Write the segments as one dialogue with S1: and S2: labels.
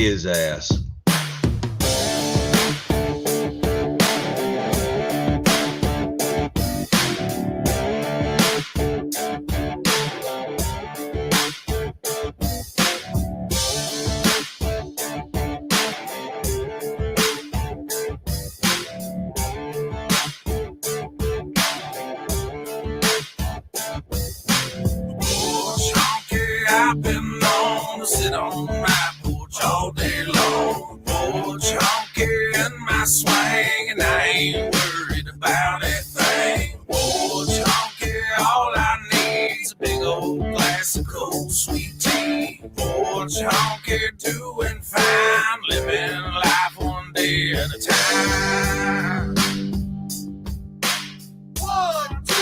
S1: his ass.
S2: I've been known to sit on my porch all day long. Porch honky in my swing, and I ain't worried about a thing. Porch honky, all I need's a big old glass of cold sweet tea. Porch honky, doing fine, living life one day at a time. 1, 2,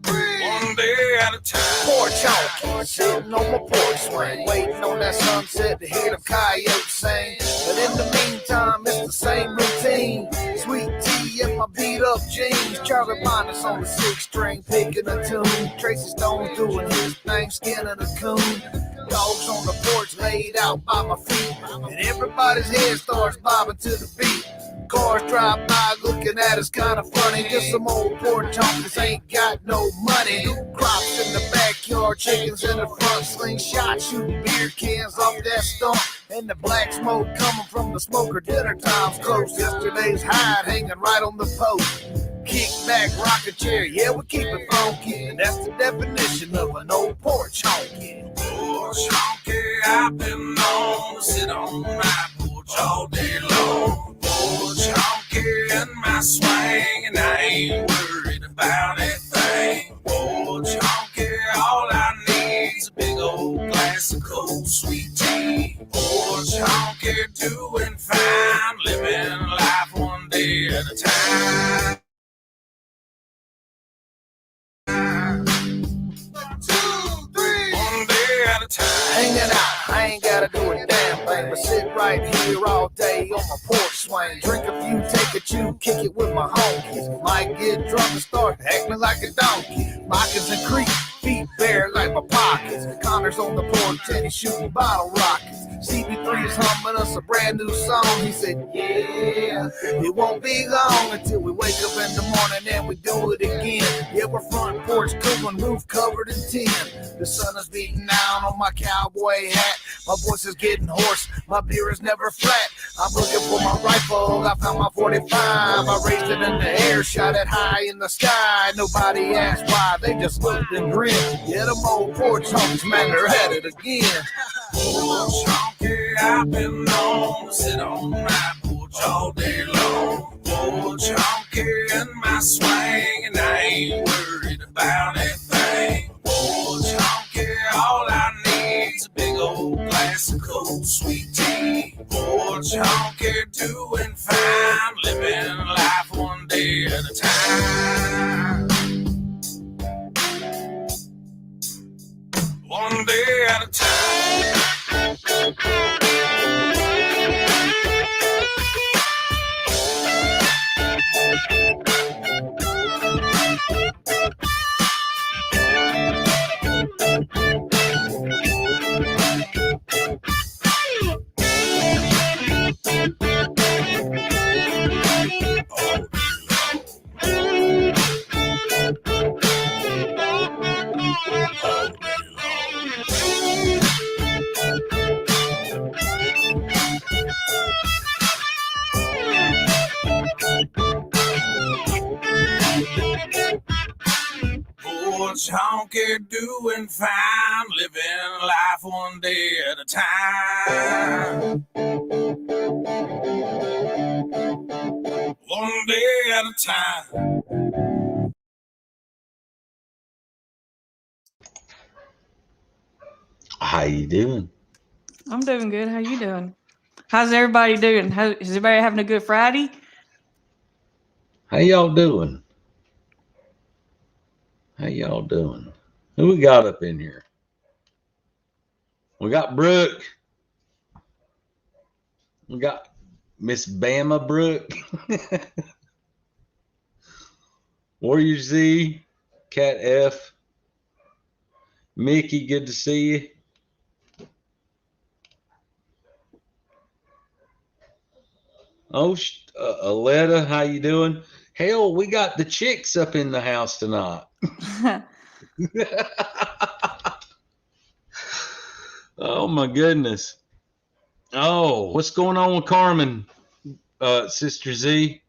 S2: 3, one day at a time.
S3: Porch honky, sitting on my porch swing, waiting on that sunset to hear the coyotes sing. But in the meantime, it's the same routine. Sweet tea in my beat up jeans. Charlie Minus on the 6 string, picking a tune. Tracy Stone's doing his thing, skinning a coon. Dogs on the porch laid out by my feet, and everybody's head starts bobbing to the beat. Cars drive by looking at us kind of funny. Just some old porch honkies ain't got no money. Crops in the backyard, chickens in the front, slingshot shooting beer cans off that stump. And the black smoke coming from the smoker. Dinner time's close. Yesterday's hide hanging right on the post. Kick back, rocking chair, yeah, we keep it funky. And that's the definition of an old porch honky.
S2: Porch honky, I've been known to sit on my porch all day long. Porch honky in my swing, and I ain't worried about a thing. Porch honky, all I need's a big old glass of cold sweet tea. Porch honky, doing fine, living life one day at a time. 2, 3, one day at a time.
S3: Hanging out, I ain't gotta do a damn thing, but sit right here all day on my porch swing. Drink a few, take a chew, kick it with my homies. Might get drunk and start acting like a donkey. Moccasin Creek, feet bare like my pockets. Connor's on the porch and he's shooting bottle rockets. CB3 is humming us a brand new song. He said, yeah, it won't be long until we wake up in the morning and we do it again. Yeah, we're front porch cooking, roof covered in tin. The sun is beating down on my cowboy hat. My voice is getting hoarse, my beer is never flat. I'm looking for my rifle, I found my 45. I raised it in the air, shot it high in the sky. Nobody asked why, they just looked and grinned. Yeah, them old porch honkies, man, they're at it again.
S2: Porch honky, I've been known to sit on my porch all day long. Porch honky in my swing, and I ain't worried about a thing. Porch honky, all I need's a big old glass of cold sweet tea. Porch honky, doing fine, living life one day at a time. One day at a time. Porch honky, doing fine, living life one day at a time. One day at a time.
S1: How you doing?
S4: I'm doing good. How you doing? How's everybody doing? Is everybody having a good Friday?
S1: How y'all doing? How y'all doing? Who we got up in here? We got Brooke. We got Miss Bama Brooke. Warrior Z, Cat F. Mickey, good to see you. Oh, Aletta, how you doing? Hell, we got the chicks up in the house tonight. Oh my goodness. Oh, what's going on with Carmen, Sister Z?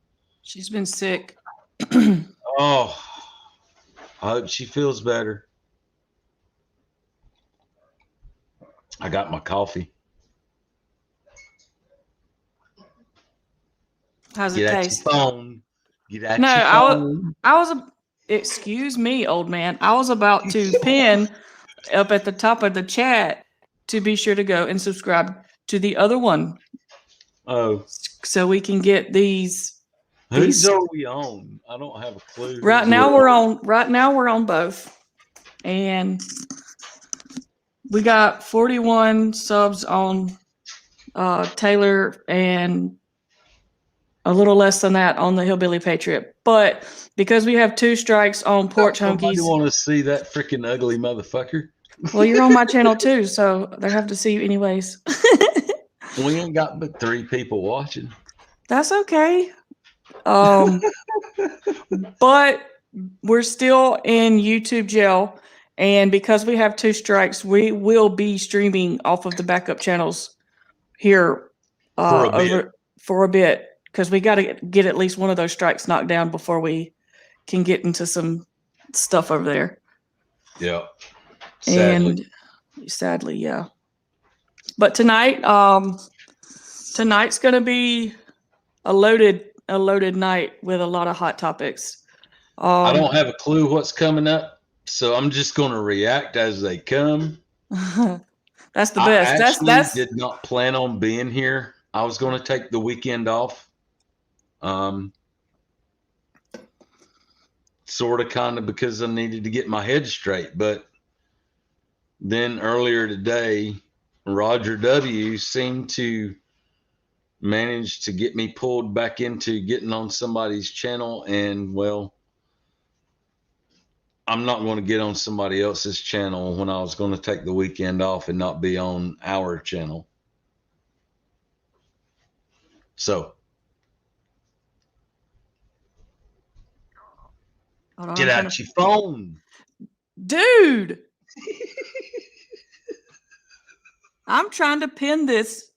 S4: She's been sick.
S1: Oh, I hope she feels better. I got my coffee.
S4: How's it
S1: Get out
S4: taste?
S1: your phone. Get out
S4: No,
S1: your phone.
S4: excuse me, old man. I was about to pin up at the top of the chat to be sure to go and subscribe to the other one
S1: Oh,
S4: so we can get these.
S1: whose are we on? I don't have a clue.
S4: Right now we're on both. And we got 41 subs on Taylor and a little less than that on the Hillbilly Patriot. But because we have 2 strikes on Porch Honkies.
S1: You want to see that freaking ugly motherfucker?
S4: Well, you're on my channel too, so they have to see you anyways.
S1: We ain't got but 3 people watching.
S4: That's okay. But we're still in YouTube jail, and because we have 2 strikes, we will be streaming off of the backup channels here for a bit because we got to get at least one of those strikes knocked down before we can get into some stuff over there.
S1: Yeah.
S4: Sadly, yeah. But tonight's going to be a loaded night with a lot of hot topics.
S1: I don't have a clue what's coming up, so I'm just going to react as they come.
S4: That's the best.
S1: I did not plan on being here. I was going to take the weekend off. Sort of kind of because I needed to get my head straight, but then earlier today, Roger W. seemed to manage to get me pulled back into getting on somebody's channel, and well, I'm not going to get on somebody else's channel when I was going to take the weekend off and not be on our channel. So get out your phone.
S4: Dude. I'm trying to pin this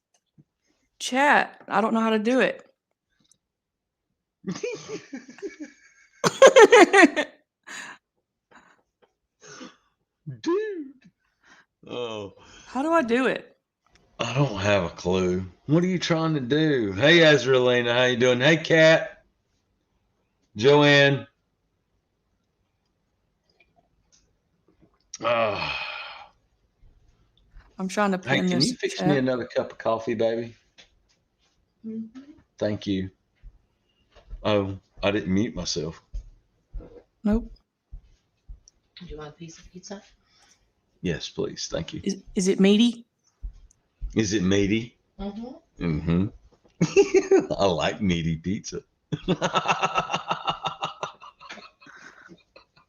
S4: chat. I don't know how to do it.
S1: Dude. Oh.
S4: How do I do it?
S1: I don't have a clue. What are you trying to do? Hey, Azraelina, how you doing? Hey, Kat. Joanne.
S4: I'm trying to pin this.
S1: Can you fix me another cup of coffee, baby? Mm-hmm. Thank you. Oh, I didn't mute myself.
S4: Nope.
S5: Do you want a piece of pizza?
S1: Yes, please. Thank you.
S4: Is it meaty?
S1: Is it meaty? Mm-hmm. Mm-hmm. I like meaty pizza.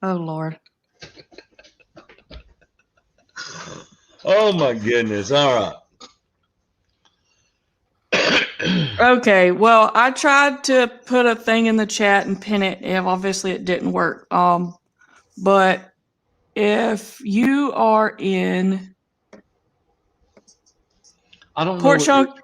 S4: Oh, Lord.
S1: Oh, my goodness. All right.
S4: Okay. Well, I tried to put a thing in the chat and pin it. And obviously, it didn't work. But if you are in Porch Honky,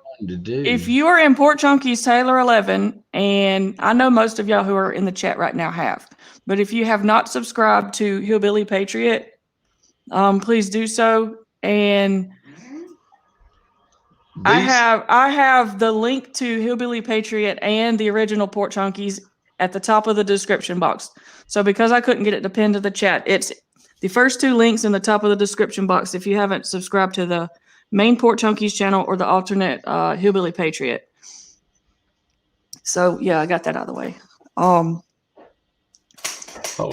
S4: if you are in Porch Honky's Taylor 11, and I know most of y'all who are in the chat right now have, but if you have not subscribed to Hillbilly Patriot, please do so. And I have the link to Hillbilly Patriot and the original Porch Honkies at the top of the description box. So because I couldn't get it to pin to the chat, it's the first 2 links in the top of the description box if you haven't subscribed to the main Porch Honkies channel or the alternate Hillbilly Patriot. So yeah, I got that out of the way.
S1: Hold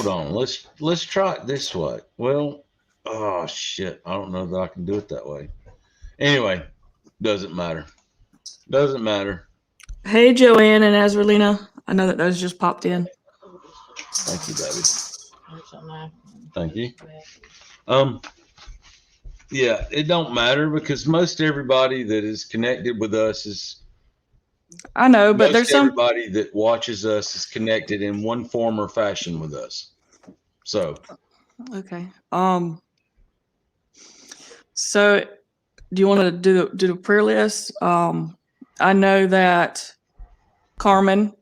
S1: on. Let's try it this way. Well, oh shit. I don't know that I can do it that way. Anyway, doesn't matter. Doesn't matter.
S4: Hey, Joanne and Azraelina. I know that those just popped in.
S1: Thank you, baby. Thank you. Yeah, it don't matter because most everybody that is connected with us is
S4: I know, but
S1: Most
S4: there's some.
S1: everybody that watches us is connected in one form or fashion with us. So
S4: Okay. So do you want to do the prayer list? I know that Carmen,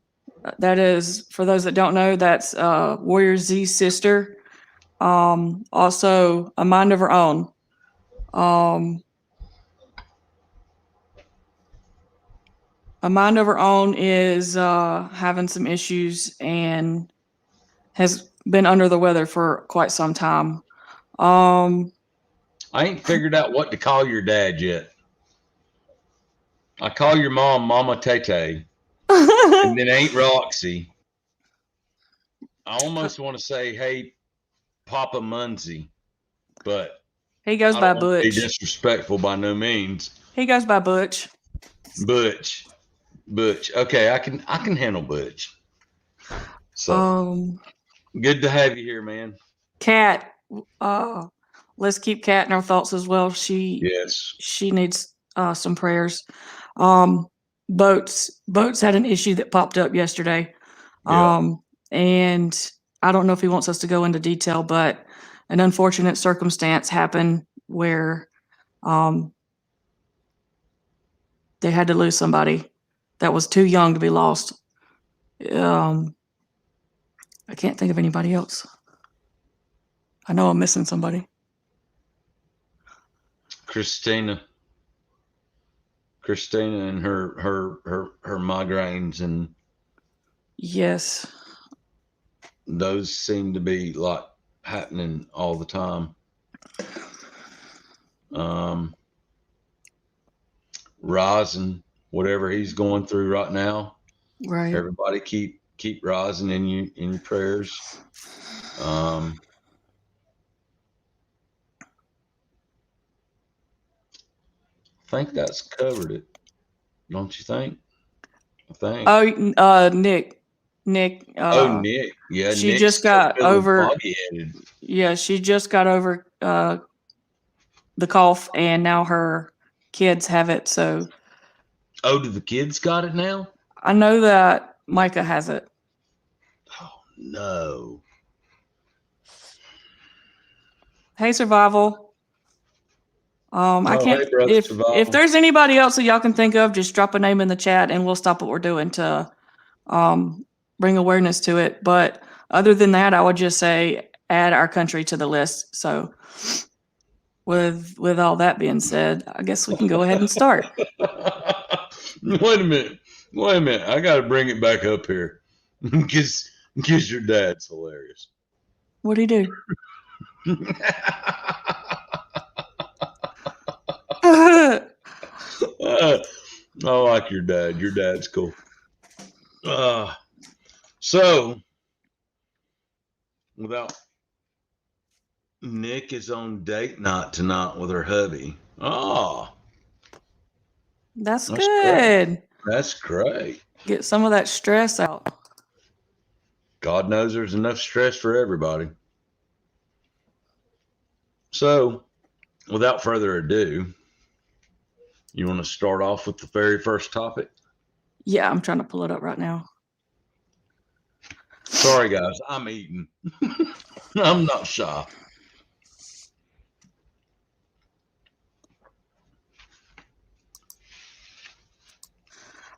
S4: that is, for those that don't know, that's Warrior Z's sister. Also a mind of her own. A mind of her own is having some issues and has been under the weather for quite some time.
S1: I ain't figured out what to call your dad yet. I call your mom Mama Tete, and then Aunt Roxy. I almost want to say, hey, Papa Munsey, but
S4: He goes
S1: I
S4: by
S1: don't want to be
S4: Butch.
S1: disrespectful by no means.
S4: He goes by Butch.
S1: Butch. Okay, I can handle Butch. So good to have you here, man.
S4: Kat, let's keep Kat in our thoughts as well. She needs some prayers. Boats had an issue that popped up yesterday. And I don't know if he wants us to go into detail, but an unfortunate circumstance happened where they had to lose somebody that was too young to be lost. I can't think of anybody else. I know I'm missing somebody.
S1: Christina and her migraines, and
S4: yes,
S1: those seem to be like happening all the time. Rising, whatever he's going through right now.
S4: Right.
S1: Everybody keep rising in your prayers. I think that's covered it, don't you think? I think.
S4: Oh, Nick.
S1: Nick. Yeah,
S4: she
S1: Nick's
S4: just got over.
S1: foggy-headed.
S4: Yeah, she just got over the cough, and now her kids have it. So.
S1: Oh, do the kids got it now?
S4: I know that Micah has it.
S1: Oh no.
S4: Hey, Survival. I can't.
S1: Hey, brother,
S4: if there's anybody else that y'all can think of, just drop a name in the chat, and we'll stop what we're doing to bring awareness to it. But other than that, I would just say add our country to the list. So, with all that being said, I guess we can go ahead and start.
S1: Wait a minute. I got to bring it back up here because your dad's hilarious.
S4: What'd he do?
S1: I like your dad. Your dad's cool. So, Nick is on date night tonight with her hubby.
S4: That's good.
S1: Great. That's great.
S4: Get some of that stress out.
S1: God knows there's enough stress for everybody. So, without further ado, you want to start off with the very first topic?
S4: Yeah, I'm trying to pull it up right now.
S1: Sorry, guys. I'm eating. I'm not shy.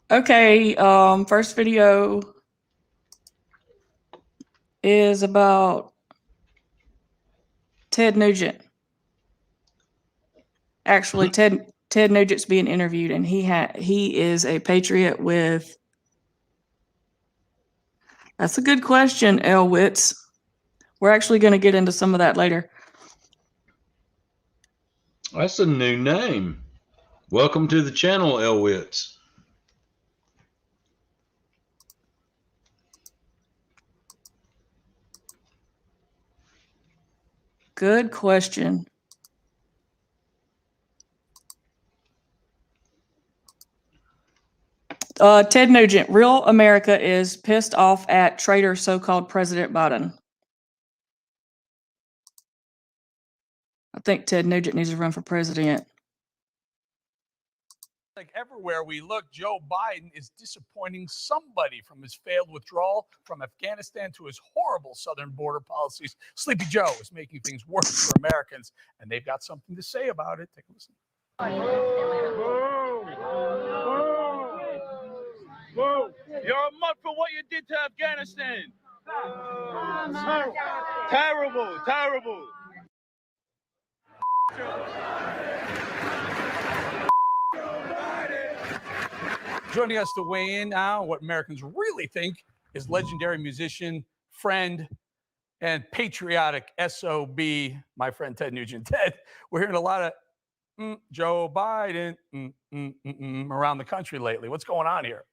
S4: Okay, first video is about Ted Nugent. Actually, Ted Nugent's being interviewed, and he is a patriot with. That's a good question, Elwitz. We're actually going to get into some of that later.
S1: That's a new name. Welcome to the channel, Elwitz.
S4: Good question. Ted Nugent, real America is pissed off at traitor so-called President Biden. I think Ted Nugent needs to run for president.
S6: Like everywhere we look, Joe Biden is disappointing somebody, from his failed withdrawal from Afghanistan to his horrible southern border policies. Sleepy Joe is making things worse for Americans, and they've got something to say about it. Take a listen.
S7: Whoa. You're a mug for what you did to Afghanistan. Terrible, terrible.
S6: Joining us to weigh in now what Americans really think is legendary musician, friend, and patriotic SOB, my friend Ted Nugent. Ted, we're hearing a lot of Joe Biden around the country lately. What's going on here?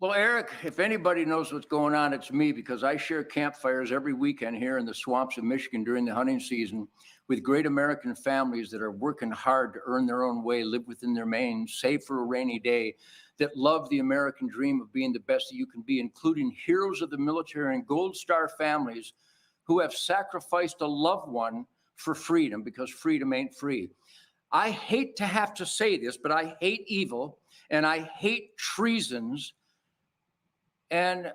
S8: Well, Eric, if anybody knows what's going on, it's me, because I share campfires every weekend here in the swamps of Michigan during the hunting season with great American families that are working hard to earn their own way, live within their means, save for a rainy day, that love the American dream of being the best that you can be, including heroes of the military and Gold Star families who have sacrificed a loved one for freedom, because freedom ain't free. I hate to have to say this, but I hate evil and I hate treasons. And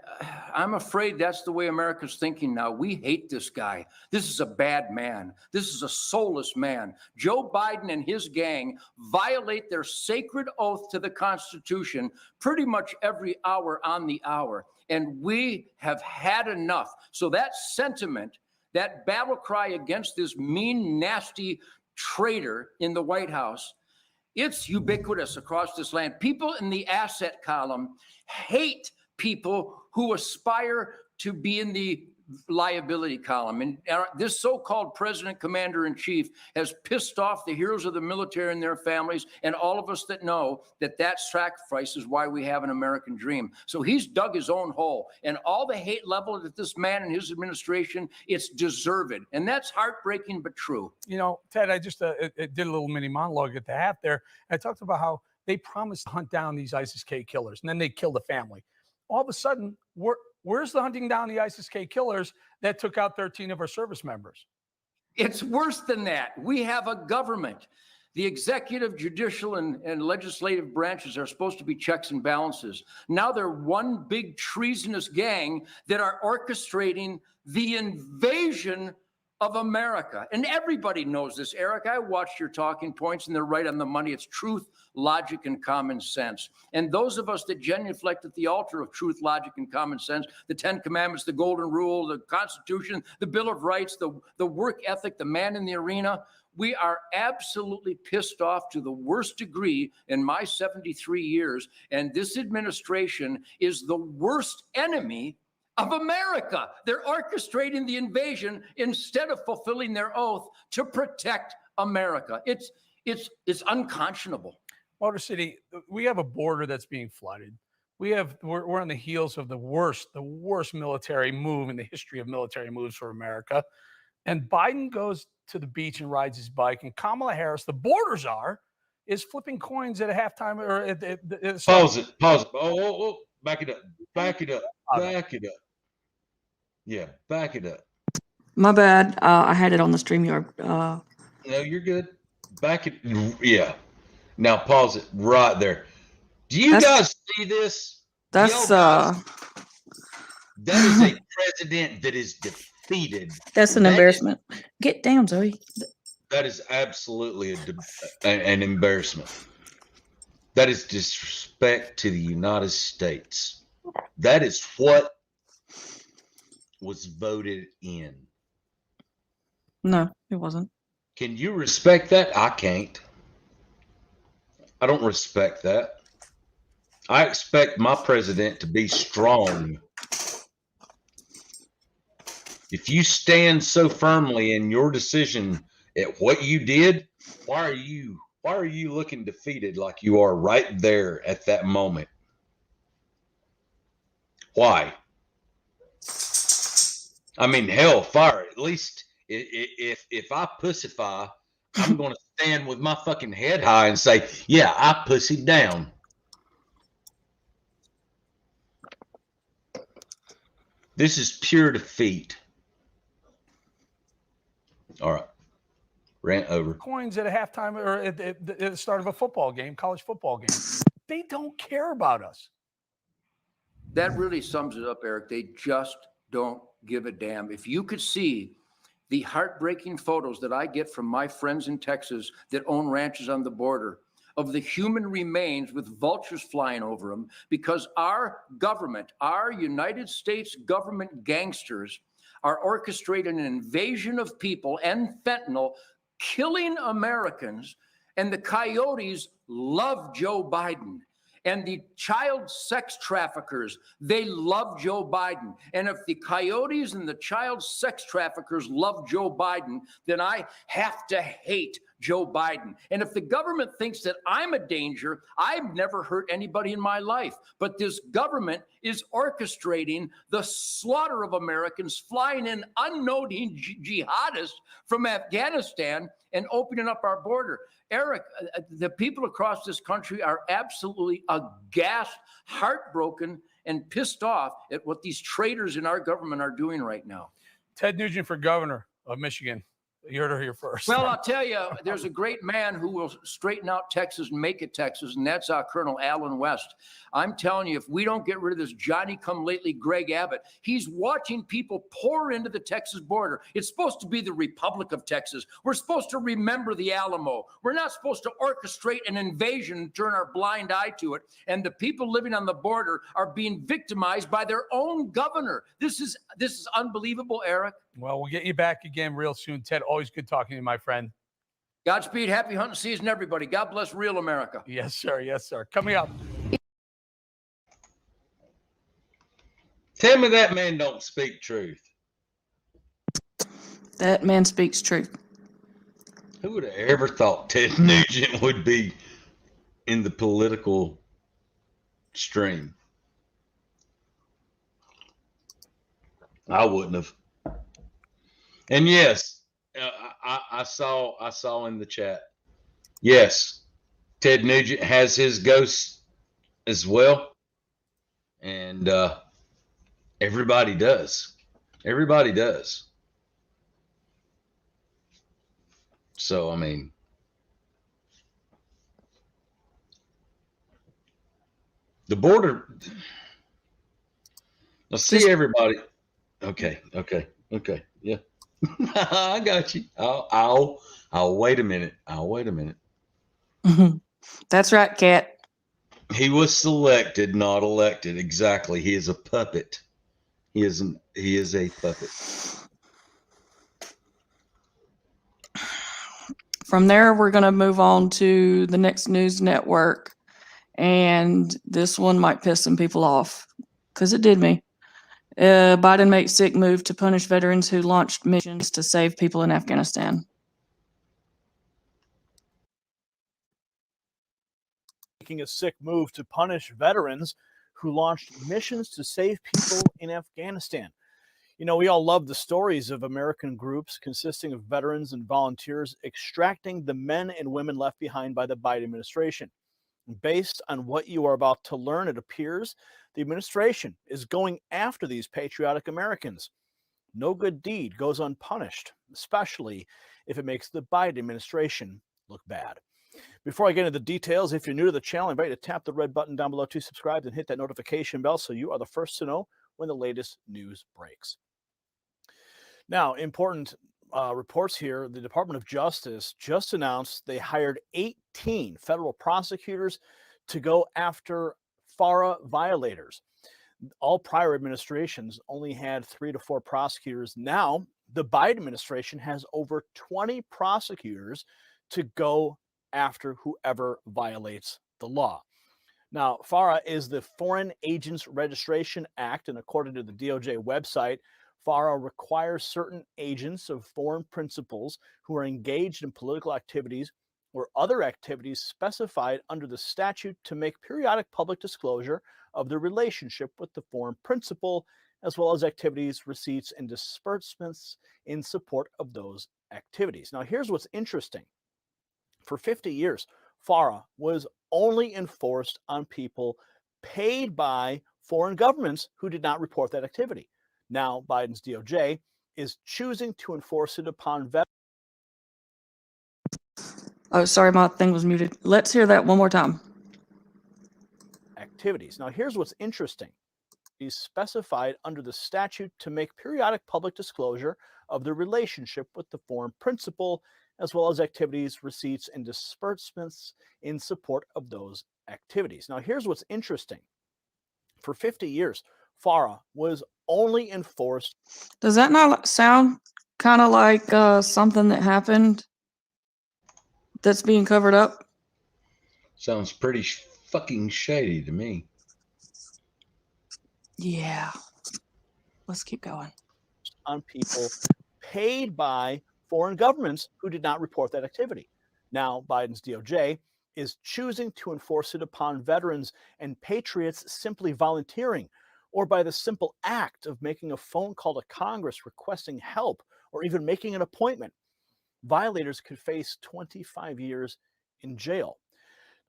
S8: I'm afraid that's the way America's thinking now. We hate this guy. This is a bad man. This is a soulless man. Joe Biden and his gang violate their sacred oath to the Constitution pretty much every hour on the hour. And we have had enough. So that sentiment, that battle cry against this mean, nasty traitor in the White House, it's ubiquitous across this land. People in the asset column hate people who aspire to be in the liability column. And this so-called president commander-in-chief has pissed off the heroes of the military and their families, and all of us that know that that sacrifice is why we have an American dream. So he's dug his own hole, and all the hate leveled at this man and his administration, it's deserved. And that's heartbreaking, but true.
S6: You know, Ted, I just did a little mini monologue at the half there. I talked about how they promised to hunt down these ISIS-K killers, and then they killed the family. All of a sudden, where's the hunting down the ISIS-K killers that took out 13 of our service members?
S8: It's worse than that. We have a government. The executive, judicial, and legislative branches are supposed to be checks and balances. Now they're one big treasonous gang that are orchestrating the invasion of America. And everybody knows this, Eric. I watched your talking points, and they're right on the money. It's truth, logic, and common sense. And those of us that genuflect at the altar of truth, logic, and common sense, the 10 Commandments, the Golden Rule, the Constitution, the Bill of Rights, the work ethic, the man in the arena, we are absolutely pissed off to the worst degree in my 73 years. And this administration is the worst enemy of America. They're orchestrating the invasion instead of fulfilling their oath to protect America. It's unconscionable.
S6: Motor City, we have a border that's being flooded. We're on the heels of the worst military move in the history of military moves for America. And Biden goes to the beach and rides his bike, and Kamala Harris, the border czar, is flipping coins at a halftime or at
S1: Pause it. Oh, back it up. Yeah, back it up.
S4: My bad. I had it on the StreamYard.
S1: No, you're good. Yeah. Now pause it right there. Do you guys see this?
S4: That
S1: is a president that is defeated.
S4: That's an embarrassment. Get down, Zoe.
S1: That is absolutely an embarrassment. That is disrespect to the United States. That is what was voted in.
S4: No, it wasn't.
S1: Can you respect that? I can't. I don't respect that. I expect my president to be strong. If you stand so firmly in your decision at what you did, why are you looking defeated like you are right there at that moment? Why? I mean, hell, fire. At least if I pussify, I'm going to stand with my fucking head high and say, yeah, I pussied down. This is pure defeat. All right. Rant over.
S6: Coins at a halftime or at the start of a football game, college football game. They don't care about us.
S8: That really sums it up, Eric. They just don't give a damn. If you could see the heartbreaking photos that I get from my friends in Texas that own ranches on the border of the human remains with vultures flying over them, because our government, our United States government gangsters are orchestrating an invasion of people and fentanyl, killing Americans, and the coyotes love Joe Biden. And the child sex traffickers, they love Joe Biden. And if the coyotes and the child sex traffickers love Joe Biden, then I have to hate Joe Biden. And if the government thinks that I'm a danger, I've never hurt anybody in my life. But this government is orchestrating the slaughter of Americans, flying in unknown jihadists from Afghanistan and opening up our border. Eric, the people across this country are absolutely aghast, heartbroken, and pissed off at what these traitors in our government are doing right now.
S6: Ted Nugent for governor of Michigan. You heard her here first.
S8: Well, I'll tell you, there's a great man who will straighten out Texas and make it Texas, and that's Colonel Allen West. I'm telling you, if we don't get rid of this Johnny-come-lately Greg Abbott, he's watching people pour into the Texas border. It's supposed to be the Republic of Texas. We're supposed to remember the Alamo. We're not supposed to orchestrate an invasion and turn our blind eye to it. And the people living on the border are being victimized by their own governor. This is unbelievable, Eric.
S6: Well, we'll get you back again real soon, Ted. Always good talking to you, my friend.
S8: Godspeed. Happy hunting season, everybody. God bless real America.
S6: Yes, sir. Yes, sir. Coming up.
S1: Tell me that man don't speak truth.
S4: That man speaks truth.
S1: Who would have ever thought Ted Nugent would be in the political stream? I wouldn't have. And yes, I saw in the chat. Yes, Ted Nugent has his ghosts as well, and everybody does. Everybody does. So I mean, the border. Let's see everybody. Okay. Yeah. I got you. I'll wait a minute.
S4: That's right, Kat.
S1: He was selected, not elected. Exactly. He is a puppet. He is a puppet.
S4: From there, we're going to move on to the next news network. And this one might piss some people off because it did me. Biden makes sick move to punish veterans who launched missions to save people in Afghanistan.
S9: Making a sick move to punish veterans who launched missions to save people in Afghanistan. You know, we all love the stories of American groups consisting of veterans and volunteers extracting the men and women left behind by the Biden administration. Based on what you are about to learn, it appears the administration is going after these patriotic Americans. No good deed goes unpunished, especially if it makes the Biden administration look bad. Before I get into the details, if you're new to the channel, I invite you to tap the red button down below to subscribe and hit that notification bell so you are the first to know when the latest news breaks. Now, important reports here. The Department of Justice just announced they hired 18 federal prosecutors to go after FARA violators. All prior administrations only had 3 to 4 prosecutors. Now, the Biden administration has over 20 prosecutors to go after whoever violates the law. Now, FARA is the Foreign Agents Registration Act, and according to the DOJ website, FARA requires certain agents of foreign principals who are engaged in political activities or other activities specified under the statute to make periodic public disclosure of their relationship with the foreign principal, as well as activities, receipts, and disbursements in support of those activities. Now, here's what's interesting. For 50 years, FARA was only enforced on people paid by foreign governments who did not report that activity. Now, Biden's DOJ is choosing to enforce it upon veterans
S4: Oh, sorry, my thing was muted. Let's hear that one more time.
S9: Activities. Now, here's what's interesting. He's specified under the statute to make periodic public disclosure of their relationship with the foreign principal, as well as activities, receipts, and disbursements in support of those activities. Now, here's what's interesting. For 50 years, FARA was only enforced.
S4: Does that not sound kind of like something that happened that's being covered up?
S1: Sounds pretty fucking shady to me.
S4: Yeah. Let's keep going.
S9: On people paid by foreign governments who did not report that activity. Now, Biden's DOJ is choosing to enforce it upon veterans and patriots simply volunteering, or by the simple act of making a phone call to Congress requesting help, or even making an appointment. Violators could face 25 years in jail.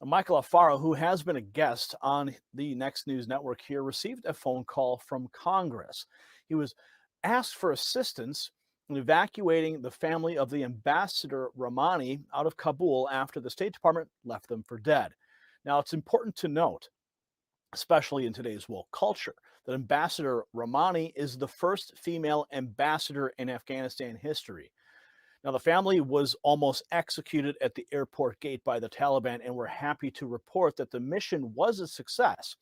S9: Now, Michael Alfaro, who has been a guest on the Next News Network here, received a phone call from Congress. He was asked for assistance in evacuating the family of the ambassador Rahmani out of Kabul after the State Department left them for dead. Now, it's important to note, especially in today's woke culture, that Ambassador Rahmani is the first female ambassador in Afghanistan history. Now, the family was almost executed at the airport gate by the Taliban, and we're happy to report that the mission was a success.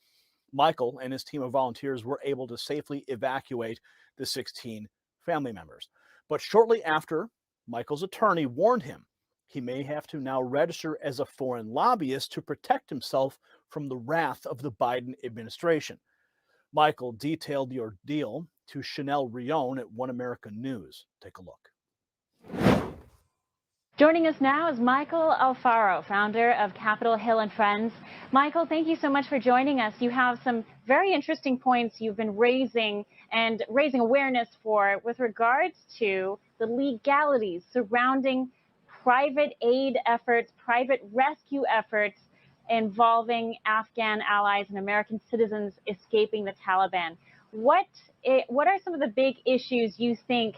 S9: Michael and his team of volunteers were able to safely evacuate the 16 family members. But shortly after, Michael's attorney warned him he may have to now register as a foreign lobbyist to protect himself from the wrath of the Biden administration. Michael detailed the ordeal to Chanel Rion at One America News. Take a look.
S10: Joining us now is Michael Alfaro, founder of Capitol Hill and Friends. Michael, thank you so much for joining us. You have some very interesting points you've been raising awareness for with regards to the legalities surrounding private aid efforts, private rescue efforts involving Afghan allies and American citizens escaping the Taliban. What are some of the big issues you think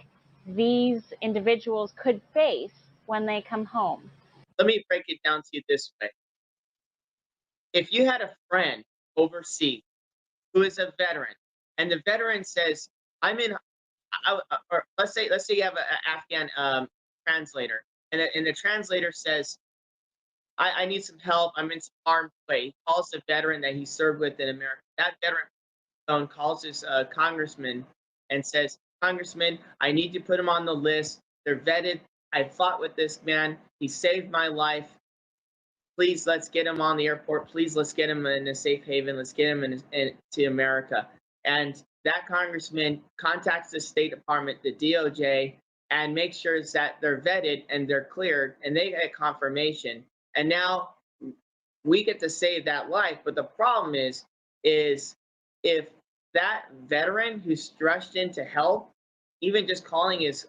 S10: these individuals could face when they come home?
S11: Let me break it down to you this way. If you had a friend overseas who is a veteran, and the veteran says, or let's say you have an Afghan translator, and the translator says, I need some help, I'm in some harm's way. He calls the veteran that he served with in America. That veteran phone calls his congressman and says, Congressman, I need to put him on the list. They're vetted. I fought with this man. He saved my life. Please, let's get him on the airport. Please, let's get him in a safe haven. Let's get him to America. And that congressman contacts the State Department, the DOJ, and makes sure that they're vetted and they're cleared and they get confirmation. And now we get to save that life. But the problem is if that veteran who's rushed in to help, even just calling his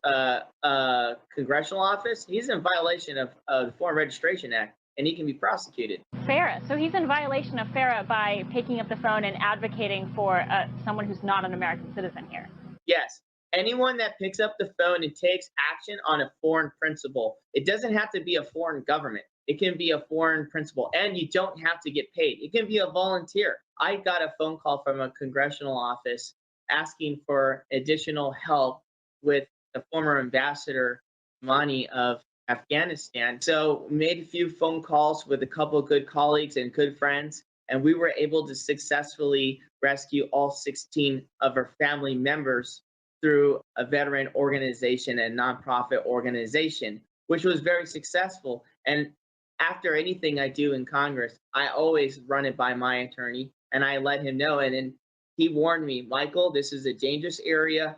S11: congressional office, he's in violation of the Foreign Registration Act, and he can be prosecuted.
S10: FARA. So he's in violation of FARA by picking up the phone and advocating for someone who's not an American citizen here.
S11: Yes. Anyone that picks up the phone and takes action on a foreign principal, it doesn't have to be a foreign government. It can be a foreign principal, and you don't have to get paid. It can be a volunteer. I got a phone call from a congressional office asking for additional help with the former ambassador Rahmani of Afghanistan. So made a few phone calls with a couple of good colleagues and good friends, and we were able to successfully rescue all 16 of our family members through a veteran organization and nonprofit organization, which was very successful. And after anything I do in Congress, I always run it by my attorney, and I let him know. And then he warned me, Michael, this is a dangerous area.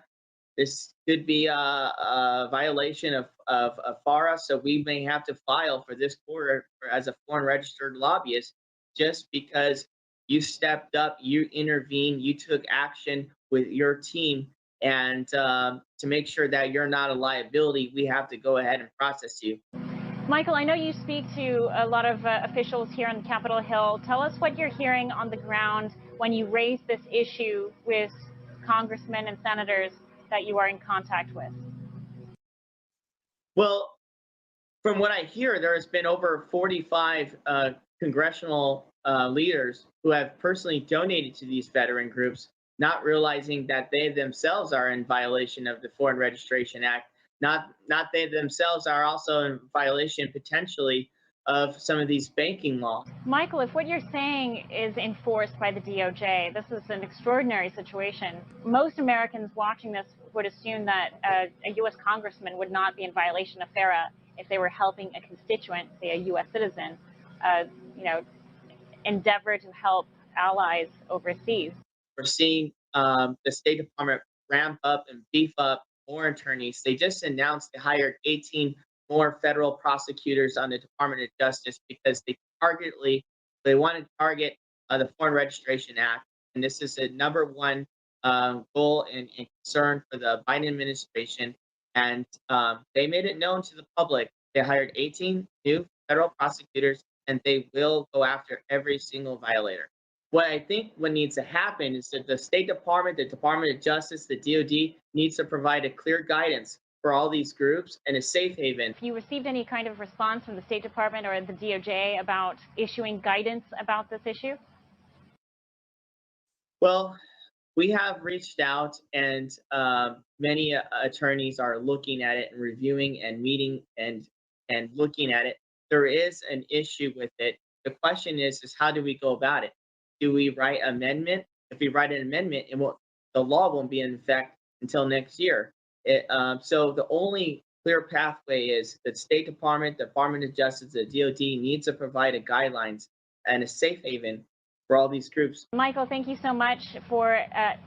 S11: This could be a violation of FARA, so we may have to file for this court as a foreign registered lobbyist just because you stepped up, you intervened, you took action with your team. And to make sure that you're not a liability, we have to go ahead and process you.
S10: Michael, I know you speak to a lot of officials here on Capitol Hill. Tell us what you're hearing on the ground when you raise this issue with congressmen and senators that you are in contact with.
S11: Well, From what I hear, there has been over 45 congressional leaders who have personally donated to these veteran groups, not realizing that they themselves are in violation of the Foreign Registration Act. Not they themselves are also in violation potentially of some of these banking laws.
S10: Michael, if what you're saying is enforced by the DOJ, this is an extraordinary situation. Most Americans watching this would assume that a U.S. congressman would not be in violation of FARA if they were helping a constituent, say a U.S. citizen, endeavor to help allies overseas.
S11: We're seeing the State Department ramp up and beef up more attorneys. They just announced they hired 18 more federal prosecutors on the Department of Justice because they want to target the Foreign Registration Act. And this is the number one goal and concern for the Biden administration. And they made it known to the public. They hired 18 new federal prosecutors, and they will go after every single violator. What I think what needs to happen is that the State Department, the Department of Justice, the DOD needs to provide a clear guidance for all these groups and a safe haven.
S10: Have you received any kind of response from the State Department or the DOJ about issuing guidance about this issue?
S11: Well, we have reached out, and many attorneys are looking at it and reviewing and meeting and looking at it. There is an issue with it. The question is how do we go about it? Do we write an amendment? If we write an amendment, the law won't be in effect until next year. So the only clear pathway is the State Department, the Department of Justice, the DOD needs to provide guidelines and a safe haven for all these groups.
S10: Michael, thank you so much for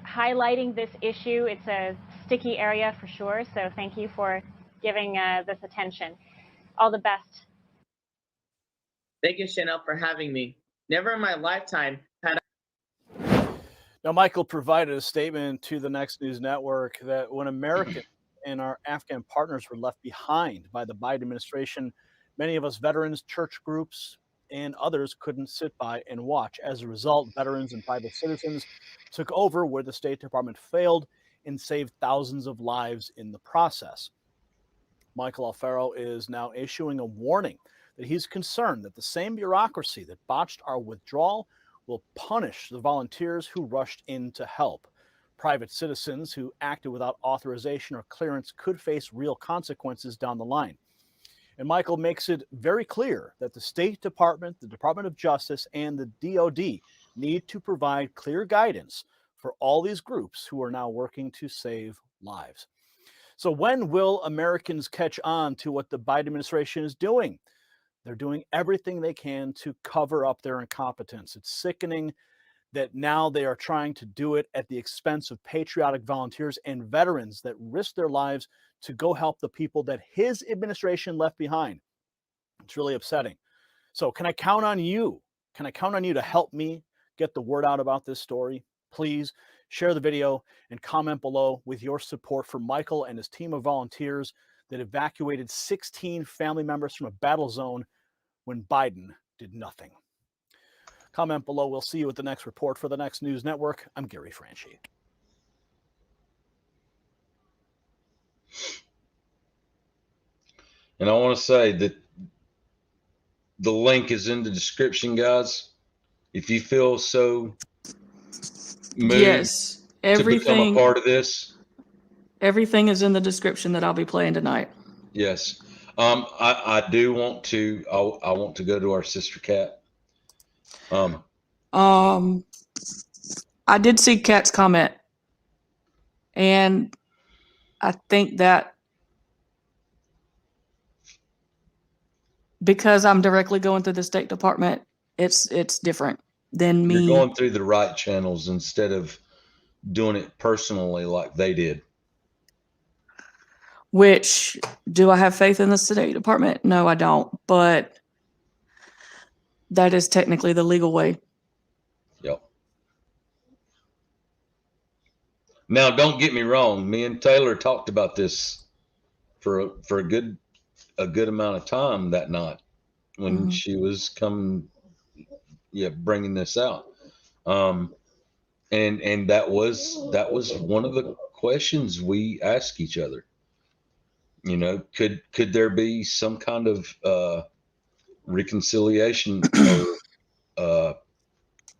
S10: highlighting this issue. It's a sticky area for sure, so thank you for giving this attention. All the best.
S11: Thank you, Chanel, for having me. Never in my lifetime had
S9: Now, Michael provided a statement to the Next News Network that when Americans and our Afghan partners were left behind by the Biden administration, many of us veterans, church groups, and others couldn't sit by and watch. As a result, veterans and private citizens took over where the State Department failed and saved thousands of lives in the process. Michael Alfaro is now issuing a warning that he's concerned that the same bureaucracy that botched our withdrawal will punish the volunteers who rushed in to help. Private citizens who acted without authorization or clearance could face real consequences down the line. And Michael makes it very clear that the State Department, the Department of Justice, and the DOD need to provide clear guidance for all these groups who are now working to save lives. So when will Americans catch on to what the Biden administration is doing? They're doing everything they can to cover up their incompetence. It's sickening that now they are trying to do it at the expense of patriotic volunteers and veterans that risk their lives to go help the people that his administration left behind. It's really upsetting. So can I count on you? Can I count on you to help me get the word out about this story? Please share the video and comment below with your support for Michael and his team of volunteers that evacuated 16 family members from a battle zone when Biden did nothing. Comment below. We'll see you at the next report for the Next News Network. I'm Gary Franchi.
S1: And I want to say that the link is in the description, guys. If you feel so moved
S4: Yes,
S1: to become a part of this,
S4: everything is in the description that I'll be playing tonight.
S1: yes. I do want to. I want to go to our sister Kat.
S4: I did see Kat's comment, and I think that because I'm directly going through the State Department, it's different than me.
S1: You're going through the right channels instead of doing it personally like they did.
S4: Which, do I have faith in the State Department? No, I don't. But that is technically the legal way.
S1: Yep. Now, don't get me wrong. Me and Taylor talked about this for a good amount of time that night when she was bringing this out. And that was one of the questions we asked each other. You know, could there be some kind of reconciliation or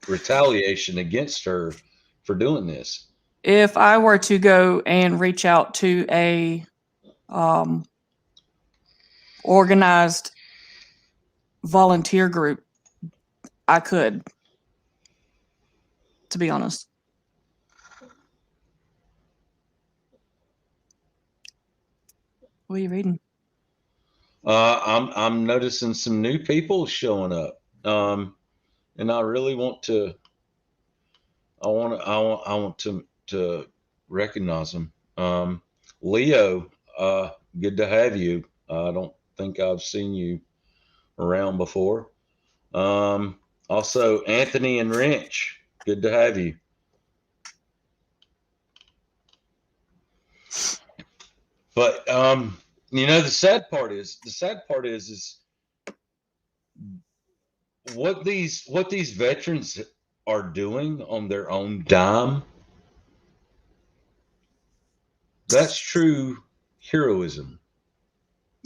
S1: retaliation against her for doing this?
S4: If I were to go and reach out to a organized volunteer group, I could, to be honest. What are you reading?
S1: I'm noticing some new people showing up, and I really want to. I want to recognize them. Leo, good to have you. I don't think I've seen you around before. Also, Anthony and Wrench, good to have you. But you know, the sad part is what these veterans are doing on their own dime. That's true heroism.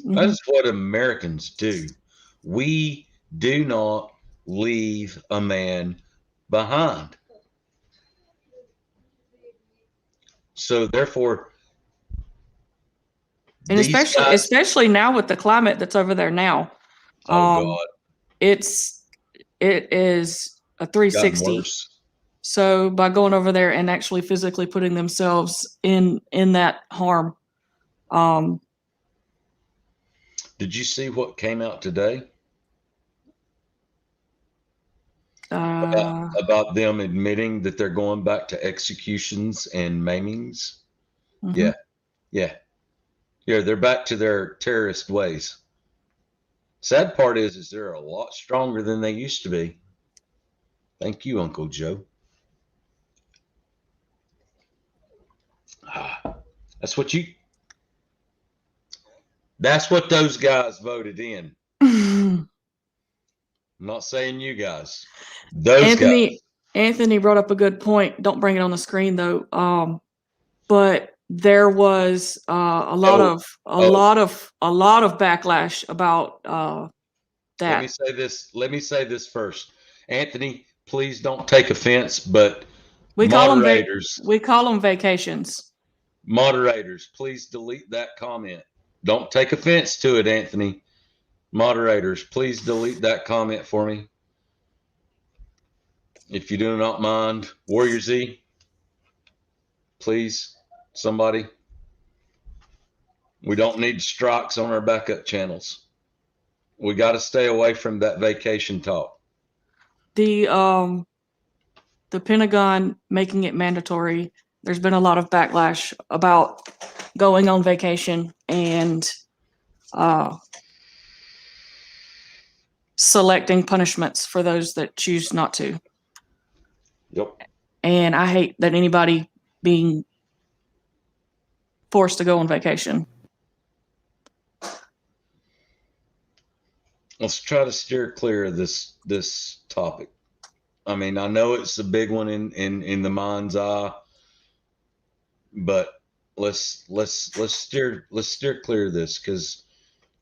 S1: That is what Americans do. We do not leave a man behind. So therefore,
S4: and especially now with the climate that's over there now,
S1: God,
S4: it is a 360. So by going over there and actually physically putting themselves in that harm.
S1: Did you see what came out today about them admitting that they're going back to executions and maimings? Yeah, they're back to their terrorist ways. Sad part is they're a lot stronger than they used to be. Thank you, Uncle Joe. That's what those guys voted in. I'm not saying you guys. Those guys.
S4: Anthony brought up a good point. Don't bring it on the screen though. But there was a lot of backlash about that.
S1: Let me say this first. Anthony, please don't take offense, but
S4: we call them vacations.
S1: Moderators, please delete that comment. Don't take offense to it, Anthony. Moderators, please delete that comment for me. If you do not mind. Warrior Z, please, somebody. We don't need strikes on our backup channels. We got to stay away from that vacation talk.
S4: The Pentagon making it mandatory. There's been a lot of backlash about going on vacation and selecting punishments for those that choose not to.
S1: Yep.
S4: And I hate that anybody being forced to go on vacation.
S1: Let's try to steer clear of this topic. I mean, I know it's a big one in the mind's eye, but let's steer clear of this, because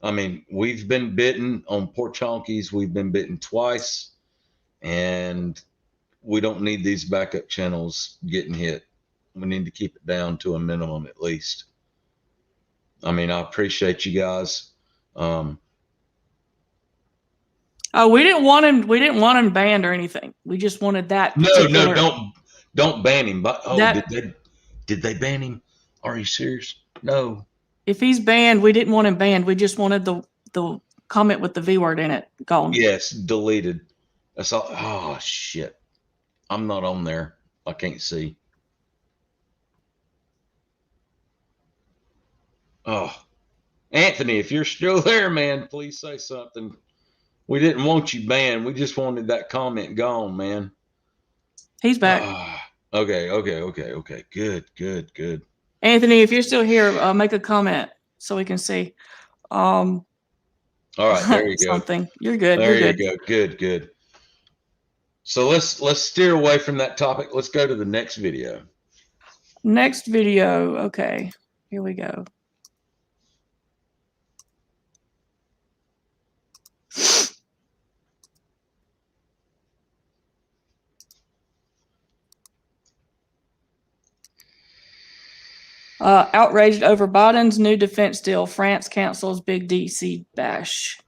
S1: I mean, we've been bitten on Porch Honkies. We've been bitten twice, and we don't need these backup channels getting hit. We need to keep it down to a minimum at least. I mean, I appreciate you guys.
S4: We didn't want him banned or anything. We just wanted that.
S1: No, don't ban him. But did they ban him? Are you serious? No. If
S4: he's banned, we didn't want him banned. We just wanted the comment with the V word in it gone.
S1: Yes, deleted. That's all. Oh shit. I'm not on there. I can't see. Oh, Anthony, if you're still there, man, please say something. We didn't want you banned. We just wanted that comment gone, man.
S4: He's back.
S1: Okay. Good.
S4: Anthony, if you're still here, make a comment so we can see.
S1: All right, there you go.
S4: Something. You're good.
S1: There you go. Good. So let's steer away from that topic. Let's go to the next video.
S4: Next video. Okay, here we go. Outraged over Biden's new defense deal. France cancels big DC bash.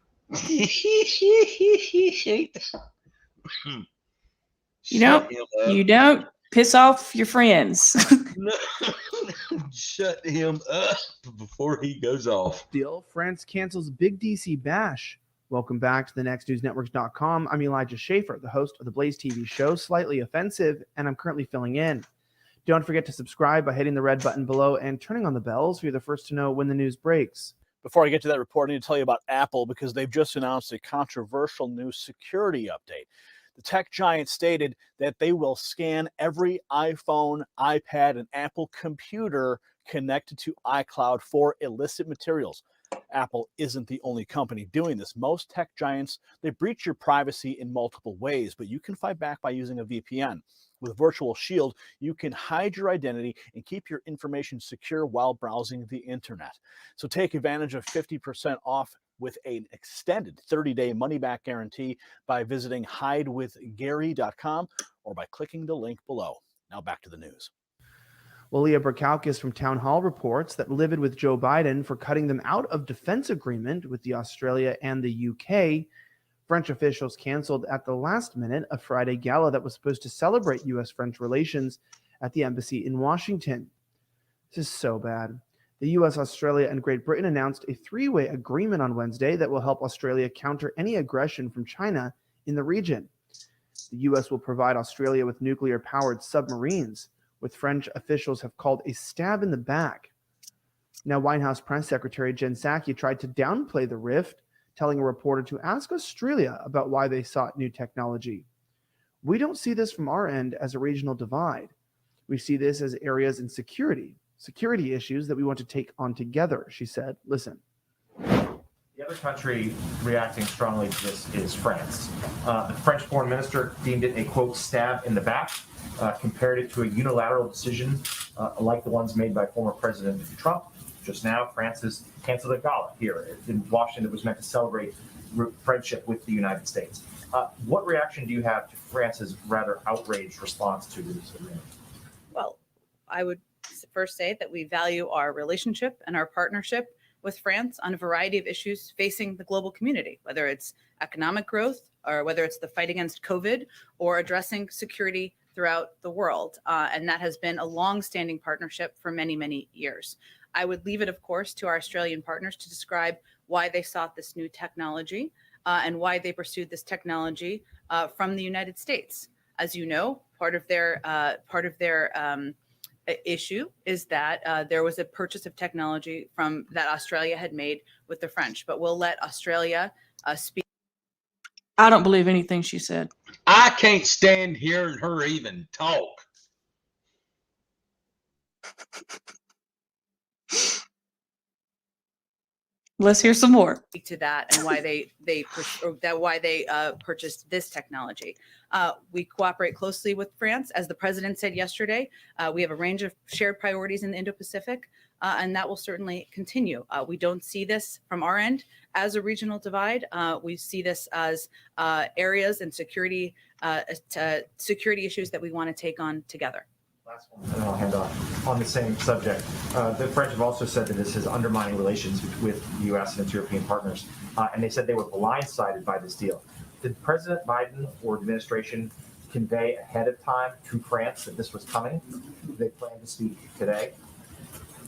S4: You don't piss off your friends.
S1: No. Shut him up before he goes off.
S12: Deal. France cancels big DC bash. Welcome back to the nextnewsnetworks.com. I'm Elijah Schaefer, the host of the Blaze TV show, Slightly Offensive, and I'm currently filling in. Don't forget to subscribe by hitting the red button below and turning on the bells so you're the first to know when the news breaks.
S9: Before I get to that report, I need to tell you about Apple because they've just announced a controversial new security update. The tech giant stated that they will scan every iPhone, iPad, and Apple computer connected to iCloud for illicit materials. Apple isn't the only company doing this. Most tech giants, they breach your privacy in multiple ways, but you can fight back by using a VPN. With Virtual Shield, you can hide your identity and keep your information secure while browsing the internet. So take advantage of 50% off with an extended 30-day money-back guarantee by visiting hidewithgary.com or by clicking the link below. Now back to the news.
S12: Well, Leah Berkaukis from Town Hall reports that livid with Joe Biden for cutting them out of defense agreement with the Australia and the UK. French officials canceled at the last minute a Friday gala that was supposed to celebrate U.S.-French relations at the embassy in Washington. This is so bad. The U.S., Australia, and Great Britain announced a three-way agreement on Wednesday that will help Australia counter any aggression from China in the region. The U.S. will provide Australia with nuclear-powered submarines, which French officials have called a stab in the back. Now, White House Press Secretary Jen Psaki tried to downplay the rift, telling a reporter to ask Australia about why they sought new technology. We don't see this from our end as a regional divide. We see this as areas in security issues that we want to take on together, she said. Listen.
S13: The other country reacting strongly to this is France. The French foreign minister deemed it a, quote, stab in the back, compared it to a unilateral decision like the ones made by former President Trump. Just now, France has canceled a gala here in Washington that was meant to celebrate friendship with the United States. What reaction do you have to France's rather outraged response to this agreement?
S14: Well, I would first say that we value our relationship and our partnership with France on a variety of issues facing the global community, whether it's economic growth or whether it's the fight against COVID or addressing security throughout the world. And that has been a long-standing partnership for many, many years. I would leave it, of course, to our Australian partners to describe why they sought this new technology and why they pursued this technology from the United States. As you know, part of their issue is that there was a purchase of technology from that Australia had made with the French. But we'll let Australia speak.
S4: I don't believe anything she said.
S1: I can't stand hearing her even talk.
S4: Let's hear some more.
S14: To that and why they purchased this technology. We cooperate closely with France, as the president said yesterday. We have a range of shared priorities in the Indo-Pacific, and that will certainly continue. We don't see this from our end as a regional divide. We see this as areas and security issues that we want to take on together.
S13: Last one, and I'll hand off. On the same subject, the French have also said that this is undermining relations with the U.S. and its European partners, and they said they were blindsided by this deal. Did President Biden or administration convey ahead of time to France that this was coming? Do they plan to speak today?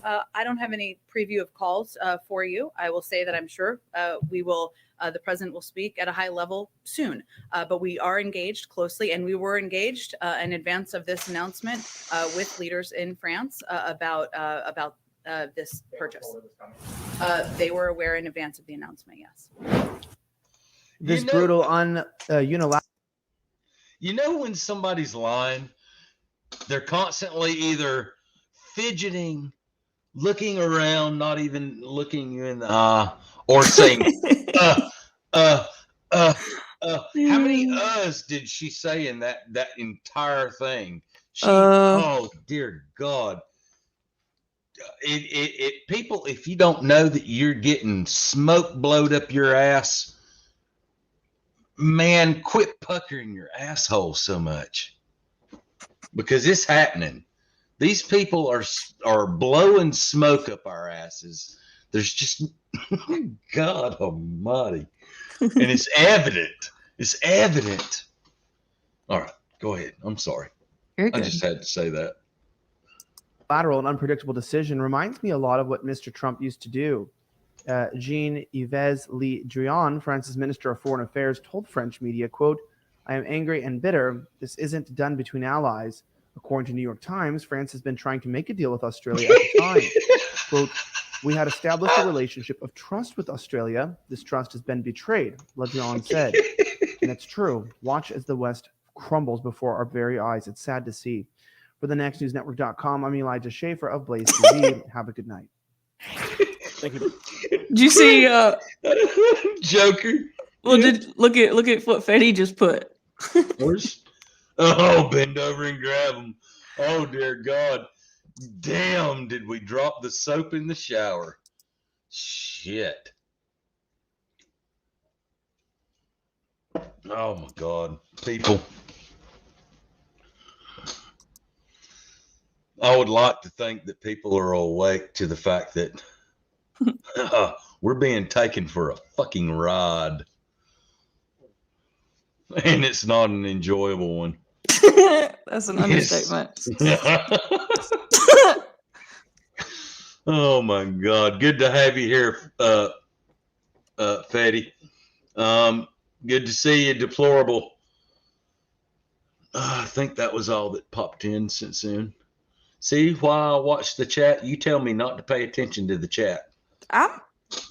S14: I don't have any preview of calls for you. I will say that I'm sure the president will speak at a high level soon. But we are engaged closely, and we were engaged in advance of this announcement with leaders in France about this purchase. They were aware in advance of the announcement, yes.
S12: This brutal unilateral.
S1: You know when somebody's lying, they're constantly either fidgeting, looking around, not even looking you in the eye, or saying, how many uhs did she say in that entire thing? Oh dear God. People, if you don't know that you're getting smoke blowed up your ass, man, quit puckering your asshole so much, because it's happening. These people are blowing smoke up our asses. There's just God Almighty, and it's evident. It's evident. All right, go ahead. I'm sorry.
S4: Very
S1: I
S4: good.
S1: just had to say that.
S12: Lateral and unpredictable decision reminds me a lot of what Mr. Trump used to do. Jean-Yves Le Drian, France's Minister of Foreign Affairs, told French media, quote, "I am angry and bitter. This isn't done between allies." According to New York Times, France has been trying to make a deal with Australia at the time. Quote, "We had established a relationship of trust with Australia. This trust has been betrayed," Le Drian said. And it's true. Watch as the West crumbles before our very eyes. It's sad to see. For the nextnewsnetwork.com, I'm Elijah Schaefer of Blaze TV. Have a good night.
S9: Thank you.
S4: Did you see
S1: Joker?
S4: Well, look at what Fetty just put.
S1: Oh, bend over and grab him. Oh, dear God. Damn, did we drop the soap in the shower? Shit. Oh, my God. People. I would like to think that people are awake to the fact that we're being taken for a fucking ride. And it's not an enjoyable one.
S4: That's an understatement.
S1: Oh my God. Good to have you here, Fetty. Good to see you, Deplorable. I think that was all that popped in since then. See, while I watch the chat, you tell me not to pay attention to the chat.
S4: I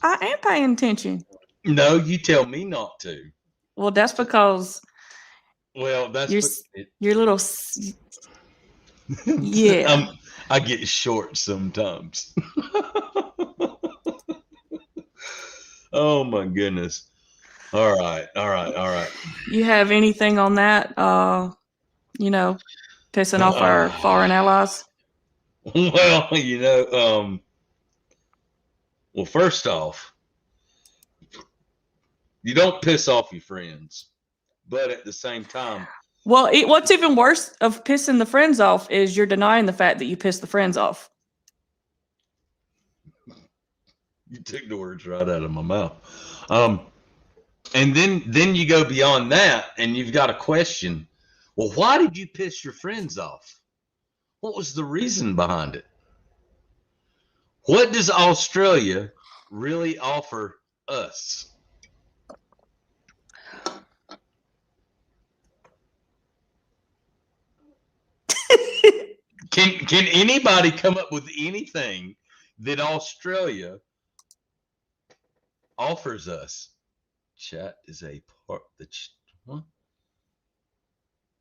S4: am paying attention.
S1: No, you tell me not to.
S4: Well, that's because
S1: that's
S4: your little yeah.
S1: I get short sometimes. Oh my goodness. All right.
S4: You have anything on that? Pissing off our foreign allies.
S1: Well, well, first off, you don't piss off your friends, but at the same time,
S4: well, what's even worse of pissing the friends off is you're denying the fact that you pissed the friends off.
S1: You took the words right out of my mouth. And then you go beyond that and you've got a question. Well, why did you piss your friends off? What was the reason behind it? What does Australia really offer us? Can anybody come up with anything that Australia offers us? Chat is a part. What?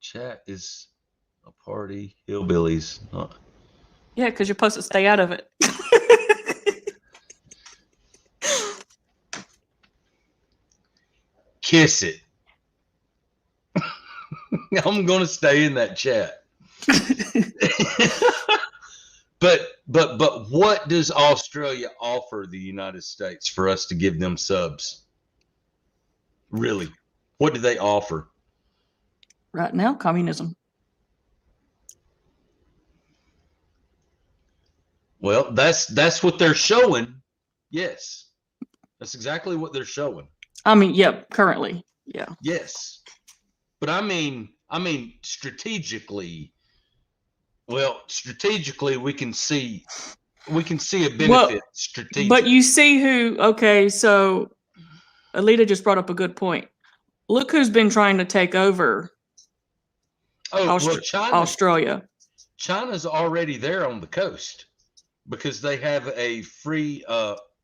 S1: Chat is a party. Hillbillies. Huh?
S4: Yeah, because you're supposed to stay out of it.
S1: Kiss it. I'm gonna stay in that chat. But what does Australia offer the United States for us to give them subs? Really, what do they offer?
S4: Right now, communism.
S1: Well, that's what they're showing. Yes, that's exactly what they're showing.
S4: I mean, yep, currently, yeah.
S1: Yes, but I mean, strategically. Well, strategically, we can see a benefit. Strategically,
S4: but you see who? Okay, so Alita just brought up a good point. Look who's been trying to take over. Australia.
S1: China's already there on the coast because they have a free.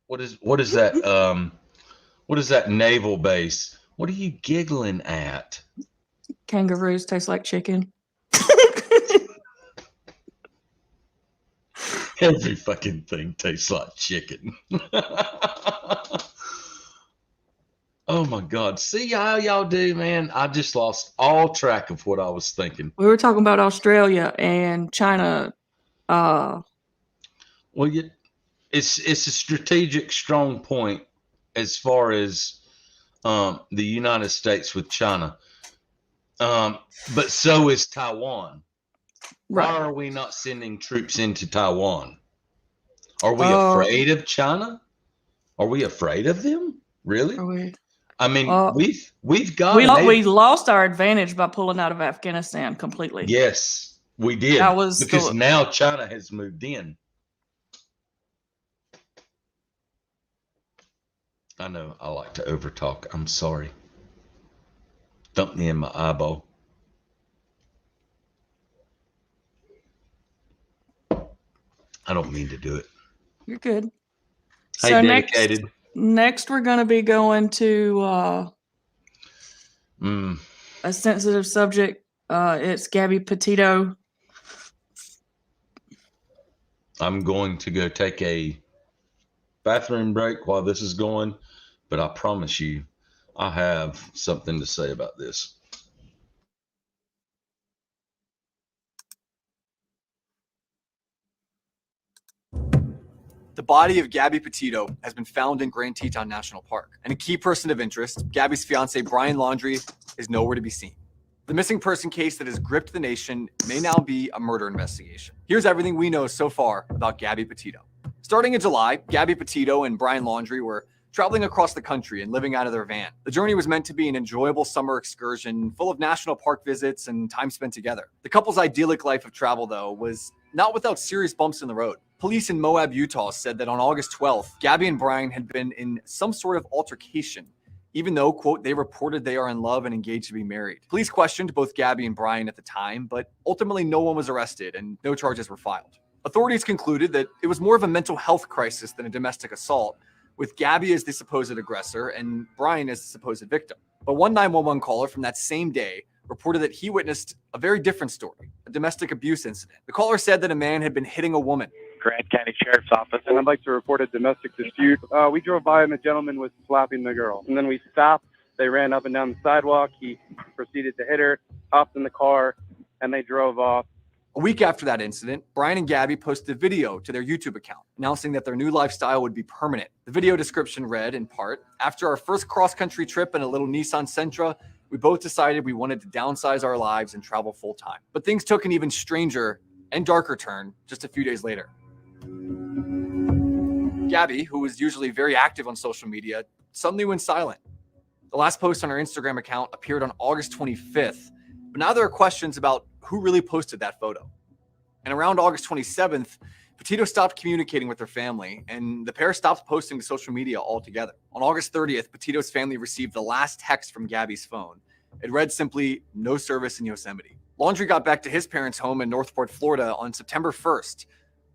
S1: What is that? What is that naval base? What are you giggling at?
S4: Kangaroos taste like chicken.
S1: Every fucking thing tastes like chicken. Oh my God. See how y'all do, man? I just lost all track of what I was thinking.
S4: We were talking about Australia and China.
S1: Well, it's a strategic strong point as far as the United States with China. But so is Taiwan. Why are we not sending troops into Taiwan? Are we afraid of China? Are we afraid of them? Really? I mean, we've got
S4: we lost our advantage by pulling out of Afghanistan completely.
S1: Yes, we did.
S4: That was
S1: because now China has moved in. I know I like to overtalk. I'm sorry. Thump me in my eyeball. I don't mean to do it.
S4: You're good.
S1: Hey,
S4: So
S1: dedicated.
S4: Next we're going to be going to a sensitive subject. It's Gabby Petito.
S1: I'm going to go take a bathroom break while this is going, but I promise you, I have something to say about this.
S15: The body of Gabby Petito has been found in Grand Teton National Park, and a key person of interest, Gabby's fiance Brian Laundrie, is nowhere to be seen. The missing person case that has gripped the nation may now be a murder investigation. Here's everything we know so far about Gabby Petito. Starting in July, Gabby Petito and Brian Laundrie were traveling across the country and living out of their van. The journey was meant to be an enjoyable summer excursion full of national park visits and time spent together. The couple's idyllic life of travel, though, was not without serious bumps in the road. Police in Moab, Utah said that on August 12th, Gabby and Brian had been in some sort of altercation, even though, quote, they reported they are in love and engaged to be married. Police questioned both Gabby and Brian at the time, but ultimately no one was arrested and no charges were filed. Authorities concluded that it was more of a mental health crisis than a domestic assault, with Gabby as the supposed aggressor and Brian as the supposed victim. But one 911 caller from that same day reported that he witnessed a very different story, a domestic abuse incident. The caller said that a man had been hitting a woman.
S16: Grant County Sheriff's Office, and I'd like to report a domestic dispute. We drove by and the gentleman was slapping the girl, and then we stopped. They ran up and down the sidewalk. He proceeded to hit her, hopped in the car, and they drove off.
S15: A week after that incident, Brian and Gabby posted a video to their YouTube account announcing that their new lifestyle would be permanent. The video description read, in part, "After our first cross-country trip in a little Nissan Sentra, we both decided we wanted to downsize our lives and travel full-time. But things took an even stranger and darker turn just a few days later." Gabby, who was usually very active on social media, suddenly went silent. The last post on her Instagram account appeared on August 25th, but now there are questions about who really posted that photo. And around August 27th, Petito stopped communicating with her family, and the pair stopped posting to social media altogether. On August 30th, Petito's family received the last text from Gabby's phone. It read simply, "No service in Yosemite." Laundrie got back to his parents' home in Northport, Florida on September 1st,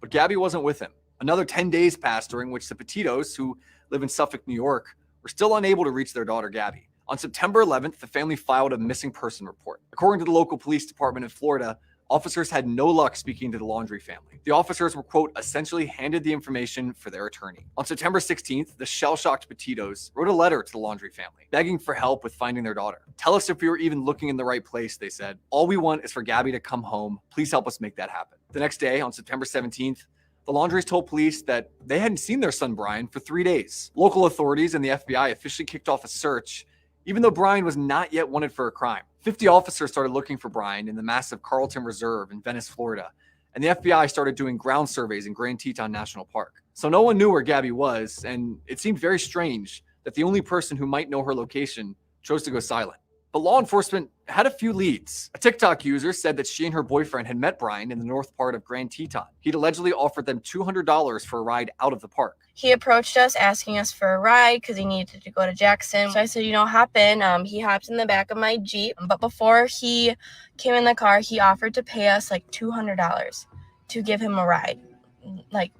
S15: but Gabby wasn't with him. Another 10 days passed during which the Petitos, who live in Suffolk, New York, were still unable to reach their daughter, Gabby. On September 11th, the family filed a missing person report. According to the local police department in Florida, officers had no luck speaking to the Laundrie family. The officers were, quote, essentially handed the information for their attorney. On September 16th, the shell-shocked Petitos wrote a letter to the Laundrie family, begging for help with finding their daughter. "Tell us if we were even looking in the right place," they said. "All we want is for Gabby to come home. Please help us make that happen." The next day, on September 17th, the Laundries told police that they hadn't seen their son Brian for 3 days. Local authorities and the FBI officially kicked off a search, even though Brian was not yet wanted for a crime. 50 officers started looking for Brian in the massive Carlton Reserve in Venice, Florida, and the FBI started doing ground surveys in Grand Teton National Park. So no one knew where Gabby was, and it seemed very strange that the only person who might know her location chose to go silent. But law enforcement had a few leads. A TikTok user said that she and her boyfriend had met Brian in the north part of Grand Teton. He'd allegedly offered them $200 for a ride out of the park.
S17: He approached us asking us for a ride because he needed to go to Jackson. So I said, hop in. He hopped in the back of my Jeep. But before he came in the car, he offered to pay us like $200 to give him a ride, like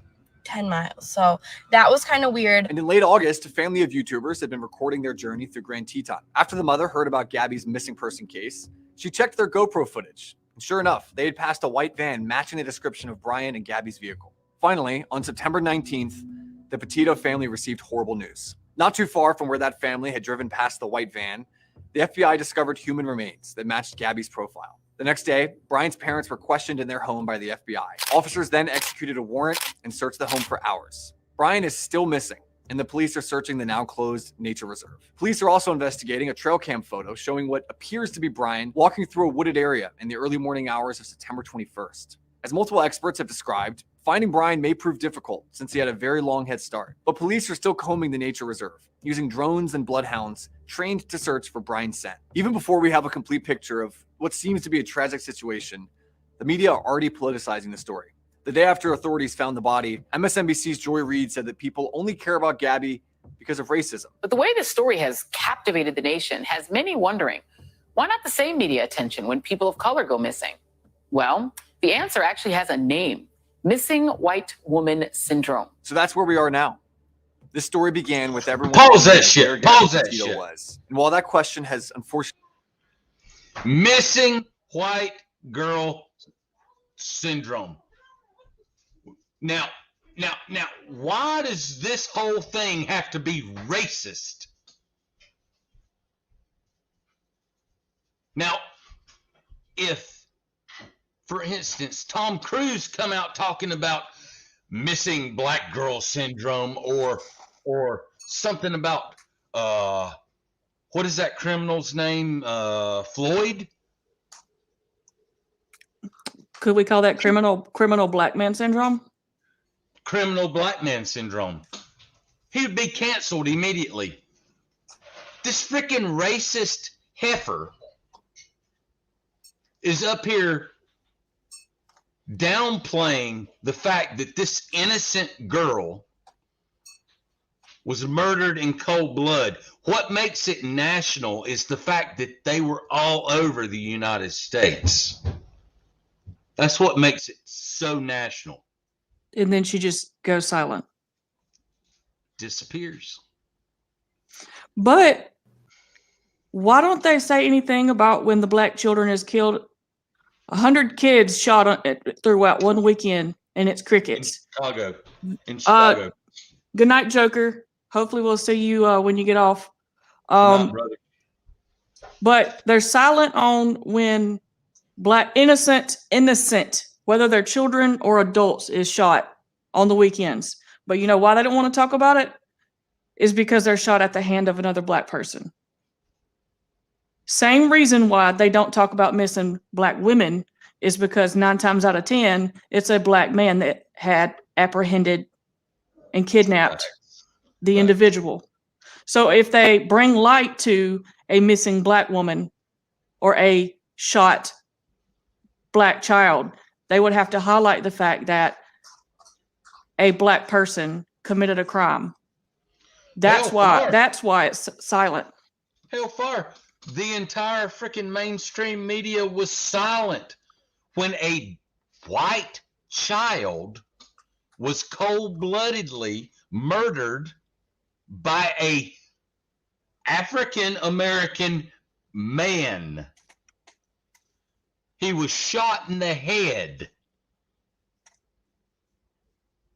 S17: 10 miles. So that was kind of weird.
S15: And in late August, a family of YouTubers had been recording their journey through Grand Teton. After the mother heard about Gabby's missing person case, she checked their GoPro footage. And sure enough, they had passed a white van matching the description of Brian and Gabby's vehicle. Finally, on September 19th, the Petito family received horrible news. Not too far from where that family had driven past the white van, the FBI discovered human remains that matched Gabby's profile. The next day, Brian's parents were questioned in their home by the FBI. Officers then executed a warrant and searched the home for hours. Brian is still missing, and the police are searching the now closed nature reserve. Police are also investigating a trail cam photo showing what appears to be Brian walking through a wooded area in the early morning hours of September 21st. As multiple experts have described, finding Brian may prove difficult since he had a very long head start. But police are still combing the nature reserve, using drones and bloodhounds trained to search for Brian's scent. Even before we have a complete picture of what seems to be a tragic situation, the media are already politicizing the story. The day after authorities found the body, MSNBC's Joy Reid said that people only care about Gabby because of racism.
S18: But the way this story has captivated the nation has many wondering, why not the same media attention when people of color go missing? Well, the answer actually has a name: missing white woman syndrome.
S15: So that's where we are now. This story began with everyone.
S1: Pause that shit. Pause that
S15: Petito
S1: shit.
S15: Was. And while that question has unfortunately
S1: missing white girl syndrome. Now, why does this whole thing have to be racist? Now, if, for instance, Tom Cruise come out talking about missing black girl syndrome or something about what is that criminal's name? Floyd?
S4: Could we call that criminal black man syndrome?
S1: Criminal black man syndrome. He would be canceled immediately. This freaking racist heifer is up here downplaying the fact that this innocent girl was murdered in cold blood. What makes it national is the fact that they were all over the United States. That's what makes it so national.
S4: And then she just goes silent.
S1: Disappears.
S4: But why don't they say anything about when the black children is killed? 100 kids shot throughout one weekend, and it's crickets.
S1: In Chicago.
S4: Good night, Joker. Hopefully we'll see you when you get off.
S1: Not, brother.
S4: But they're silent on when black innocent, whether they're children or adults, is shot on the weekends. But you know why they don't want to talk about it? Is because they're shot at the hand of another black person. Same reason why they don't talk about missing black women is because 9 times out of 10, it's a black man that had apprehended and kidnapped the individual. So if they bring light to a missing black woman or a shot black child, they would have to highlight the fact that a black person committed a crime. That's why it's silent.
S1: Hellfire. The entire freaking mainstream media was silent when a white child was cold-bloodedly murdered by a African American man. He was shot in the head.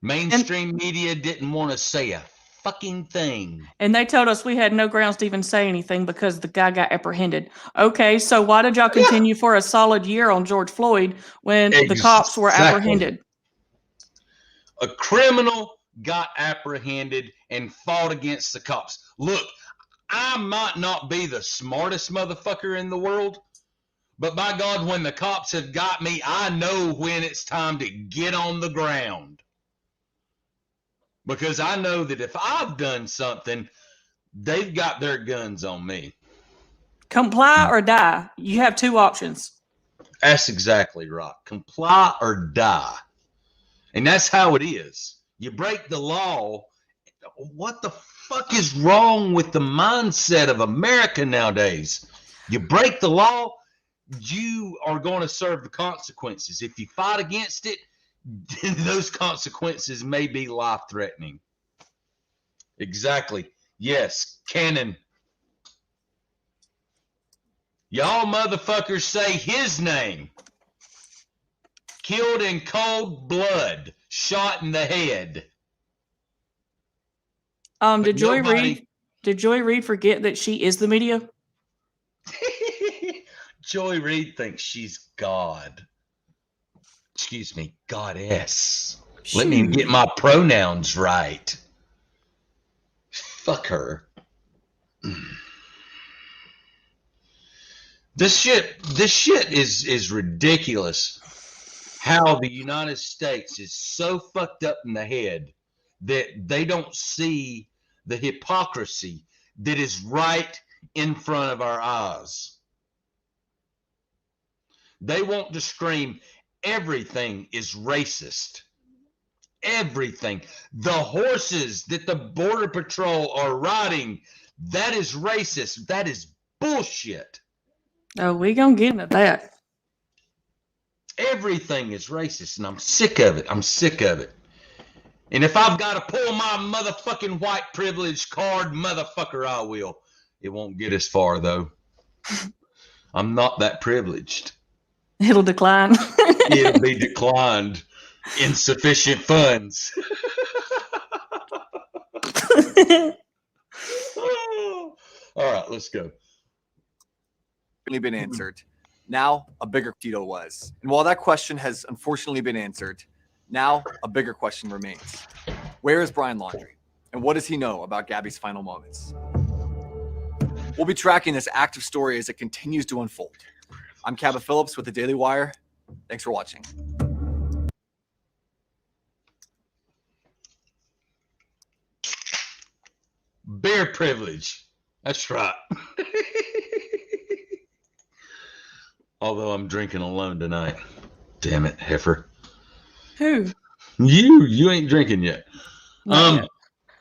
S1: Mainstream media didn't want to say a fucking thing.
S4: And they told us we had no grounds to even say anything because the guy got apprehended. Okay, so why did y'all continue for a solid year on George Floyd when the cops were apprehended?
S1: A criminal got apprehended and fought against the cops. Look, I might not be the smartest motherfucker in the world, but by God, when the cops have got me, I know when it's time to get on the ground. Because I know that if I've done something, they've got their guns on me.
S4: Comply or die. You have 2 options.
S1: That's exactly right. Comply or die. And that's how it is. You break the law. What the fuck is wrong with the mindset of America nowadays? You break the law, you are going to serve the consequences. If you fight against it, those consequences may be life-threatening. Exactly. Yes, Cannon. Y'all motherfuckers say his name. Killed in cold blood. Shot in the head.
S4: Did Joy Reid forget that she is the media?
S1: Joy Reid thinks she's God. Excuse me, goddess. Let me get my pronouns right. fuck her. This shit is ridiculous. How the United States is so fucked up in the head that they don't see the hypocrisy that is right in front of our eyes. They want to scream, everything is racist. Everything. The horses that the Border Patrol are riding, that is racist. That is bullshit.
S4: Oh, we gonna get into that.
S1: Everything is racist, and I'm sick of it. I'm sick of it. And if I've got to pull my motherfucking white privilege card, motherfucker, I will. It won't get as far, though. I'm not that privileged.
S4: It'll decline.
S1: It'll be declined. Insufficient funds. All right, let's go.
S15: Been answered. Now a bigger Petito was. And while that question has unfortunately been answered, now a bigger question remains. Where is Brian Laundrie? And what does he know about Gabby's final moments? We'll be tracking this active story as it continues to unfold. I'm Cabba Phillips with the Daily Wire. Thanks for watching.
S1: Bear privilege. That's right. Although I'm drinking alone tonight. Damn it, heifer.
S4: Who?
S1: You ain't drinking yet.
S4: Not yet.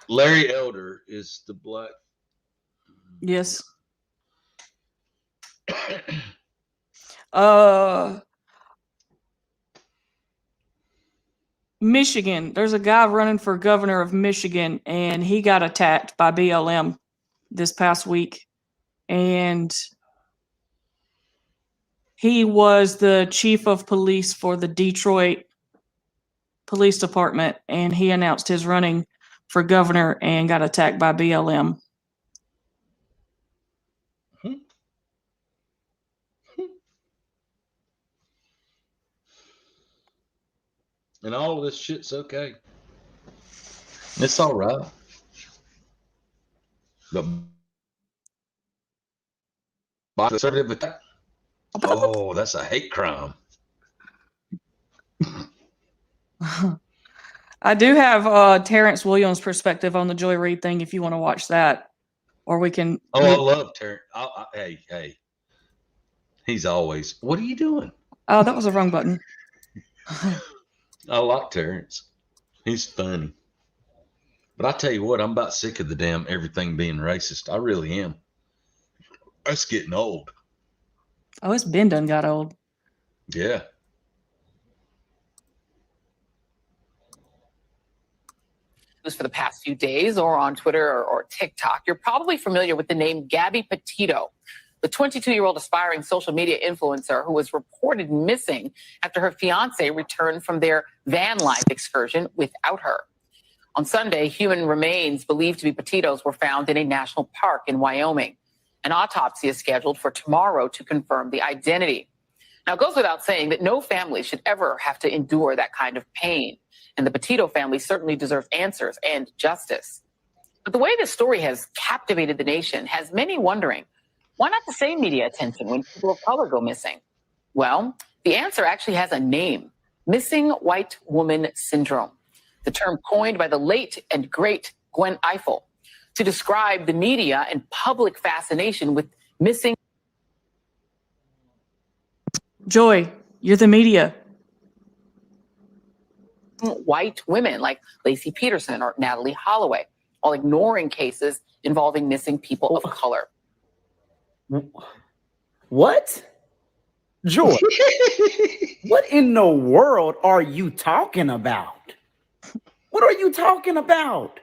S1: Larry Elder is the black.
S4: Yes. Michigan. There's a guy running for governor of Michigan, and he got attacked by BLM this past week. And he was the chief of police for the Detroit Police Department, and he announced his running for governor and got attacked by BLM.
S1: And all of this shit's okay. It's all right. Oh, that's a hate crime.
S4: I do have Terrence Williams' perspective on the Joy Reid thing if you want to watch that. Or we can...
S1: Oh, I love Terrence. Hey. He's always... What are you doing?
S4: Oh, that was the wrong button.
S1: I like Terrence. He's funny. But I tell you what, I'm about sick of the damn everything being racist. I really am. It's getting old.
S4: Oh, it's been done got old.
S1: Yeah.
S18: For the past few days or on Twitter or TikTok, you're probably familiar with the name Gabby Petito, the 22-year-old aspiring social media influencer who was reported missing after her fiance returned from their van life excursion without her. On Sunday, human remains believed to be Petito's were found in a national park in Wyoming. An autopsy is scheduled for tomorrow to confirm the identity. Now, it goes without saying that no family should ever have to endure that kind of pain. And the Petito family certainly deserves answers and justice. But the way this story has captivated the nation has many wondering, why not the same media attention when people of color go missing? Well, the answer actually has a name, missing white woman syndrome, the term coined by the late and great Gwen Ifill to describe the media and public fascination with missing.
S4: Joy, you're the media.
S18: White women like Lacey Peterson or Natalie Holloway, while ignoring cases involving missing people of color.
S19: What? Joy, what in the world are you talking about? What are you talking about?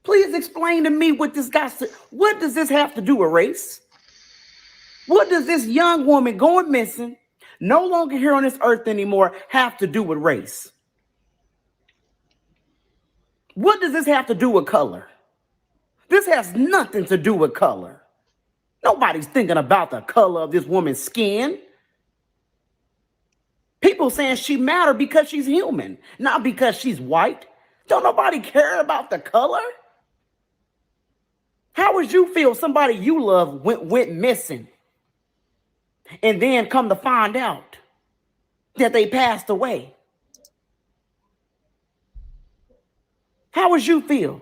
S19: Please explain to me what this guy said. What does this have to do with race? What does this young woman going missing, no longer here on this earth anymore, have to do with race? What does this have to do with color? This has nothing to do with color. Nobody's thinking about the color of this woman's skin. People saying she matters because she's human, not because she's white. Don't nobody care about the color? How would you feel somebody you love went missing and then come to find out that they passed away? How would you feel?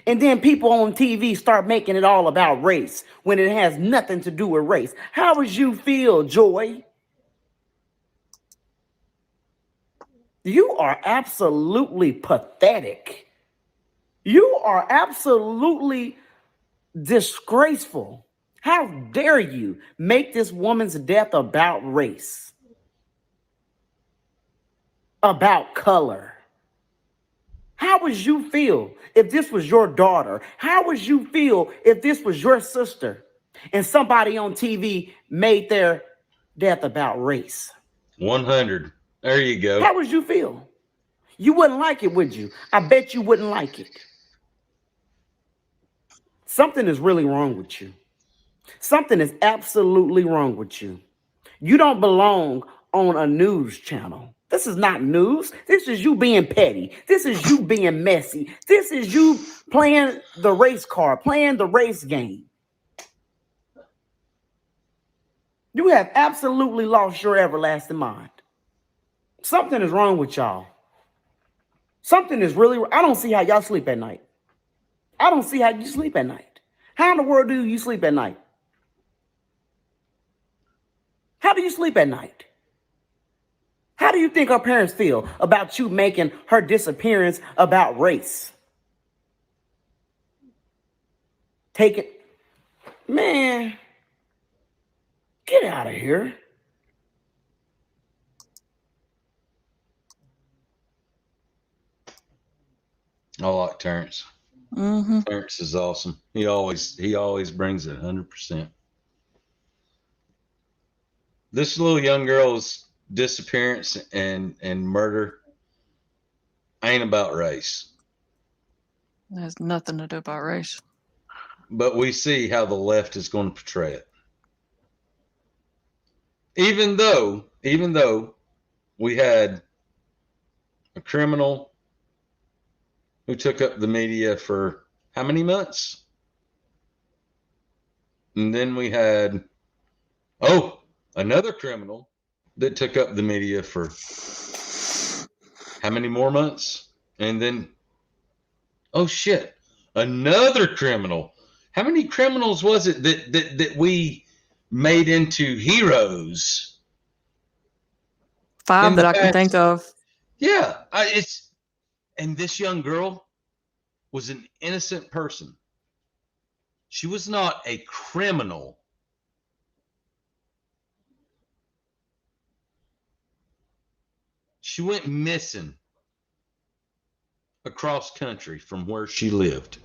S19: And then people on TV start making it all about race when it has nothing to do with race. How would you feel, Joy? You are absolutely pathetic. You are absolutely disgraceful. How dare you make this woman's death about race, about color? How would you feel if this was your daughter? How would you feel if this was your sister and somebody on TV made their death about race?
S1: 100. There you go.
S19: How would you feel? You wouldn't like it, would you? I bet you wouldn't like it. Something is really wrong with you. Something is absolutely wrong with you. You don't belong on a news channel. This is not news. This is you being petty. This is you being messy. This is you playing the race card, playing the race game. You have absolutely lost your everlasting mind. Something is wrong with y'all. Something is really, I don't see how y'all sleep at night. I don't see how you sleep at night. How in the world do you sleep at night? How do you sleep at night? How do you think her parents feel about you making her disappearance about race? Take it. Man, get out of here.
S1: I like Terrence.
S4: Mm-hmm.
S1: Terrence is awesome. He always brings it 100%. This little young girl's disappearance and murder ain't about race.
S4: It has nothing to do about race.
S1: But we see how the left is going to portray it. Even though we had a criminal who took up the media for how many months? And then we had, another criminal that took up the media for how many more months? And then, another criminal. How many criminals was it that we made into heroes?
S4: 5 that I can think of.
S1: Yeah, and this young girl was an innocent person. She was not a criminal. She went missing across country from where she lived.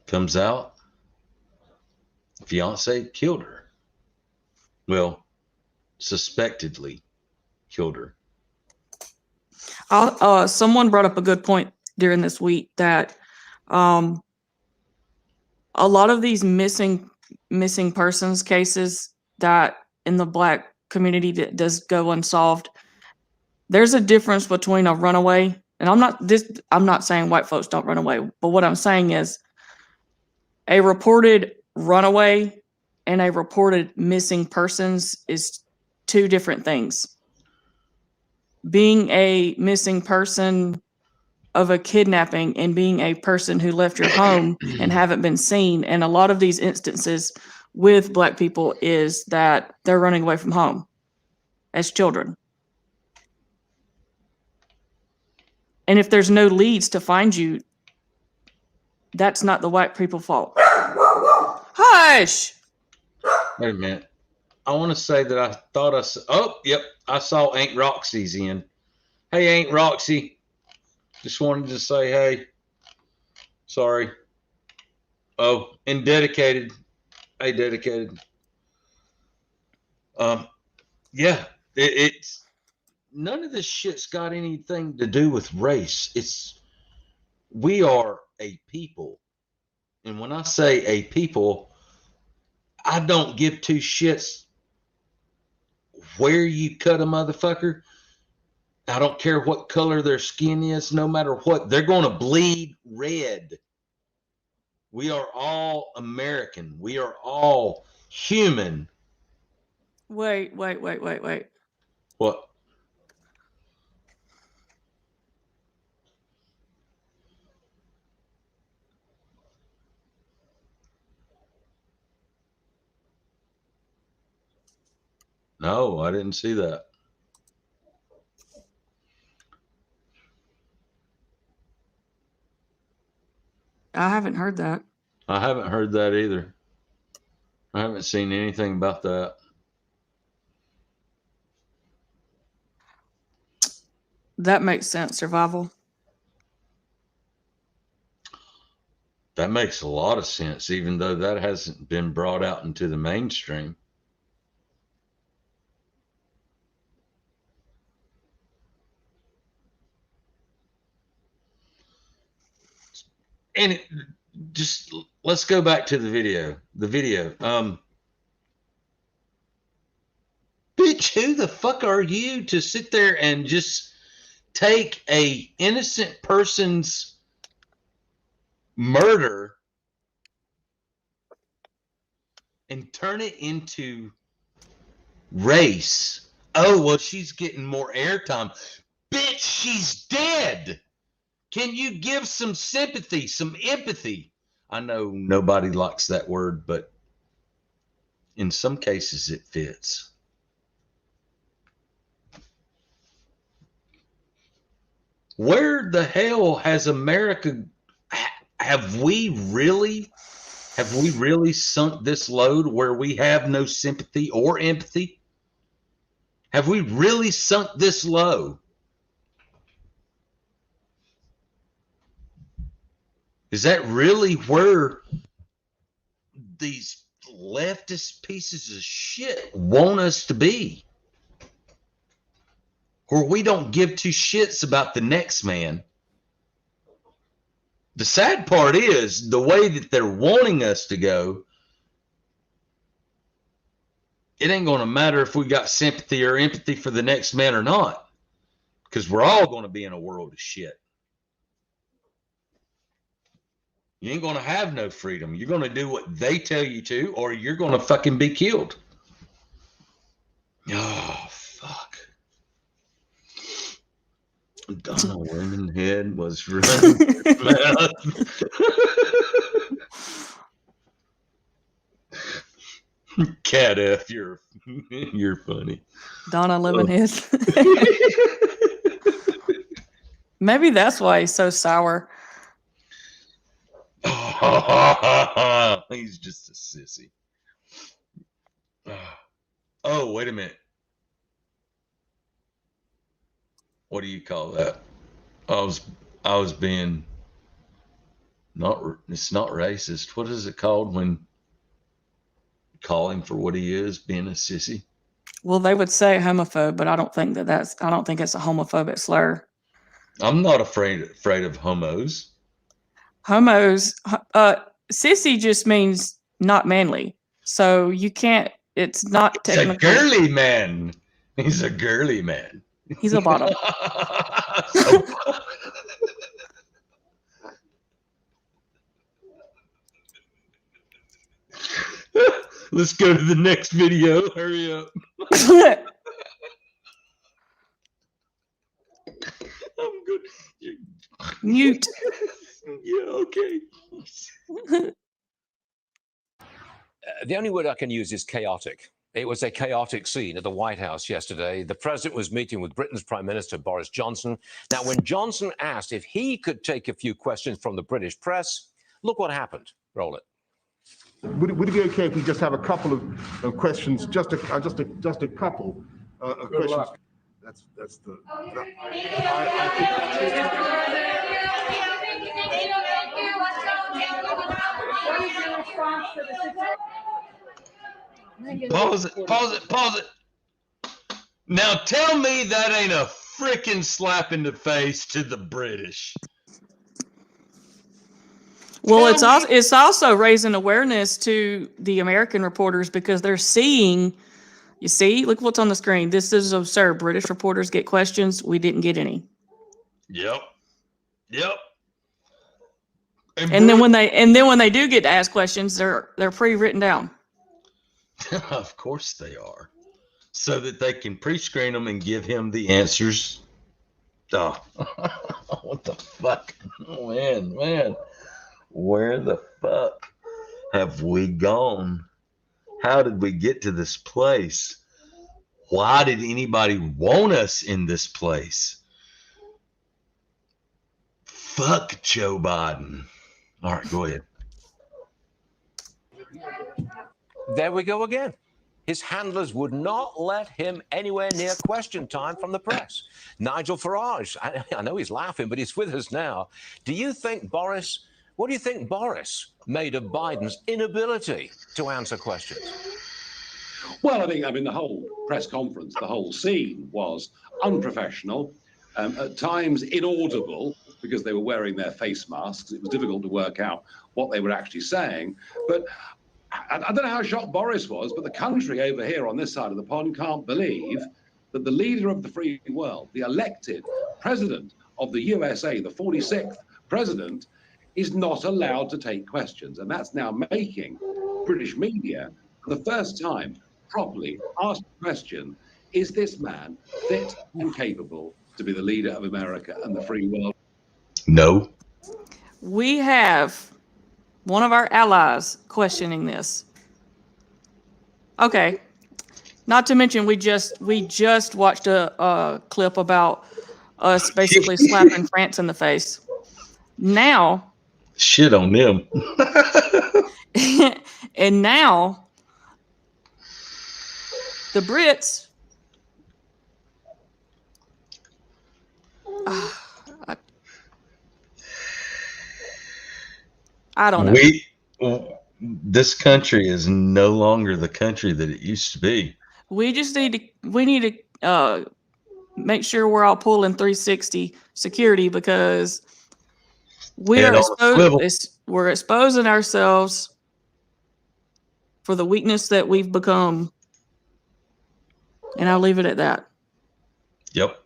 S1: Comes out, fiance killed her. Well, suspectedly killed her.
S4: Someone brought up a good point during this week that a lot of these missing persons cases that in the Black community that does go unsolved, there's a difference between a runaway, and I'm not saying white folks don't run away, but what I'm saying is a reported runaway and a reported missing persons is two different things. Being a missing person of a kidnapping and being a person who left your home and haven't been seen. And a lot of these instances with Black people is that they're running away from home as children. And if there's no leads to find you, that's not the white people's fault. Hush!
S1: Wait a minute. I want to say that I thought I saw Aunt Roxy's in. Hey, Aunt Roxy. Just wanted to say, hey, sorry. Oh, and dedicated. Hey, dedicated. Yeah, it's none of this shit's got anything to do with race. We are a people. And when I say a people, I don't give two shits where you cut a motherfucker. I don't care what color their skin is, no matter what. They're going to bleed red. We are all American. We are all human.
S4: Wait.
S1: What? No, I didn't see that.
S4: I haven't heard that.
S1: I haven't heard that either. I haven't seen anything about that.
S4: That makes sense. Survival.
S1: That makes a lot of sense, even though that hasn't been brought out into the mainstream. And just let's go back to the video. Bitch, who the fuck are you to sit there and just take a innocent person's murder and turn it into race? Oh, well, she's getting more airtime. Bitch, she's dead. Can you give some sympathy, some empathy? I know nobody likes that word, but in some cases it fits. Where the hell has America, have we really sunk this load where we have no sympathy or empathy? Have we really sunk this low? Is that really where these leftist pieces of shit want us to be? Where we don't give two shits about the next man. The sad part is the way that they're wanting us to go, it ain't going to matter if we got sympathy or empathy for the next man or not, because we're all going to be in a world of shit. You ain't going to have no freedom. You're going to do what they tell you to, or you're going to fucking be killed. Oh, fuck. Donna Womenhead was running her mouth. Cat F, you're funny.
S4: Donna Lemonhead. Maybe that's why he's so sour.
S1: He's just a sissy. Oh, wait a minute. What do you call that? I was being it's not racist. What is it called when calling for what he is, being a sissy?
S4: Well, they would say homophobe, but I don't think it's a homophobic slur.
S1: I'm not afraid of homos.
S4: Homos, sissy just means not manly. So you can't, it's not technically.
S1: It's a girly man. He's a girly man.
S4: He's a bottom.
S1: Let's go to the next video. Hurry up. I'm good.
S4: Mute.
S1: Yeah, okay.
S20: The only word I can use is chaotic. It was a chaotic scene at the White House yesterday. The president was meeting with Britain's Prime Minister, Boris Johnson. Now, when Johnson asked if he could take a few questions from the British press, look what happened. Roll it.
S21: Would it be okay if we just have a couple of questions, just a couple of questions? That's the.
S1: Pause it. Now tell me that ain't a freaking slap in the face to the British.
S4: Well, it's also raising awareness to the American reporters because they're seeing, you see, look what's on the screen. This is absurd. British reporters get questions. We didn't get any.
S1: Yep.
S4: And then when they do get to ask questions, they're pre-written down.
S1: Of course they are, so that they can pre-screen them and give him the answers. Oh, what the fuck, man, where the fuck have we gone? How did we get to this place? Why did anybody want us in this place? Fuck Joe Biden. All right, go ahead.
S20: There we go again. His handlers would not let him anywhere near question time from the press. Nigel Farage, I know he's laughing, but he's with us now. What do you think Boris made of Biden's inability to answer questions?
S3: Well, I mean, the whole press conference, the whole scene was unprofessional, at times inaudible because they were wearing their face masks. It was difficult to work out what they were actually saying. But I don't know how shocked Boris was, but the country over here on this side of the pond can't believe that the leader of the free world, the elected president of the USA, the 46th president, is not allowed to take questions. And that's now making British media, for the first time, properly ask the question, is this man fit and capable to be the leader of America and the free world?
S1: No.
S4: We have one of our allies questioning this. Okay. Not to mention, we just watched a clip about us basically slapping France in the face. Now,
S1: shit on them.
S4: And now, the Brits. I don't know.
S1: This country is no longer the country that it used to be.
S4: We need to make sure we're all pulling 360 security, because we're exposing ourselves for the weakness that we've become. And I'll leave it at that.
S1: Yep.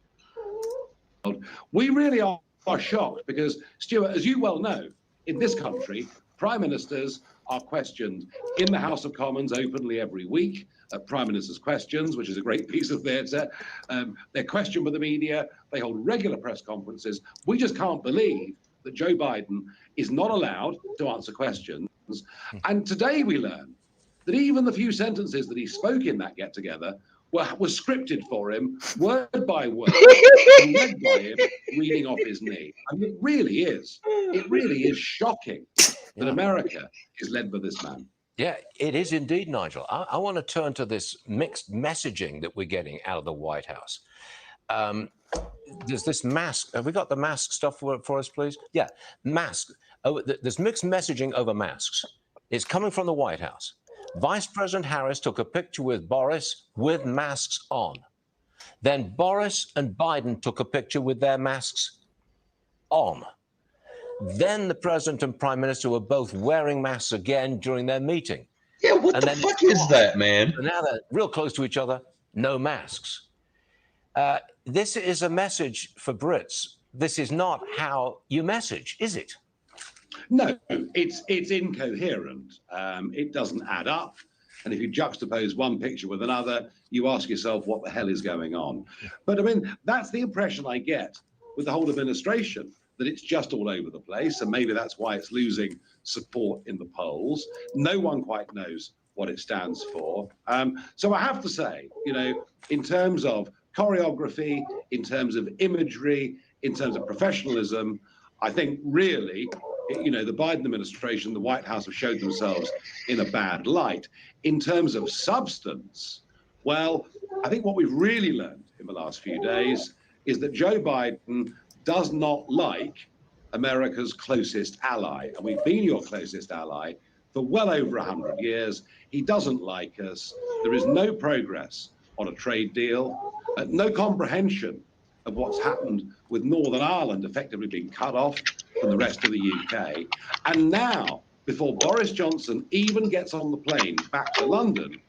S3: We really are shocked because, Stuart, as you well know, in this country, prime ministers are questioned in the House of Commons openly every week. Prime Minister's Questions, which is a great piece of theatre. They're questioned by the media. They hold regular press conferences. We just can't believe that Joe Biden is not allowed to answer questions. And today we learn that even the few sentences that he spoke in that get-together were scripted for him, word by word, and read by him, reading off his knee. I mean, it really is shocking that America is led by this man.
S20: Yeah, it is indeed, Nigel. I want to turn to this mixed messaging that we're getting out of the White House. There's this mask. Have we got the mask stuff for us, please? Yeah, mask. Oh, there's mixed messaging over masks. It's coming from the White House. Vice President Harris took a picture with Boris with masks on. Then Boris and Biden took a picture with their masks on. Then the president and prime minister were both wearing masks again during their meeting.
S1: Yeah, what the fuck is that, man?
S20: And now they're real close to each other, no masks. This is a message for Brits. This is not how you message, is it?
S3: No, it's incoherent. It doesn't add up. And if you juxtapose one picture with another, you ask yourself what the hell is going on. But I mean, that's the impression I get with the whole administration, that it's just all over the place. And maybe that's why it's losing support in the polls. No one quite knows what it stands for. So I have to say, you know, in terms of choreography, in terms of imagery, in terms of professionalism, I think really, you know, the Biden administration, the White House have showed themselves in a bad light. In terms of substance, well, I think what we've really learned in the last few days is that Joe Biden does not like America's closest ally. And we've been your closest ally for well over 100 years. He doesn't like us. There is no progress on a trade deal, no comprehension of what's happened with Northern Ireland effectively being cut off from the rest of the UK. And now, before Boris Johnson even gets on the plane back to London,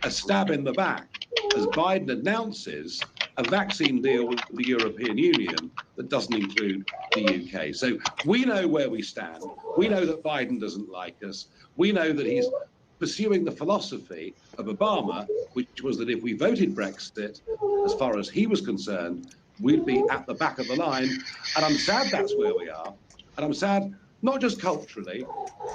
S3: a stab in the back as Biden announces a vaccine deal with the European Union that doesn't include the UK. So we know where we stand. We know that Biden doesn't like us. We know that he's pursuing the philosophy of Obama, which was that if we voted Brexit, as far as he was concerned, we'd be at the back of the line. And I'm sad that's where we are. And I'm sad, not just culturally,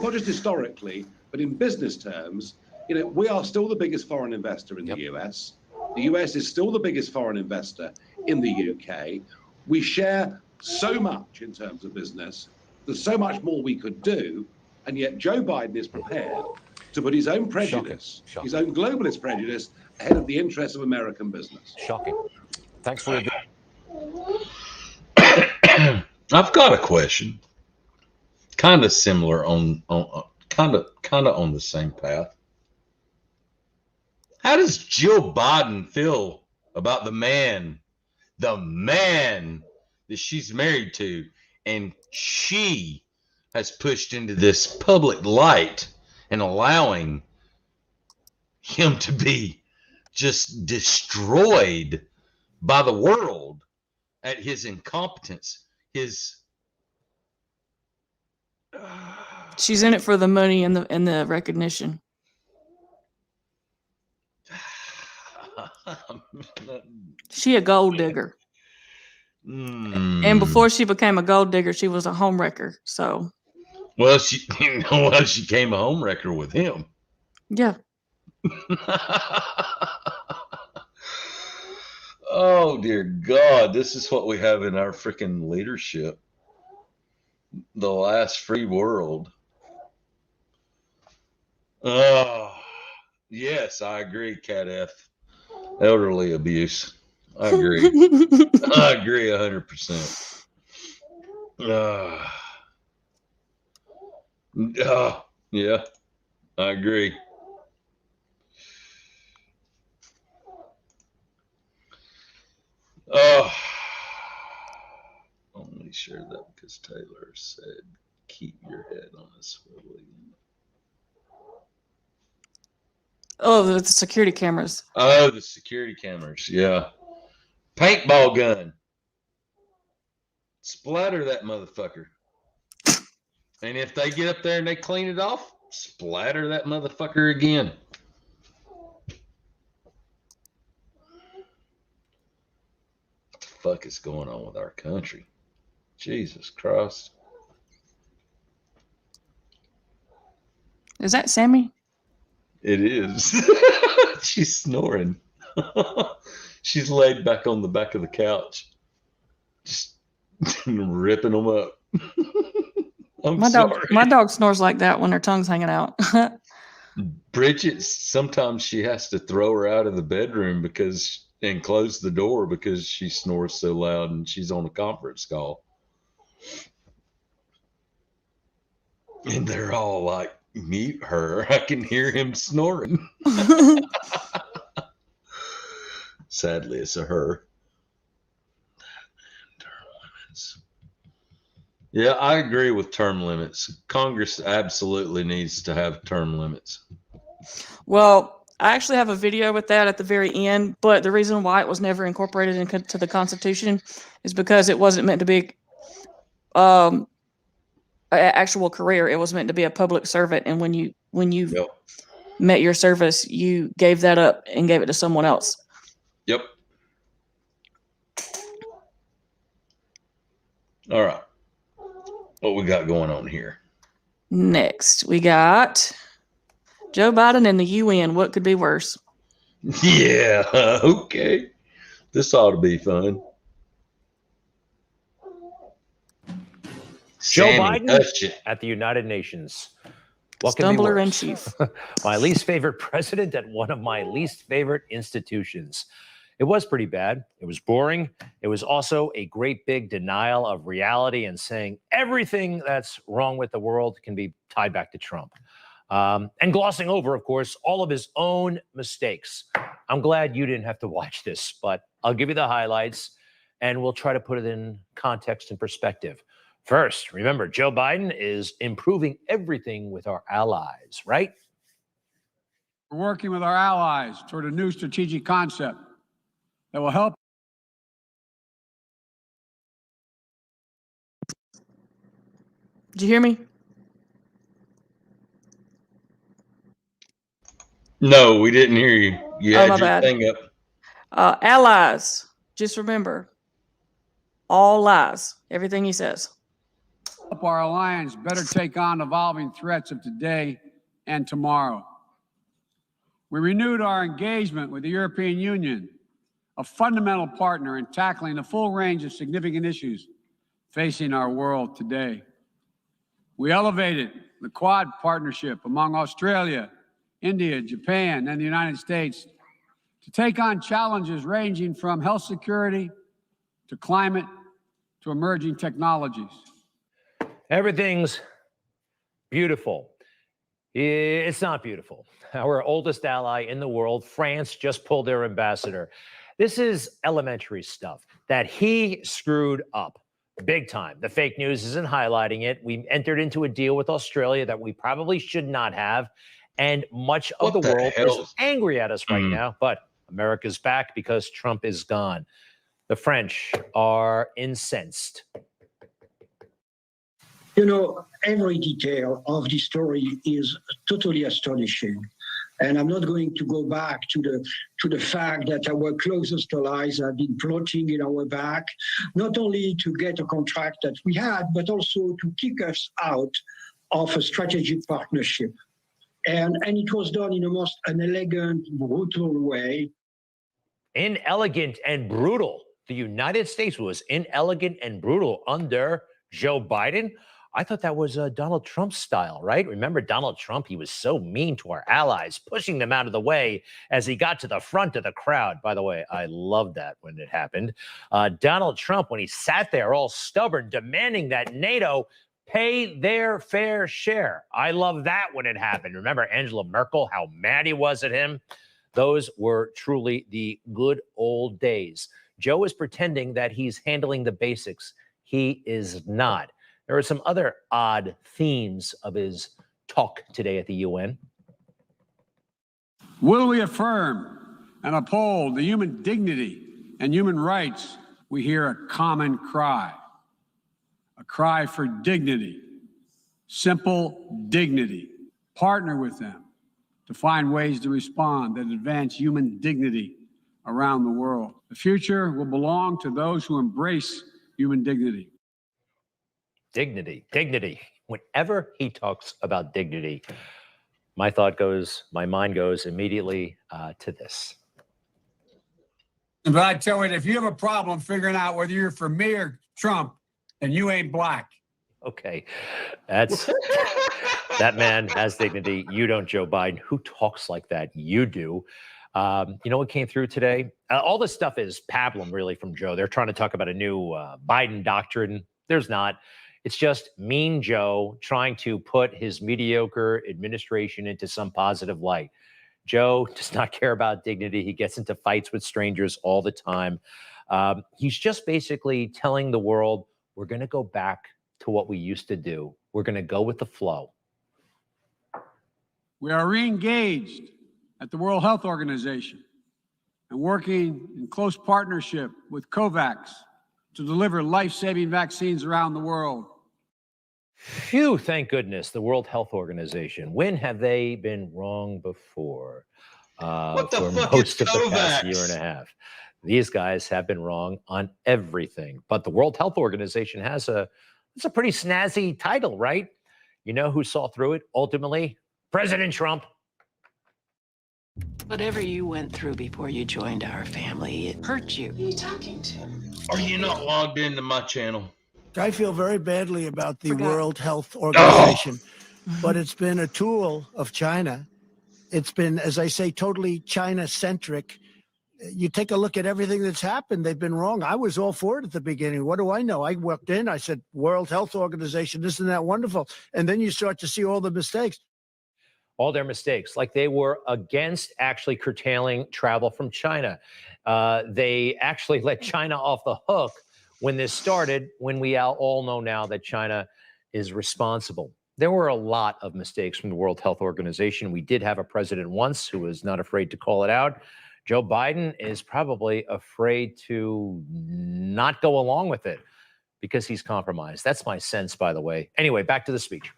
S3: not just historically, but in business terms. You know, we are still the biggest foreign investor in the US. The US is still the biggest foreign investor in the UK. We share so much in terms of business. There's so much more we could do. And yet Joe Biden is prepared to put his own prejudice, his own globalist prejudice, ahead of the interests of American business.
S20: Shocking. Thanks for your...
S1: I've got a question. Kind of similar on kind of on the same path. How does Jill Biden feel about the man that she's married to, and she has pushed into this public light and allowing him to be just destroyed by the world at his incompetence,
S4: She's in it for the money and the recognition. She a gold digger. And before she became a gold digger, she was a home wrecker. So,
S1: well, she became a home wrecker with him.
S4: Yeah.
S1: Oh dear God, this is what we have in our freaking leadership. The last free world. Oh, yes, I agree, Cat F. Elderly abuse. I agree. I agree 100%. Yeah, I agree. Only shared that because Taylor said, keep your head on a swivel.
S4: Oh, the security cameras.
S1: Oh, the security cameras. Yeah. Paintball gun. Splatter that motherfucker. And if they get up there and they clean it off, splatter that motherfucker again. What the fuck is going on with our country? Jesus Christ.
S4: Is that Sammy?
S1: It is. She's snoring. She's laid back on the back of the couch, just ripping them up.
S4: My dog snores like that when her tongue's hanging out.
S1: Bridget, sometimes she has to throw her out of the bedroom and close the door because she snores so loud and she's on a conference call. And they're all like, mute her. I can hear him snoring. Sadly, it's a her. Term limits. Yeah, I agree with term limits. Congress absolutely needs to have term limits.
S4: Well, I actually have a video with that at the very end, but the reason why it was never incorporated into the Constitution is because it wasn't meant to be an actual career. It was meant to be a public servant, and when you met your service, you gave that up and gave it to someone else.
S1: Yep. All right. What we got going on here?
S4: Next, we got Joe Biden and the UN. What could be worse?
S1: Yeah. Okay. This ought to be fun.
S2: Joe
S1: Sammy,
S2: Biden at the United Nations. What can be
S4: Stumbler in
S2: worse?
S4: chief.
S2: My least favorite president at one of my least favorite institutions. It was pretty bad. It was boring. It was also a great big denial of reality and saying everything that's wrong with the world can be tied back to Trump. And glossing over, of course, all of his own mistakes. I'm glad you didn't have to watch this, but I'll give you the highlights and we'll try to put it in context and perspective. First, remember, Joe Biden is improving everything with our allies, right?
S22: We're working with our allies toward a new strategic concept that will help
S4: Did you hear me?
S1: No, we didn't hear you. You
S4: Oh,
S1: had
S4: my
S1: your
S4: bad.
S1: thing up.
S4: Allies, just remember, all lies, everything he says.
S5: Our alliance better take on evolving threats of today and tomorrow. We renewed our engagement with the European Union, a fundamental partner in tackling the full range of significant issues facing our world today. We elevated the Quad partnership among Australia, India, Japan, and the United States to take on challenges ranging from health security to climate to emerging technologies.
S2: Everything's beautiful. It's not beautiful. Our oldest ally in the world, France, just pulled their ambassador. This is elementary stuff that he screwed up big time. The fake news isn't highlighting it. We entered into a deal with Australia that we probably should not have. And much of the world is angry at us right now. But America's back because Trump is gone. The French are incensed.
S22: You know, every detail of the story is totally astonishing. And I'm not going to go back to the fact that our closest allies have been plotting in our back, not only to get a contract that we had, but also to kick us out of a strategic partnership. And it was done in a most inelegant, brutal way.
S2: Inelegant and brutal. The United States was inelegant and brutal under Joe Biden. I thought that was Donald Trump's style, right? Remember Donald Trump? He was so mean to our allies, pushing them out of the way as he got to the front of the crowd. By the way, I loved that when it happened. Donald Trump, when he sat there all stubborn, demanding that NATO pay their fair share. I love that when it happened. Remember Angela Merkel, how mad he was at him? Those were truly the good old days. Joe is pretending that he's handling the basics. He is not. There are some other odd themes of his talk today at the UN.
S5: Will we affirm and uphold the human dignity and human rights? We hear a common cry, a cry for dignity, simple dignity. Partner with them to find ways to respond that advance human dignity around the world. The future will belong to those who embrace human dignity.
S2: Dignity, dignity. Whenever he talks about dignity, my mind goes immediately to this.
S5: But I tell you, if you have a problem figuring out whether you're for me or Trump, then you ain't black.
S2: Okay, that's that man has dignity. You don't, Joe Biden. Who talks like that? You do. You know what came through today? All this stuff is pablum, really, from Joe. They're trying to talk about a new Biden doctrine. There's not. It's just mean Joe trying to put his mediocre administration into some positive light. Joe does not care about dignity. He gets into fights with strangers all the time. He's just basically telling the world, we're going to go back to what we used to do. We're going to go with the flow.
S5: We are re-engaged at the World Health Organization and working in close partnership with COVAX to deliver life-saving vaccines around the world.
S2: Phew, thank goodness, the World Health Organization. When have they been wrong before?
S1: What the
S2: for
S1: fuck
S2: most
S1: is
S2: of the past
S1: COVAX?
S2: year and a half. These guys have been wrong on everything. But the World Health Organization has it's a pretty snazzy title, right? You know who saw through it ultimately? President Trump.
S23: Whatever you went through before you joined our family, it hurt you. Who are you talking to?
S1: Are you not logged into my channel?
S24: I feel very badly about the World Health Organization, but it's been a tool of China. It's been, as I say, totally China-centric. You take a look at everything that's happened, they've been wrong. I was all for it at the beginning. What do I know? I walked in, I said, World Health Organization, isn't that wonderful? And then you start to see all the mistakes.
S2: All their mistakes, like they were against actually curtailing travel from China. They actually let China off the hook when this started, when we all know now that China is responsible. There were a lot of mistakes from the World Health Organization. We did have a president once who was not afraid to call it out. Joe Biden is probably afraid to not go along with it because he's compromised. That's my sense, by the way. Anyway, back to the speech.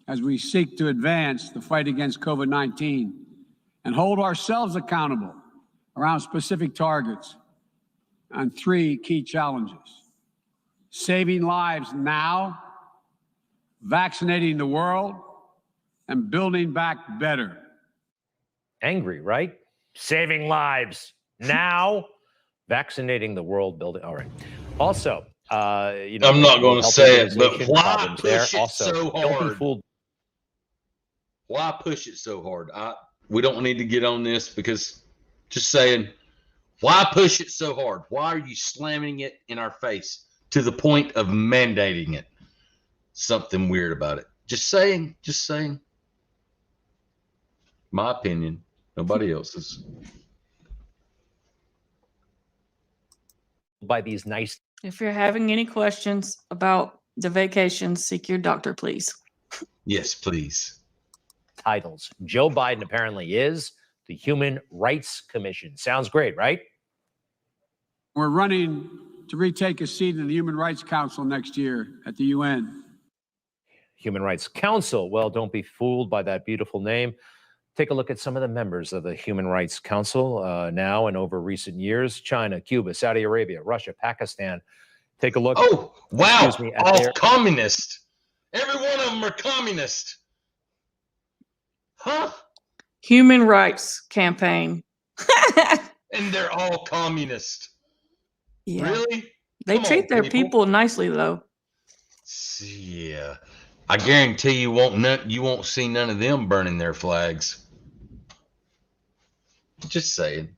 S5: As we seek to advance the fight against COVID-19 and hold ourselves accountable around specific targets on 3 key challenges: saving lives now, vaccinating the world, and building back better.
S2: Angry, right? Saving lives now, vaccinating the world, building. All right. Also, you know,
S1: I'm not going to say it, but
S2: organization
S1: why
S2: problems
S1: push
S2: there.
S1: it
S2: Also,
S1: so
S2: don't be
S1: hard?
S2: fooled.
S1: Why push it so hard? We don't need to get on this, because just saying, why push it so hard? Why are you slamming it in our face to the point of mandating it? Something weird about it. Just saying. My opinion, nobody else's.
S2: By these nice.
S4: If you're having any questions about the vacation, seek your doctor, please.
S1: Yes, please.
S2: Titles. Joe Biden apparently is the Human Rights Commission. Sounds great, right?
S5: We're running to retake a seat in the Human Rights Council next year at the UN.
S2: Human Rights Council. Well, don't be fooled by that beautiful name. Take a look at some of the members of the Human Rights Council now and over recent years: China, Cuba, Saudi Arabia, Russia, Pakistan. Take a look.
S1: Oh, wow.
S2: Excuse me, at
S1: All
S2: their-
S1: communist. Every one of them are communist. Huh?
S4: Human Rights Campaign.
S1: And they're all communist.
S4: Yeah.
S1: Really?
S4: They
S1: Come
S4: treat
S1: on,
S4: their
S1: people.
S4: people nicely, though.
S1: Yeah. I guarantee you won't see none of them burning their flags. Just saying.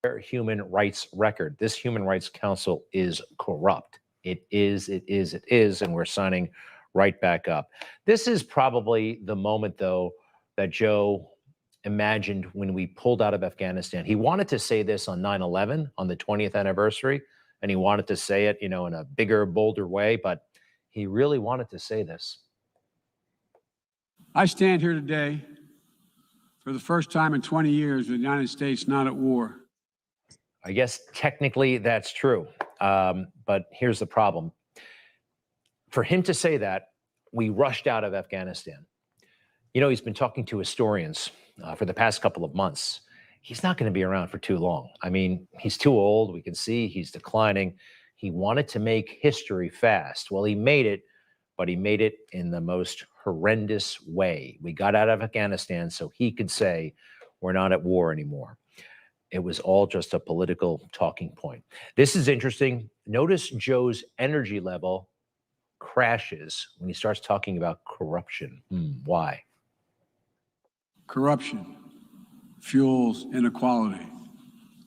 S2: Their human rights record. This Human Rights Council is corrupt. It is, and we're signing right back up. This is probably the moment, though, that Joe imagined when we pulled out of Afghanistan. He wanted to say this on 9/11, on the 20th anniversary, and he wanted to say it, in a bigger, bolder way, but he really wanted to say this.
S5: I stand here today for the first time in 20 years with the United States not at war.
S2: I guess technically that's true, but here's the problem. For him to say that, we rushed out of Afghanistan. He's been talking to historians for the past couple of months. He's not going to be around for too long. I mean, he's too old. We can see he's declining. He wanted to make history fast. Well, he made it, but he made it in the most horrendous way. We got out of Afghanistan so he could say, we're not at war anymore. It was all just a political talking point. This is interesting. Notice Joe's energy level crashes when he starts talking about corruption. Why?
S5: Corruption fuels inequality,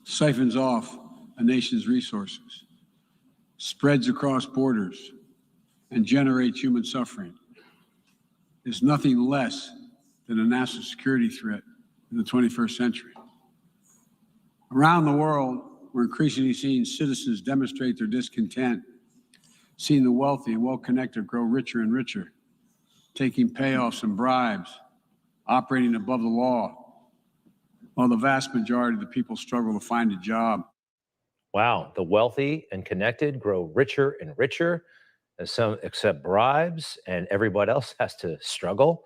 S5: siphons off a nation's resources, spreads across borders, and generates human suffering. Is nothing less than a national security threat in the 21st century. Around the world, we're increasingly seeing citizens demonstrate their discontent, seeing the wealthy and well-connected grow richer and richer, taking payoffs and bribes, operating above the law, while the vast majority of the people struggle to find a job.
S2: Wow, the wealthy and connected grow richer and richer, as some accept bribes, and everybody else has to struggle.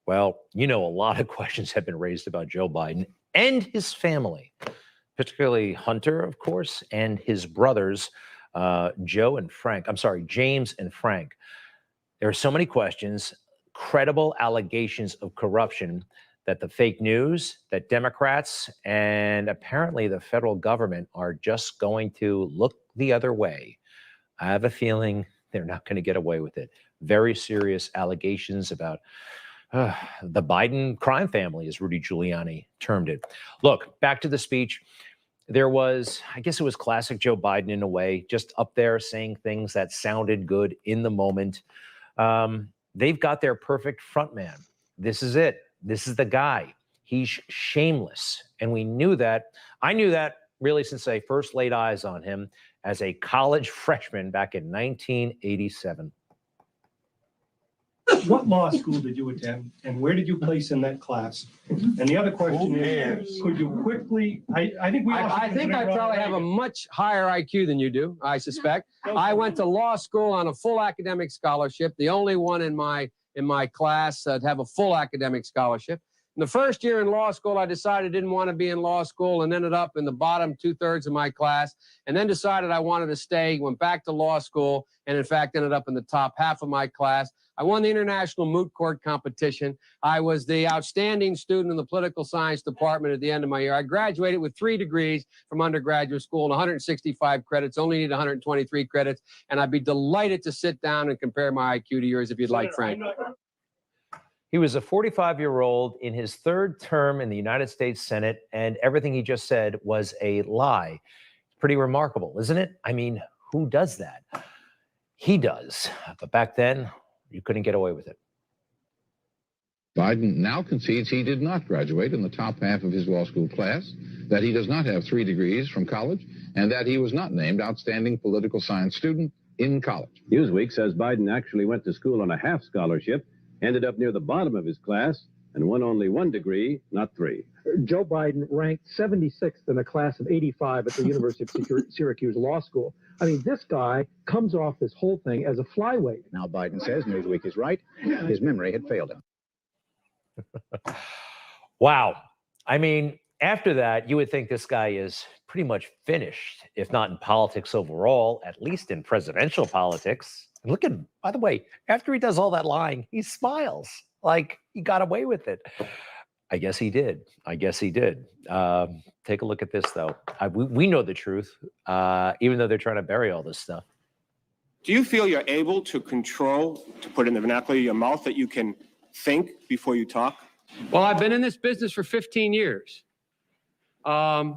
S2: Well, a lot of questions have been raised about Joe Biden and his family, particularly Hunter, of course, and his brothers, James and Frank. There are so many questions, credible allegations of corruption that the fake news, that Democrats, and apparently the federal government are just going to look the other way. I have a feeling they're not going to get away with it. Very serious allegations about the Biden crime family, as Rudy Giuliani termed it. Look, back to the speech. There was, I guess it was classic Joe Biden in a way, just up there saying things that sounded good in the moment. They've got their perfect front man. This is it. This is the guy. He's shameless. And we knew that. I knew that really since I first laid eyes on him as a college freshman back in 1987.
S6: what law school did you attend, and where did you place in that class? And the other question is, could you quickly? I think we.
S7: I think I probably have a much higher IQ than you do. I suspect. I went to law school on a full academic scholarship, the only one in my class to have a full academic scholarship. In the first year in law school, I decided I didn't want to be in law school and ended up in the bottom 2/3 of my class, and then decided I wanted to stay, went back to law school, and in fact ended up in the top half of my class. I won the international moot court competition. I was the outstanding student in the political science department at the end of my year. I graduated with 3 degrees from undergraduate school and 165 credits, only need 123 credits, and I'd be delighted to sit down and compare my IQ to yours if you'd like, Frank.
S2: He was a 45-year-old in his 3rd term in the United States Senate, and everything he just said was a lie. Pretty remarkable, isn't it? I mean, who does that? He does. But back then, you couldn't get away with it.
S8: Biden now concedes he did not graduate in the top half of his law school class, that he does not have 3 degrees from college, and that he was not named outstanding political science student in college.
S10: Newsweek says Biden actually went to school on a half scholarship, ended up near the bottom of his class, and won only 1 degree, not 3.
S25: Joe Biden ranked 76th in a class of 85 at the University of Syracuse Law School. I mean, this guy comes off this whole thing as a flyweight.
S8: Now Biden says Newsweek is right. His memory had failed him.
S2: Wow. I mean, after that, you would think this guy is pretty much finished, if not in politics overall, at least in presidential politics. And look at him, by the way, after he does all that lying, he smiles like he got away with it. I guess he did. I guess he did. Take a look at this, though. We know the truth, even though they're trying to bury all this stuff.
S26: Do you feel you're able to control, to put in the vernacular of your mouth, that you can think before you talk?
S7: Well, I've been in this business for 15 years. I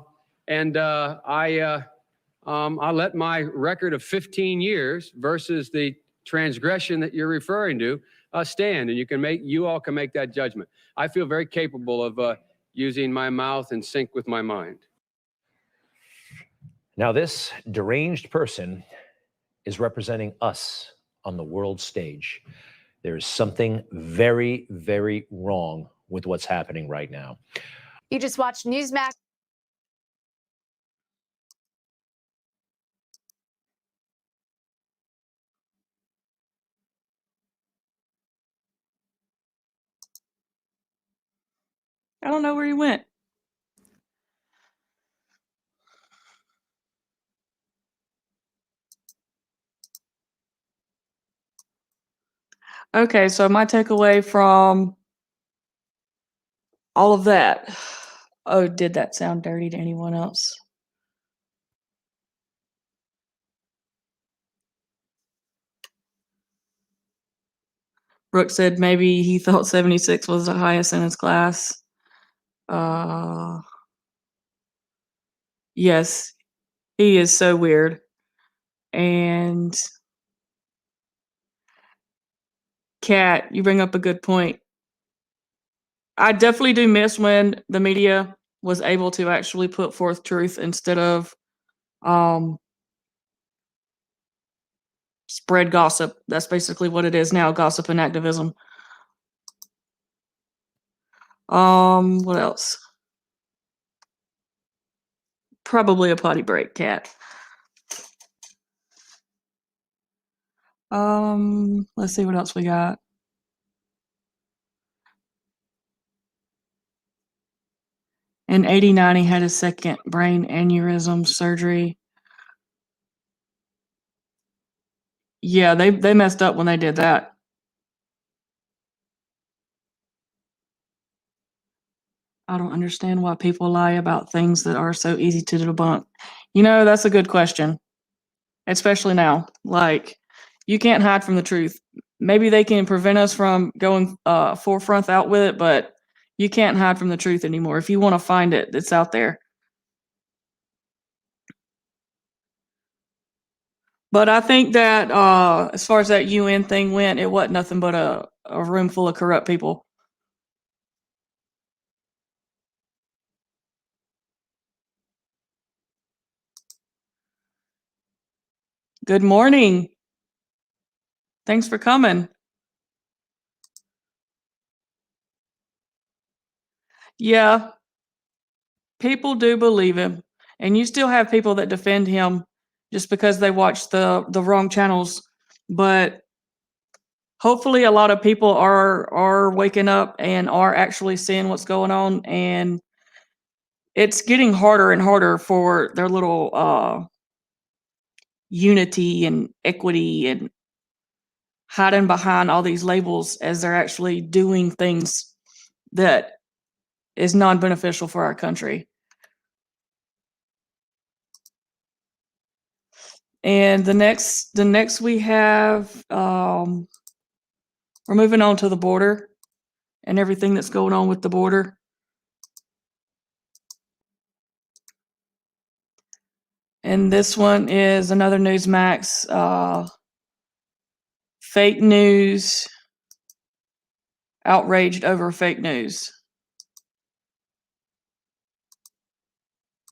S7: let my record of 15 years versus the transgression that you're referring to stand, and you all can make that judgment. I feel very capable of using my mouth in sync with my mind.
S2: Now, this deranged person is representing us on the world stage. There is something very, very wrong with what's happening right now.
S27: You just watched Newsmax.
S4: I don't know where he went. Okay, so my takeaway from all of that. Oh, did that sound dirty to anyone else? Brooke said maybe he thought 76 was the highest in his class. Yes, he is so weird. And Kat, you bring up a good point. I definitely do miss when the media was able to actually put forth truth instead of spread gossip. That's basically what it is now, gossip and activism. What else? Probably a potty break, Kat. Let's see what else we got. In '89, he had his second brain aneurysm surgery. Yeah, they messed up when they did that. I don't understand why people lie about things that are so easy to debunk. You know, that's a good question, especially now. Like, you can't hide from the truth. Maybe they can prevent us from going forefront out with it, but you can't hide from the truth anymore. If you want to find it, it's out there. But I think that as far as that UN thing went, it wasn't nothing but a room full of corrupt people. Good morning. Thanks for coming. Yeah, people do believe him, and you still have people that defend him just because they watch the wrong channels. But hopefully, a lot of people are waking up and are actually seeing what's going on, and it's getting harder and harder for their little unity and equity and hiding behind all these labels as they're actually doing things that is non-beneficial for our country. And the next we have, we're moving on to the border and everything that's going on with the border. And this one is another Newsmax, fake news, outraged over fake news.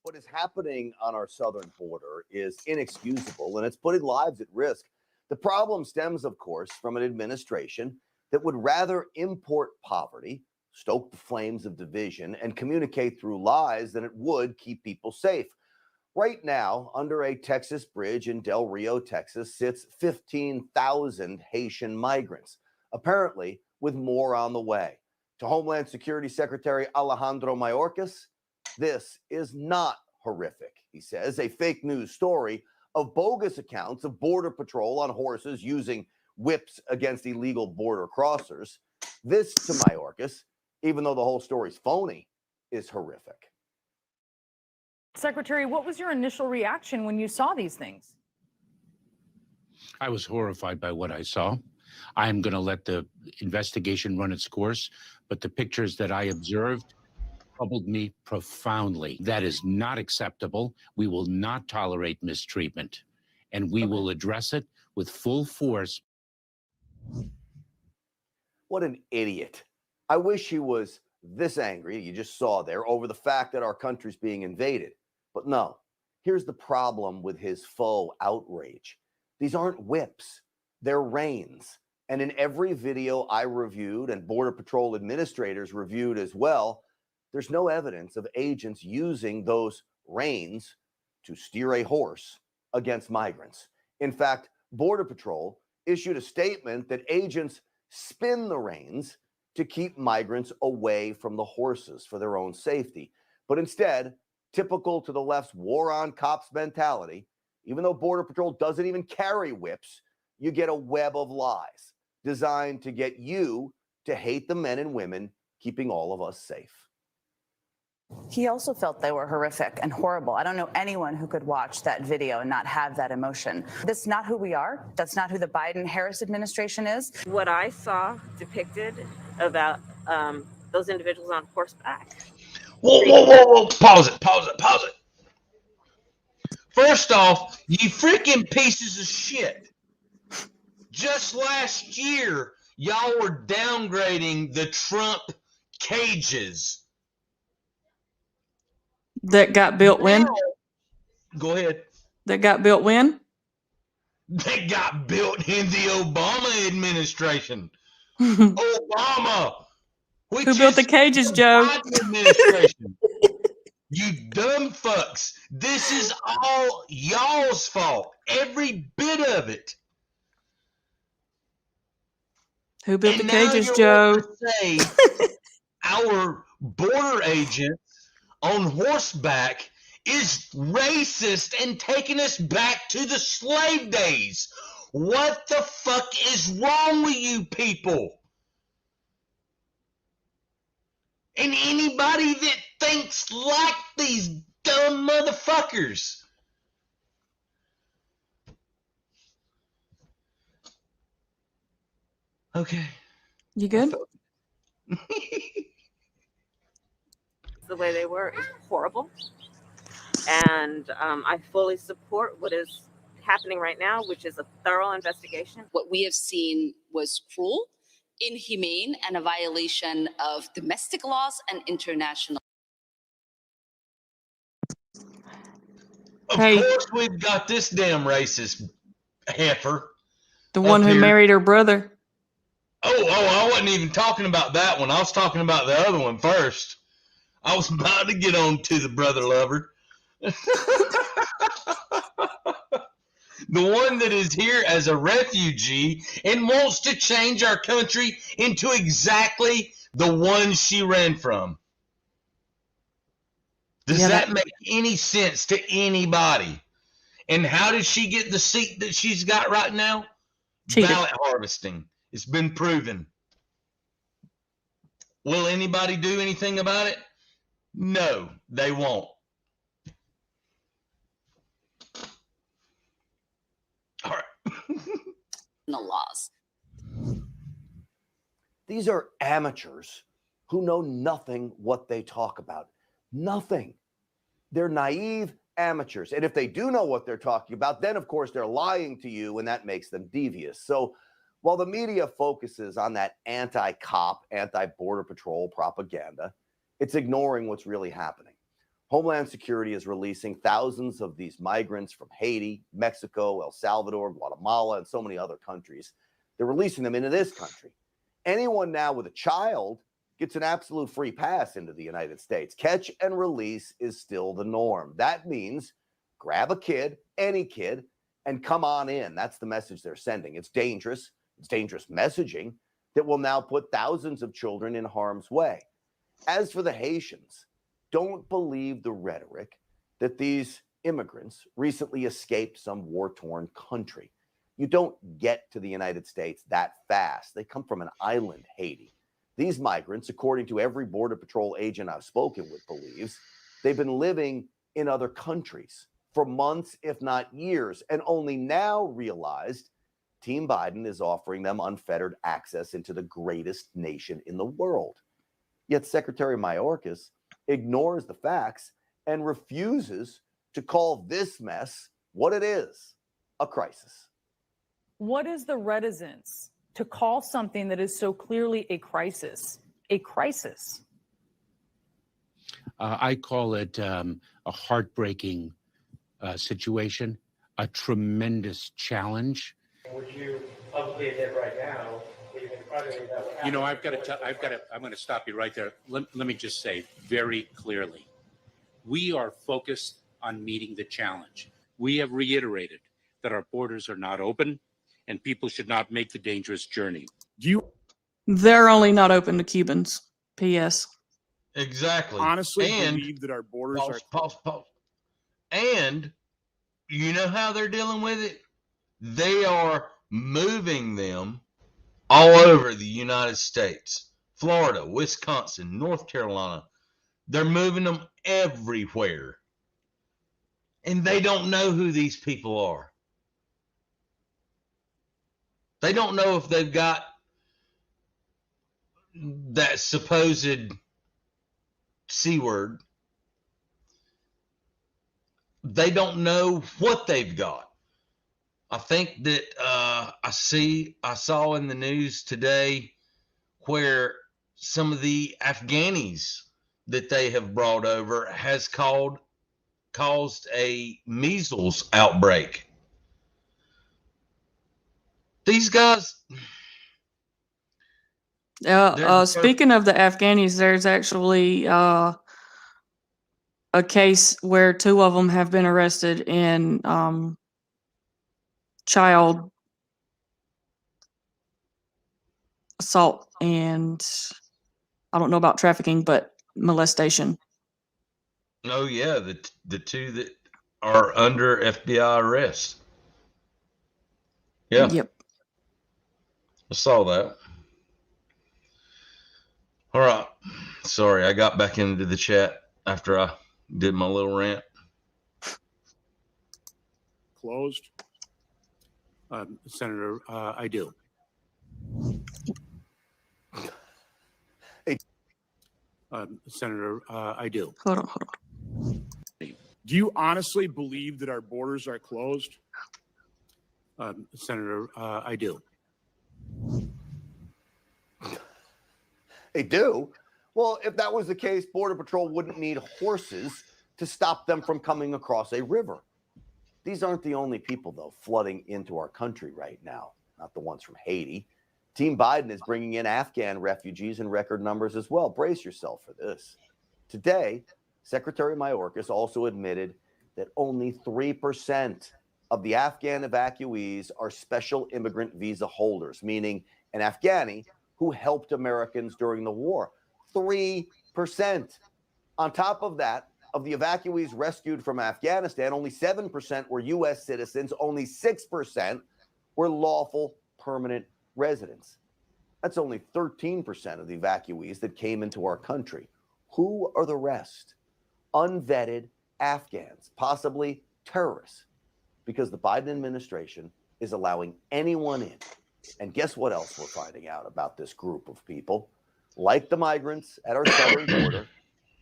S9: What is happening on our southern border is inexcusable, and it's putting lives at risk. The problem stems, of course, from an administration that would rather import poverty, stoke the flames of division, and communicate through lies than it would keep people safe. Right now, under a Texas bridge in Del Rio, Texas, sits 15,000 Haitian migrants, apparently with more on the way. To Homeland Security Secretary Alejandro Mayorkas, this is not horrific, he says. A fake news story of bogus accounts of Border Patrol on horses using whips against illegal border crossers. This, to Mayorkas, even though the whole story's phony, is horrific.
S11: Secretary, what was your initial reaction when you saw these things?
S12: I was horrified by what I saw. I'm going to let the investigation run its course, but the pictures that I observed troubled me profoundly. That is not acceptable. We will not tolerate mistreatment, and we will address it with full force.
S9: What an idiot. I wish he was this angry, you just saw there, over the fact that our country's being invaded. But no, here's the problem with his faux outrage. These aren't whips, they're reins. And in every video I reviewed and Border Patrol administrators reviewed as well, there's no evidence of agents using those reins to steer a horse against migrants. In fact, Border Patrol issued a statement that agents spin the reins to keep migrants away from the horses for their own safety. But instead, typical to the left's war on cops mentality, even though Border Patrol doesn't even carry whips, you get a web of lies designed to get you to hate the men and women keeping all of us safe.
S13: He also felt they were horrific and horrible. I don't know anyone who could watch that video and not have that emotion. This is not who we are. That's not who the Biden-Harris administration is.
S14: What I saw depicted about those individuals on horseback.
S1: Whoa. Pause it. First off, you freaking pieces of shit. Just last year, y'all were downgrading the Trump cages.
S4: That got built when?
S1: Go ahead.
S4: That got built when?
S1: They got built in the Obama administration. Obama.
S4: Who built the cages, Joe?
S1: Administration. You dumb fucks. This is all y'all's fault. Every bit of it.
S4: Who built the cages, Joe?
S1: Say our border agent on horseback is racist and taking us back to the slave days. What the fuck is wrong with you people? And anybody that thinks like these dumb motherfuckers. Okay.
S4: You good?
S14: The way they were is horrible. And I fully support what is happening right now, which is a thorough investigation.
S16: What we have seen was cruel, inhumane, and a violation of domestic laws and international.
S1: Of course we've got this damn racist heifer.
S4: The one who married her brother.
S1: Oh, I wasn't even talking about that one. I was talking about the other one first. I was about to get on to the brother lover. The one that is here as a refugee and wants to change our country into exactly the one she ran from. Does that make any sense to anybody? And how did she get the seat that she's got right now?
S4: Cheated.
S1: Ballot harvesting. It's been proven. Will anybody do anything about it? No, they won't. All right.
S16: The laws.
S9: These are amateurs who know nothing what they talk about. Nothing. They're naive amateurs. And if they do know what they're talking about, then of course they're lying to you, and that makes them devious. So while the media focuses on that anti-cop, anti-border patrol propaganda, it's ignoring what's really happening. Homeland Security is releasing thousands of these migrants from Haiti, Mexico, El Salvador, Guatemala, and so many other countries. They're releasing them into this country. Anyone now with a child gets an absolute free pass into the United States. Catch and release is still the norm. That means grab a kid, any kid, and come on in. That's the message they're sending. It's dangerous. It's dangerous messaging that will now put thousands of children in harm's way. As for the Haitians, don't believe the rhetoric that these immigrants recently escaped some war-torn country. You don't get to the United States that fast. They come from an island, Haiti. These migrants, according to every Border Patrol agent I've spoken with, believes they've been living in other countries for months, if not years, and only now realized Team Biden is offering them unfettered access into the greatest nation in the world. Yet Secretary Mayorkas ignores the facts and refuses to call this mess what it is, a crisis.
S11: What is the reticence to call something that is so clearly a crisis a crisis?
S12: I call it a heartbreaking situation, a tremendous challenge.
S3: Would you publicly admit right now that you think privately that would happen?
S12: You know, I'm going to stop you right there. Let me just say very clearly, we are focused on meeting the challenge. We have reiterated that our borders are not open and people should not make the dangerous journey.
S4: They're only not open to Cubans. P.S.
S1: Exactly.
S15: Honestly,
S1: and
S15: believe that our borders are.
S1: Pause. And you know how they're dealing with it? They are moving them all over the United States. Florida, Wisconsin, North Carolina. They're moving them everywhere. And they don't know who these people are. They don't know if they've got that supposed C word. They don't know what they've got. I think that I saw in the news today where some of the Afghanis that they have brought over has caused a measles outbreak. These guys.
S4: Speaking of the Afghanis, there's actually a case where 2 of them have been arrested in child assault and I don't know about trafficking, but molestation.
S1: Oh yeah, the 2 that are under FBI arrest. Yeah.
S4: Yep.
S1: I saw that. All right. Sorry, I got back into the chat after I did my little rant.
S15: Closed.
S12: Senator, I do. Senator, I do.
S4: Hold on.
S15: Do you honestly believe that our borders are closed?
S12: Senator, I do.
S9: They do? Well, if that was the case, Border Patrol wouldn't need horses to stop them from coming across a river. These aren't the only people, though, flooding into our country right now, not the ones from Haiti. Team Biden is bringing in Afghan refugees in record numbers as well. Brace yourself for this. Today, Secretary Mayorkas also admitted that only 3% of the Afghan evacuees are special immigrant visa holders, meaning an Afghani who helped Americans during the war. 3%. On top of that, of the evacuees rescued from Afghanistan, only 7% were U.S. citizens, only 6% were lawful permanent residents. That's only 13% of the evacuees that came into our country. Who are the rest? Unvetted Afghans, possibly terrorists, because the Biden administration is allowing anyone in. And guess what else we're finding out about this group of people? Like the migrants at our southern border,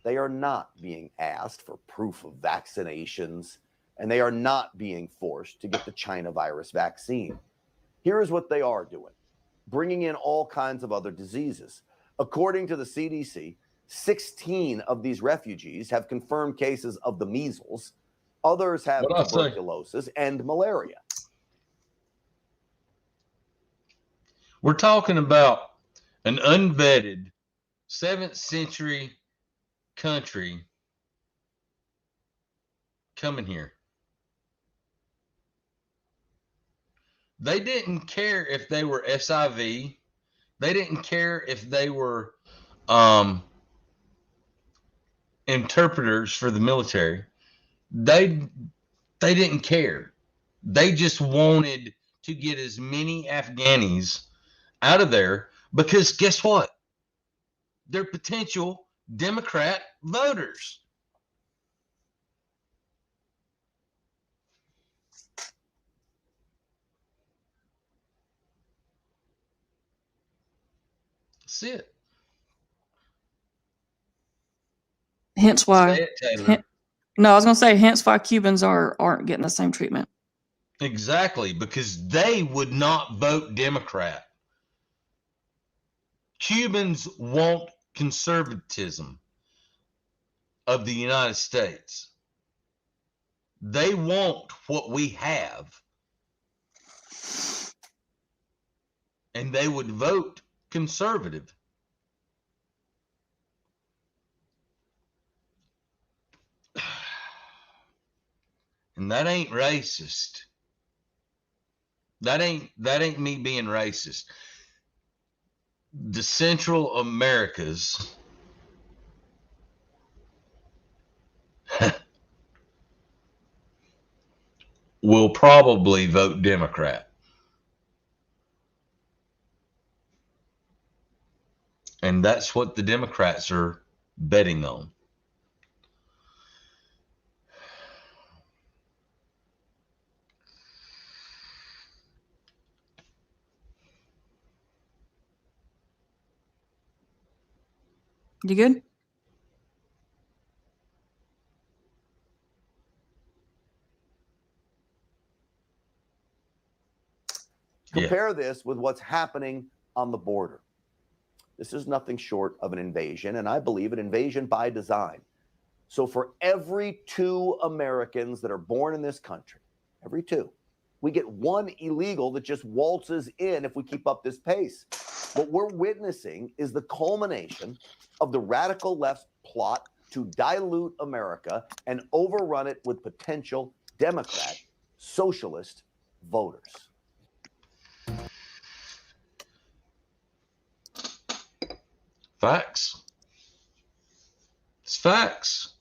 S9: they are not being asked for proof of vaccinations, and they are not being forced to get the China virus vaccine. Here's what they are doing: bringing in all kinds of other diseases. According to the CDC, 16 of these refugees have confirmed cases of the measles. Others have tuberculosis and malaria.
S1: We're talking about an unvetted 7th century country coming here. They didn't care if they were SIV. They didn't care if they were interpreters for the military. They didn't care. They just wanted to get as many Afghanis out of there because guess what? They're potential Democrat voters. That's it.
S4: Hence why.
S1: Say it, Taylor.
S4: No, I was going to say, hence why Cubans aren't getting the same treatment.
S1: Exactly, because they would not vote Democrat. Cubans want conservatism of the United States. They want what we have. And they would vote conservative. And that ain't racist. That ain't me being racist. The Central Americas will probably vote Democrat. And that's what the Democrats are betting on.
S4: You good?
S9: Compare this with what's happening on the border. This is nothing short of an invasion, and I believe an invasion by design. So for every 2 Americans that are born in this country, every 2, we get 1 illegal that just waltzes in if we keep up this pace. What we're witnessing is the culmination of the radical left's plot to dilute America and overrun it with potential Democrat, socialist voters.
S1: Facts. It's facts.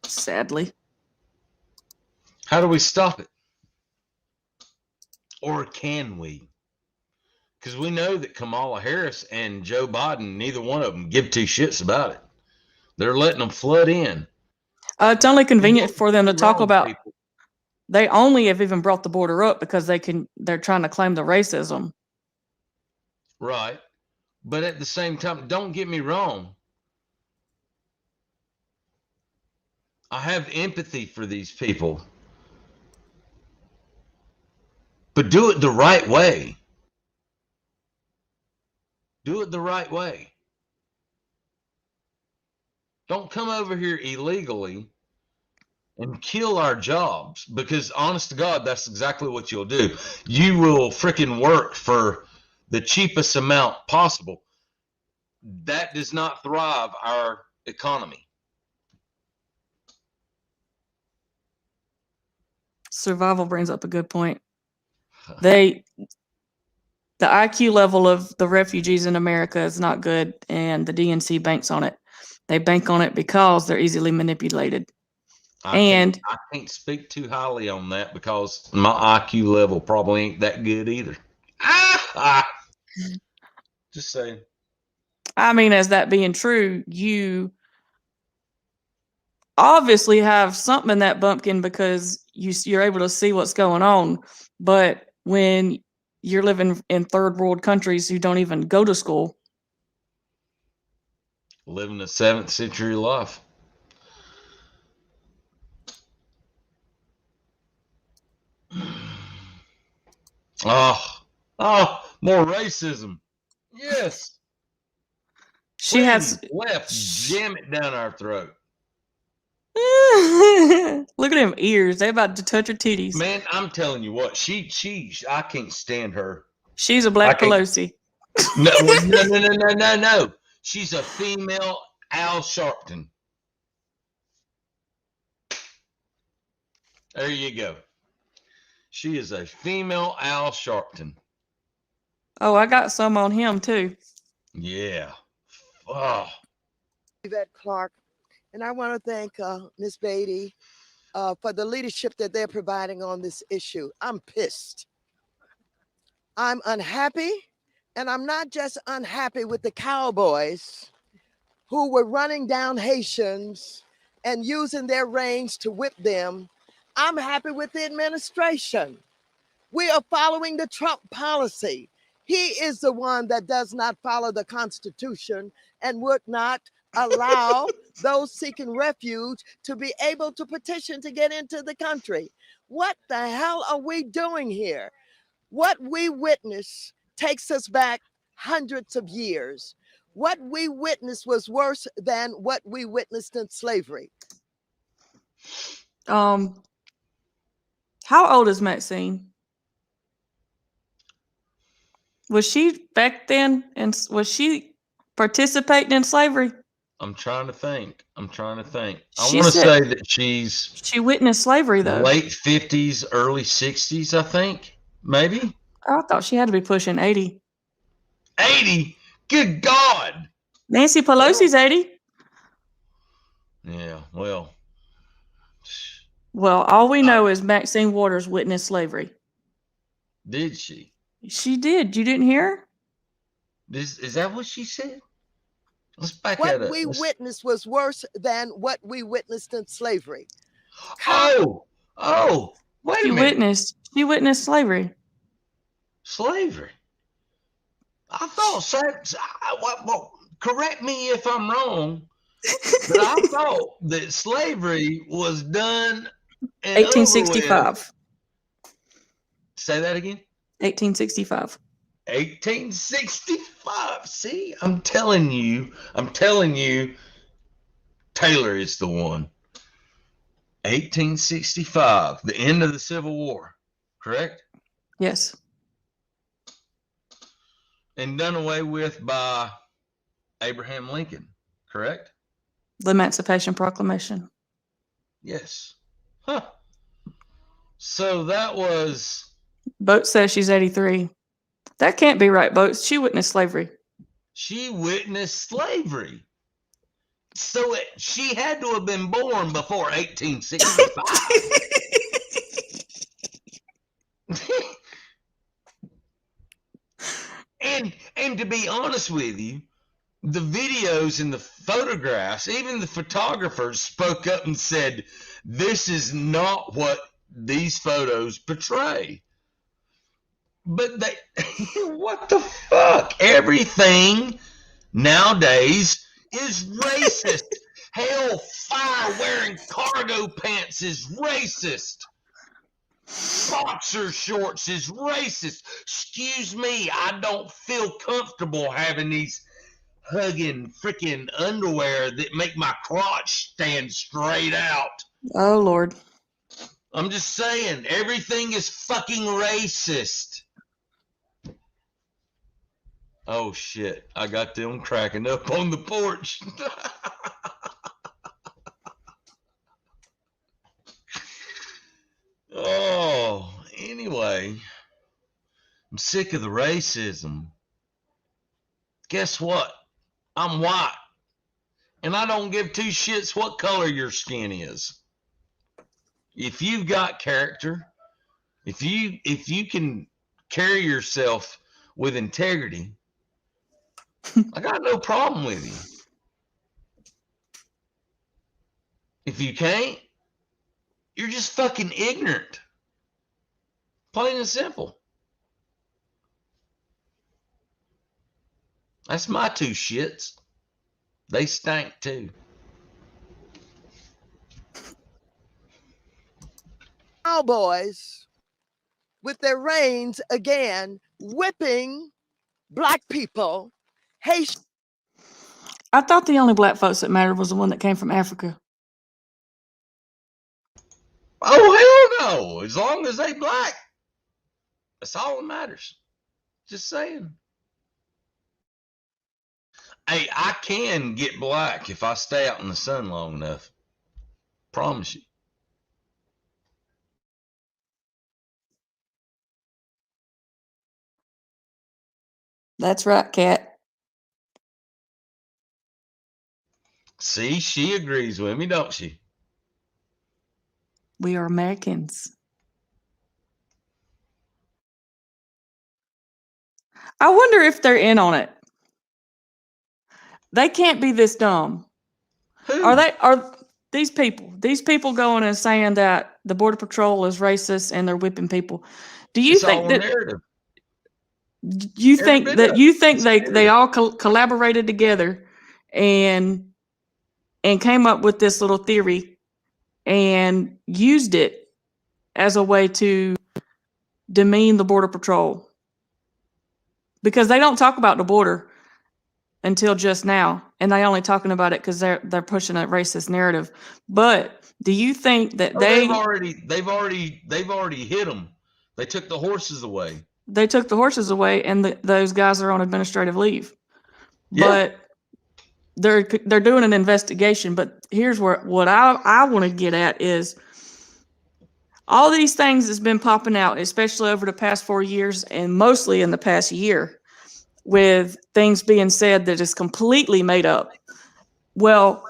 S4: Sadly.
S1: How do we stop it? Or can we? Because we know that Kamala Harris and Joe Biden, neither one of them give 2 shits about it. They're letting them flood in.
S4: It's only convenient for them to talk about. People. They only have even brought the border up because they're trying to claim the racism.
S1: Right. But at the same time, don't get me wrong. I have empathy for these people. But do it the right way. Do it the right way. Don't come over here illegally and kill our jobs, because honest to God, that's exactly what you'll do. You will freaking work for the cheapest amount possible. That does not thrive our economy.
S4: Survival brings up a good point. The IQ level of the refugees in America is not good, and the DNC banks on it. They bank on it because they're easily manipulated.
S1: I can't speak too highly on that because my IQ level probably ain't that good either. Just saying.
S4: I mean, as that being true, you obviously have something in that bumpkin because you're able to see what's going on. But when you're living in third world countries who don't even go to school,
S1: living a 7th century life. Oh, more racism. Yes.
S4: She has
S1: left, jam it down our throat.
S4: Look at them ears. They about to touch her titties.
S1: Man, I'm telling you what, I can't stand her.
S4: She's a Black Pelosi.
S1: No. She's a female Al Sharpton. There you go. She is a female Al Sharpton.
S4: Oh, I got some on him too.
S1: Yeah. Oh.
S17: Yvette Clark, and I want to thank Ms. Beatty for the leadership that they're providing on this issue. I'm pissed. I'm unhappy, and I'm not just unhappy with the cowboys who were running down Haitians and using their reins to whip them. I'm happy with the administration. We are following the Trump policy. He is the one that does not follow the Constitution and would not allow those seeking refuge to be able to petition to get into the country. What the hell are we doing here? What we witnessed takes us back hundreds of years. What we witnessed was worse than what we witnessed in slavery.
S4: How old is Maxine? Was she back then, and was she participating in slavery?
S1: I'm trying to think. I want to say that she
S4: witnessed slavery though.
S1: Late 50s, early 60s, I think. Maybe.
S4: I thought she had to be pushing 80.
S1: 80? Good God.
S4: Nancy Pelosi's 80.
S1: Yeah, well.
S4: Well, all we know is Maxine Waters witnessed slavery.
S1: Did she?
S4: She did. You didn't hear?
S1: Is that what she said? Let's back
S17: that
S1: up.
S17: What we witnessed was worse than what we witnessed in slavery.
S1: Oh, wait a minute.
S4: She witnessed slavery.
S1: Slavery? I thought, well, correct me if I'm wrong, but I thought that slavery was done in
S4: 1865.
S1: Say that again?
S4: 1865.
S1: 1865. See, I'm telling you, Taylor is the one. 1865, the end of the Civil War, correct?
S4: Yes.
S1: And done away with by Abraham Lincoln, correct?
S4: The Emancipation Proclamation.
S1: Yes. Huh. So that was...
S4: Boat says she's 83. That can't be right, Boat. She witnessed slavery.
S1: She witnessed slavery. So she had to have been born before 1865. And to be honest with you, the videos and the photographs, even the photographers spoke up and said, this is not what these photos portray. But what the fuck? Everything nowadays is racist. Hell, fire wearing cargo pants is racist. Boxer shorts is racist. Excuse me, I don't feel comfortable having these hugging freaking underwear that make my crotch stand straight out.
S4: Oh, Lord.
S1: I'm just saying, everything is fucking racist. Oh shit! I got them cracking up on the porch. Oh, anyway, I'm sick of the racism. Guess what? I'm white, and I don't give two shits what color your skin is. If you've got character, if you can carry yourself with integrity, I got no problem with you. If you can't, you're just fucking ignorant. Plain and simple. That's my two shits. They stank too.
S17: Cowboys with their reins again, whipping black people. Haitian.
S4: I thought the only black folks that mattered was the one that came from Africa.
S1: Oh, hell no. As long as they black. That's all that matters. Just saying. Hey, I can get black if I stay out in the sun long enough. Promise you.
S4: That's right, Kat.
S1: See, she agrees with me, don't she?
S4: We are Americans. I wonder if they're in on it. They can't be this dumb.
S1: Who?
S4: Are these people going and saying that the Border Patrol is racist and they're whipping people? Do you think that
S1: narrative?
S4: You think they all collaborated together and came up with this little theory and used it as a way to demean the Border Patrol? Because they don't talk about the border until just now, and they only talking about it because they're pushing a racist narrative. But do you think that
S1: they've already hit them? They took the horses away.
S4: They took the horses away, and those guys are on administrative leave.
S1: Yeah.
S4: But they're doing an investigation. But here's what I want to get at is all these things that's been popping out, especially over the past 4 years and mostly in the past year, with things being said that is completely made up. Well,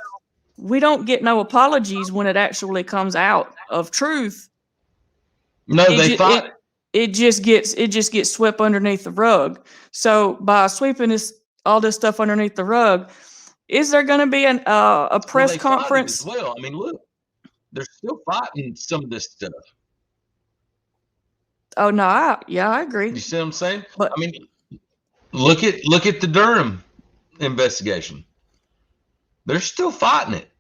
S4: we don't get no apologies when it actually comes out of truth.
S1: No, they thought
S4: it just gets swept underneath the rug. So by sweeping all this stuff underneath the rug, is there going to be a press conference?
S1: As well, I mean, look, they're still fighting some of this stuff.
S4: Oh no, I agree.
S1: You see what I'm saying?
S4: But
S1: I mean, look at the Durham investigation. They're still fighting it,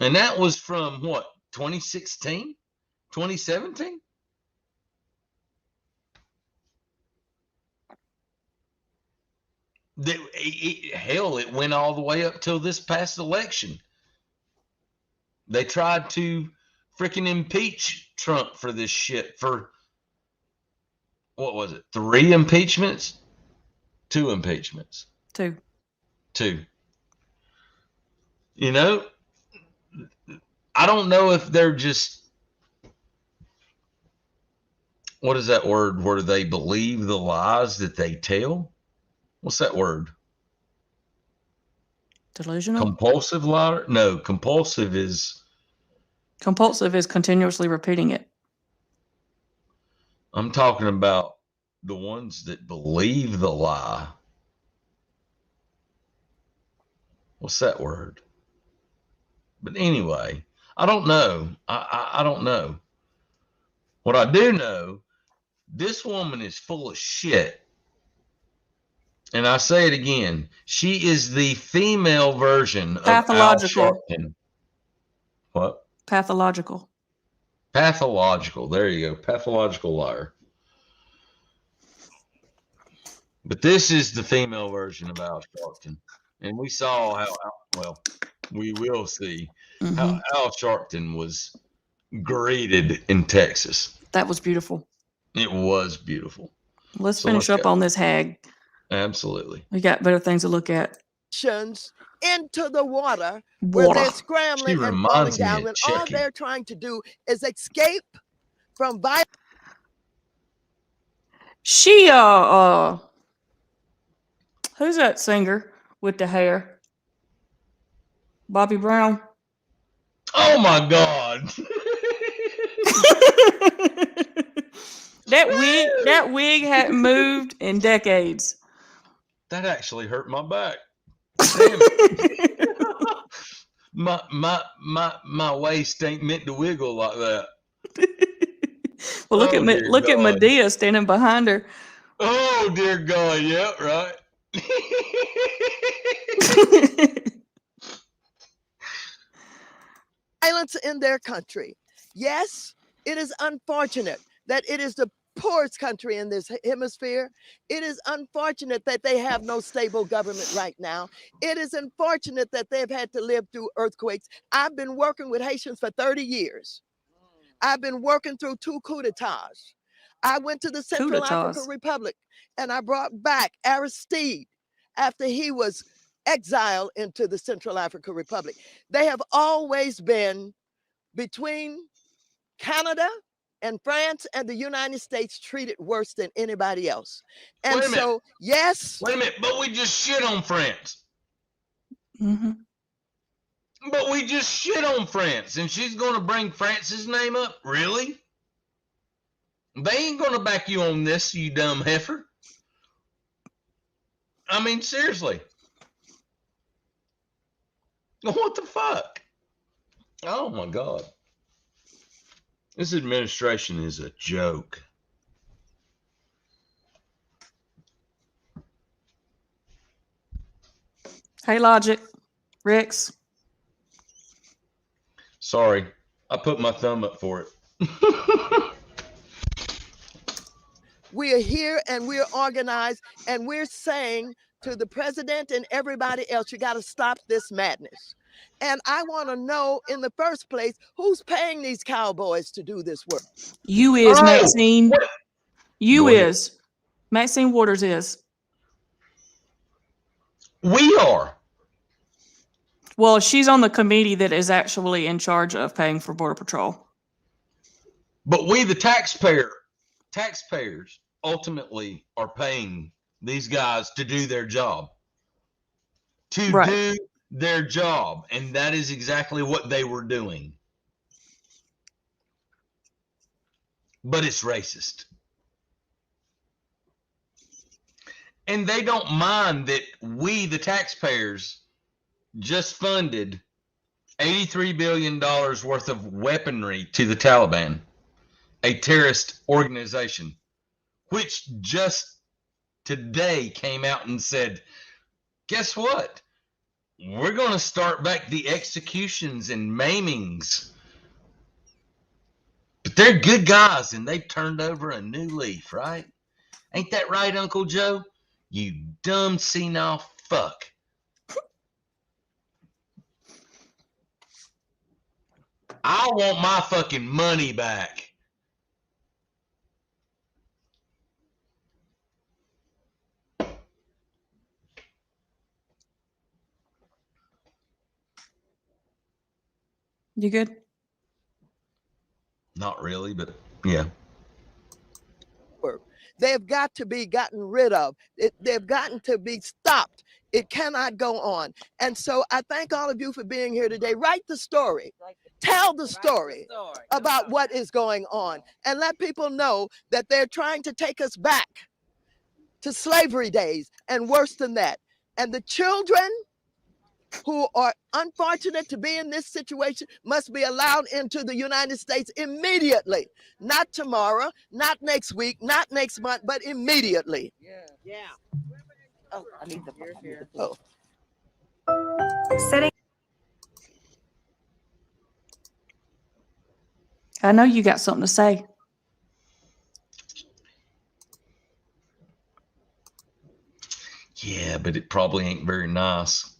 S1: and that was from what, 2016, 2017. Hell, it went all the way up till this past election. They tried to freaking impeach Trump for this shit for, what was it, 3 impeachments? 2 impeachments.
S4: 2.
S1: You know, I don't know if they're just, what is that word where they believe the lies that they tell? What's that word?
S4: Delusional?
S1: Compulsive liar? No, compulsive is
S4: continuously repeating it.
S1: I'm talking about the ones that believe the lie. What's that word? But anyway, I don't know. I don't know. What I do know, this woman is full of shit. And I say it again. She is the female version of
S4: Pathological.
S1: Al Sharpton. What?
S4: Pathological.
S1: There you go. Pathological liar. But this is the female version of Al Sharpton. And we saw we will see how Al Sharpton was greeted in Texas.
S4: That was beautiful.
S1: It was beautiful.
S4: Let's finish up on this hag.
S1: Absolutely.
S4: We got better things to look at.
S17: Into the water where they're scrambling
S1: She
S17: and falling
S1: reminds me
S17: down
S1: of
S17: when all
S1: Chucky.
S17: they're trying to do is escape from violence.
S4: She who's that singer with the hair? Bobby Brown.
S1: Oh my God.
S4: That wig hadn't moved in decades.
S1: That actually hurt my back. Damn it. my waist ain't meant to wiggle like that.
S4: Well, look at Medea standing behind her.
S1: Oh dear God, yeah, right.
S17: Violence in their country. Yes, it is unfortunate that it is the poorest country in this hemisphere. It is unfortunate that they have no stable government right now. It is unfortunate that they've had to live through earthquakes. I've been working with Haitians for 30 years. I've been working through 2 coups d'etats. I went to the Central African Republic and I brought back Aristide after he was exiled into the Central African Republic. They have always been between Canada and France and the United States treated worse than anybody else. And
S1: Wait a minute.
S17: so, yes.
S1: Wait a minute, but we just shit on France.
S4: Mm-hmm.
S1: But we just shit on France, and she's going to bring France's name up? Really? They ain't going to back you on this, you dumb heifer. I mean, seriously. What the fuck? Oh, my God. This administration is a joke.
S4: Hey, Logic. Rex.
S1: Sorry, I put my thumb up for it.
S17: We are here and we're organized and we're saying to the president and everybody else, you got to stop this madness. And I want to know in the first place, who's paying these cowboys to do this work?
S4: You is, Maxine. What? You is. Maxine Waters is.
S1: We are.
S4: Well, she's on the committee that is actually in charge of paying for Border Patrol.
S1: But we, the taxpayers, ultimately are paying these guys to do their job. Do their job. And that is exactly what they were doing. But it's racist. And they don't mind that we, the taxpayers, just funded $83 billion worth of weaponry to the Taliban, a terrorist organization, which just today came out and said, guess what? We're going to start back the executions and maimings. But they're good guys, and they've turned over a new leaf, right? Ain't that right, Uncle Joe? You dumb senile fuck. I want my fucking money back.
S4: You good?
S1: Not really, but yeah.
S17: They've got to be gotten rid of. They've gotten to be stopped. It cannot go on. And so I thank all of you for being here today. Write the story. Tell the story about what is going on. And let people know that they're trying to take us back to slavery days and worse than that. And the children who are unfortunate to be in this situation must be allowed into the United States immediately. Not tomorrow, not next week, not next month, but immediately.
S14: Yeah.
S17: Oh, I need the
S14: Setting.
S4: I know you got something to say.
S1: Yeah, but it probably ain't very nice.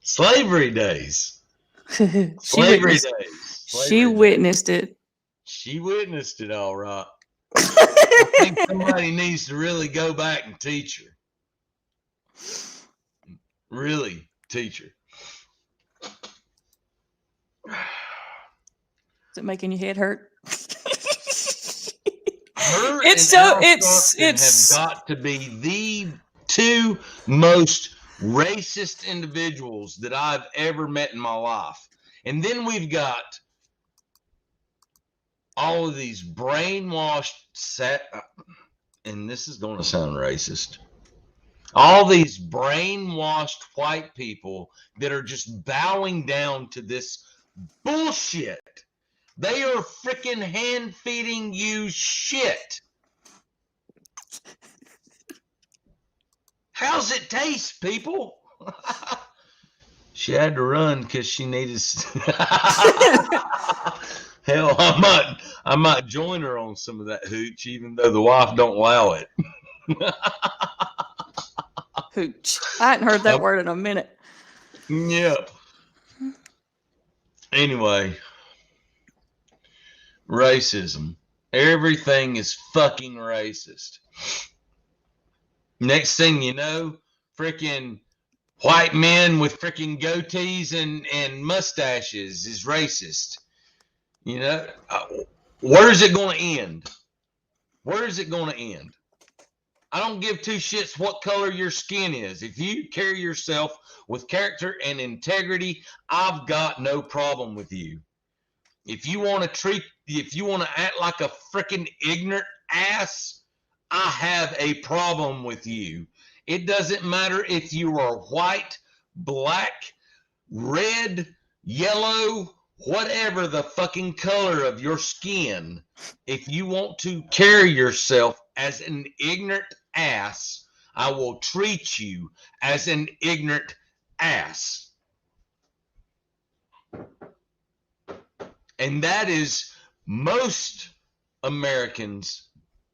S1: Slavery days. Slavery days.
S4: She witnessed it.
S1: She witnessed it all right. I think somebody needs to really go back and teach her. Really teach her.
S4: Is it making your head hurt?
S1: Her
S4: It's
S1: and
S4: so
S1: Al
S4: it's
S1: Sharpton have got to be the two most racist individuals that I've ever met in my life. And then we've got all of these brainwashed and this is going to sound racist. All these brainwashed white people that are just bowing down to this bullshit. They are freaking hand feeding you shit. How's it taste, people? She had to run because she needed. Hell, I might join her on some of that hooch, even though the wife don't allow it.
S4: Hooch. I hadn't heard that word in a minute.
S1: Yeah. Anyway, racism. Everything is fucking racist. Next thing you know, freaking white men with freaking goatees and mustaches is racist. You know, where is it going to end? Where is it going to end? I don't give two shits what color your skin is. If you carry yourself with character and integrity, I've got no problem with you. If you want to act like a freaking ignorant ass, I have a problem with you. It doesn't matter if you are white, black, red, yellow, whatever the fucking color of your skin. If you want to carry yourself as an ignorant ass, I will treat you as an ignorant ass. And that is most Americans'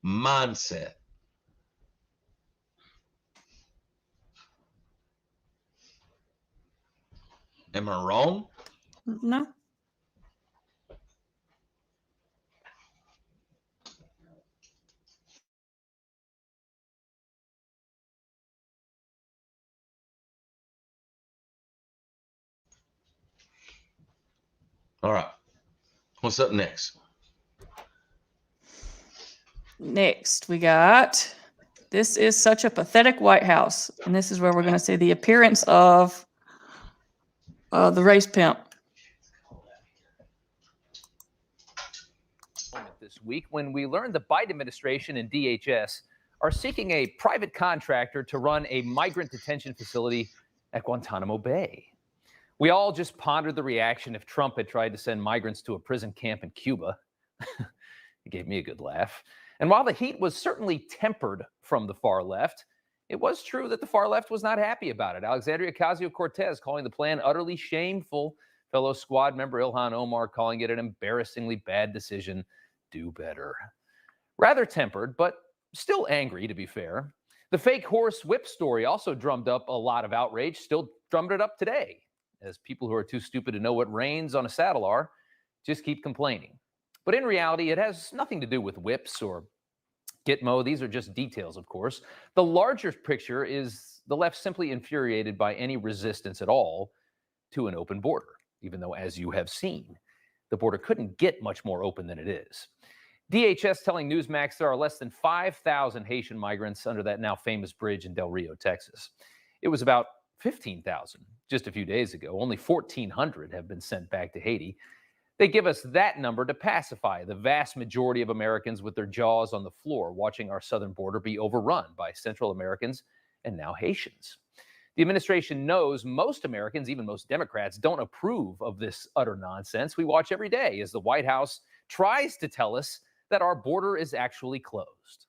S1: mindset. Am I wrong?
S4: No.
S1: All right. What's up next?
S4: Next, we got, this is such a pathetic White House. And this is where we're going to see the appearance of the race pimp.
S18: This week when we learned the Biden administration and DHS are seeking a private contractor to run a migrant detention facility at Guantanamo Bay. We all just pondered the reaction if Trump had tried to send migrants to a prison camp in Cuba. It gave me a good laugh. And while the heat was certainly tempered from the far left, it was true that the far left was not happy about it. Alexandria Ocasio-Cortez calling the plan utterly shameful. Fellow squad member Ilhan Omar calling it an embarrassingly bad decision. Do better. Rather tempered, but still angry, to be fair. The fake horse whip story also drummed up a lot of outrage, still drummed it up today, as people who are too stupid to know what reins on a saddle are just keep complaining. But in reality, it has nothing to do with whips or Gitmo. These are just details, of course. The larger picture is the left simply infuriated by any resistance at all to an open border, even though, as you have seen, the border couldn't get much more open than it is. DHS telling Newsmax there are less than 5,000 Haitian migrants under that now famous bridge in Del Rio, Texas. It was about 15,000 just a few days ago. Only 1,400 have been sent back to Haiti. They give us that number to pacify the vast majority of Americans with their jaws on the floor, watching our southern border be overrun by Central Americans and now Haitians. The administration knows most Americans, even most Democrats, don't approve of this utter nonsense we watch every day as the White House tries to tell us that our border is actually closed.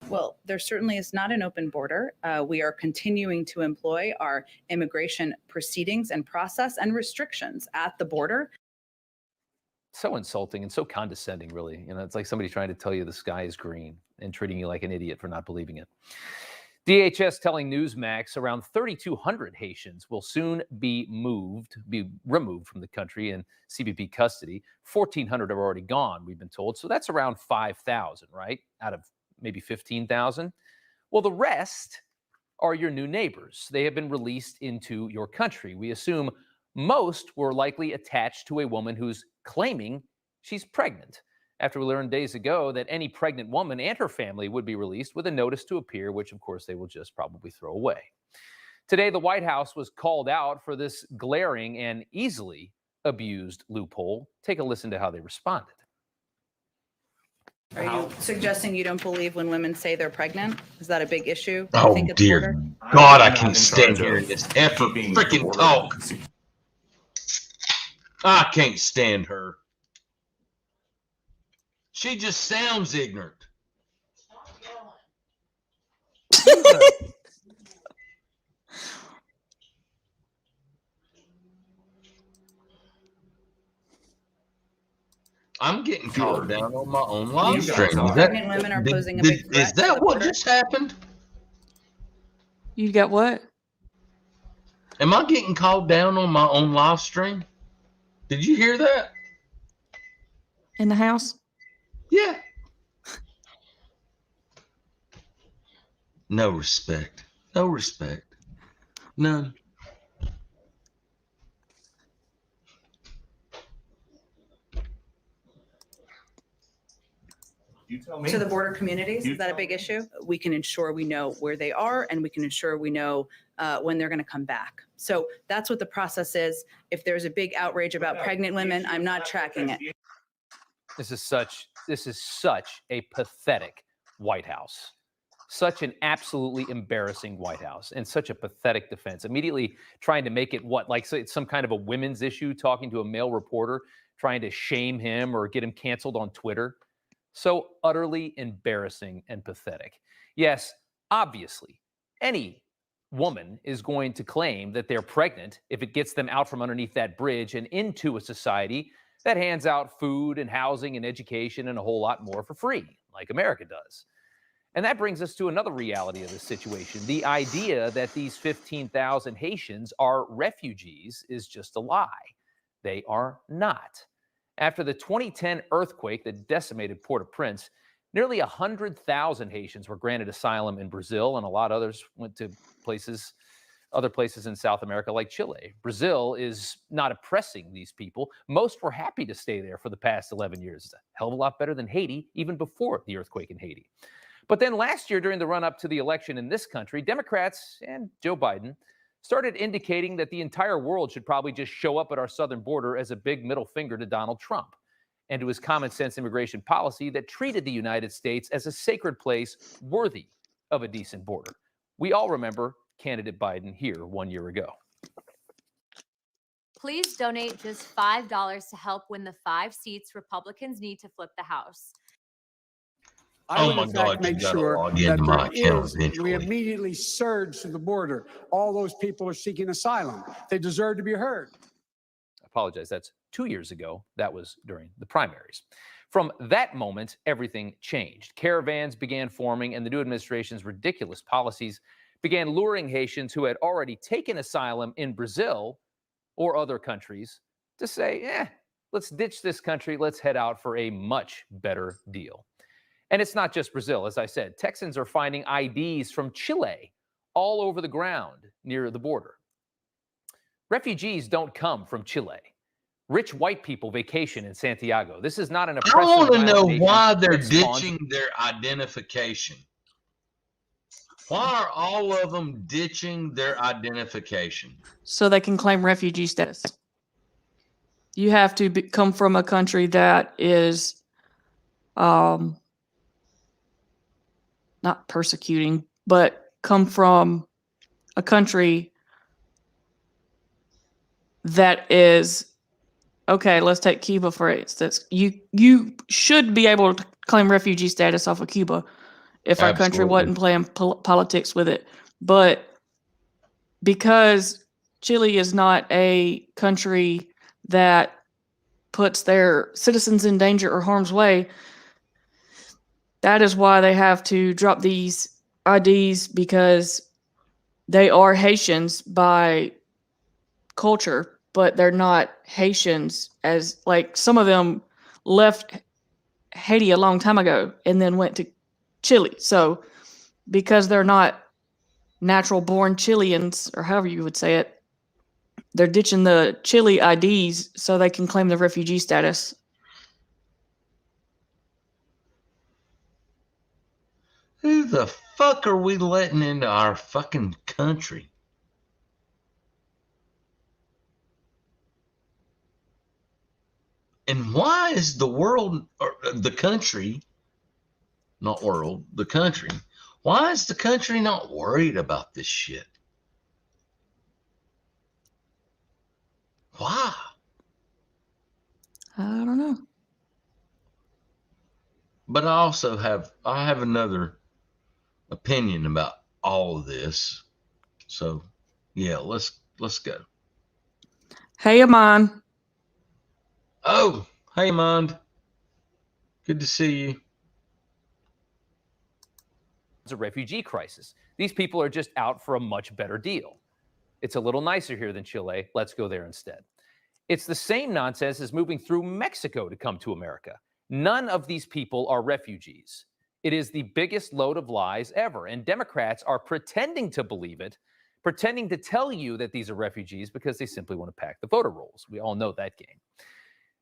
S13: Well, there certainly is not an open border. We are continuing to employ our immigration proceedings and process and restrictions at the border.
S18: So insulting and so condescending, really. It's like somebody trying to tell you the sky is green and treating you like an idiot for not believing it. DHS telling Newsmax around 3,200 Haitians will soon be removed from the country in CBP custody. 1,400 are already gone, we've been told. So that's around 5,000, right? Out of maybe 15,000. Well, the rest are your new neighbors. They have been released into your country. We assume most were likely attached to a woman who's claiming she's pregnant, after we learned days ago that any pregnant woman and her family would be released with a notice to appear, which of course they will just probably throw away. Today, the White House was called out for this glaring and easily abused loophole. Take a listen to how they responded.
S13: Are you suggesting you don't believe when women say they're pregnant? Is that a big issue?
S1: Oh, dear God, I can't stand hearing this effort freaking talk. I can't stand her. She just sounds ignorant. I'm getting called down on my own live stream.
S13: Pregnant women are posing a big threat.
S1: Is that what just happened?
S4: You got what?
S1: Am I getting called down on my own live stream? Did you hear that?
S4: In the house?
S1: Yeah. No respect. No respect. None.
S13: To the border communities, is that a big issue? We can ensure we know where they are, and we can ensure we know when they're going to come back. So that's what the process is. If there's a big outrage about pregnant women, I'm not tracking it.
S18: This is such a pathetic White House. Such an absolutely embarrassing White House and such a pathetic defense. Immediately trying to make it like it's some kind of a women's issue, talking to a male reporter, trying to shame him or get him canceled on Twitter. So utterly embarrassing and pathetic. Yes, obviously, any woman is going to claim that they're pregnant if it gets them out from underneath that bridge and into a society that hands out food and housing and education and a whole lot more for free, like America does. And that brings us to another reality of this situation. The idea that these 15,000 Haitians are refugees is just a lie. They are not. After the 2010 earthquake that decimated Port-au-Prince, nearly 100,000 Haitians were granted asylum in Brazil, and a lot of others went to other places in South America like Chile. Brazil is not oppressing these people. Most were happy to stay there for the past 11 years. It's a hell of a lot better than Haiti, even before the earthquake in Haiti. But then last year, during the run-up to the election in this country, Democrats and Joe Biden started indicating that the entire world should probably just show up at our southern border as a big middle finger to Donald Trump and to his common sense immigration policy that treated the United States as a sacred place worthy of a decent border. We all remember candidate Biden here 1 year ago.
S27: Please donate just $5 to help win the 5 seats Republicans need to flip the House.
S5: I would,
S1: my
S5: in fact,
S1: God,
S5: make
S1: you gotta
S5: sure
S1: log
S5: that
S1: into my account
S5: there is,
S1: eventually.
S5: we immediately surge to the border. All those people are seeking asylum. They deserve to be heard.
S18: I apologize. That's 2 years ago. That was during the primaries. From that moment, everything changed. Caravans began forming, and the new administration's ridiculous policies began luring Haitians who had already taken asylum in Brazil or other countries to say, let's ditch this country. Let's head out for a much better deal. And it's not just Brazil. As I said, Texans are finding IDs from Chile all over the ground near the border. Refugees don't come from Chile. Rich white people vacation in Santiago. This is not an oppressive.
S1: I want to know
S18: nation
S1: why they're
S18: that spawns-
S1: ditching their identification. Why are all of them ditching their identification?
S4: So they can claim refugee status. You have to come from a country that is not persecuting, but come from a country that is, okay, let's take Cuba for instance. You should be able to claim refugee status off of Cuba if our country wasn't playing politics with it. But because Chile is not a country that puts their citizens in danger or harm's way, that is why they have to drop these IDs, because they are Haitians by culture, but they're not Haitians, as like some of them left Haiti a long time ago and then went to Chile. So because they're not natural born Chileans, or however you would say it, they're ditching the Chile IDs so they can claim the refugee status.
S1: Who the fuck are we letting into our fucking country? And why is the world, or the country, not world, the country, why is the country not worried about this shit? Why?
S4: I don't know.
S1: But I have another opinion about all of this. So yeah, let's go.
S4: Hey, Amon.
S1: Oh, hey, Amon. Good to see you.
S18: It's a refugee crisis. These people are just out for a much better deal. It's a little nicer here than Chile. Let's go there instead. It's the same nonsense as moving through Mexico to come to America. None of these people are refugees. It is the biggest load of lies ever, and Democrats are pretending to believe it, pretending to tell you that these are refugees because they simply want to pack the voter rolls. We all know that game.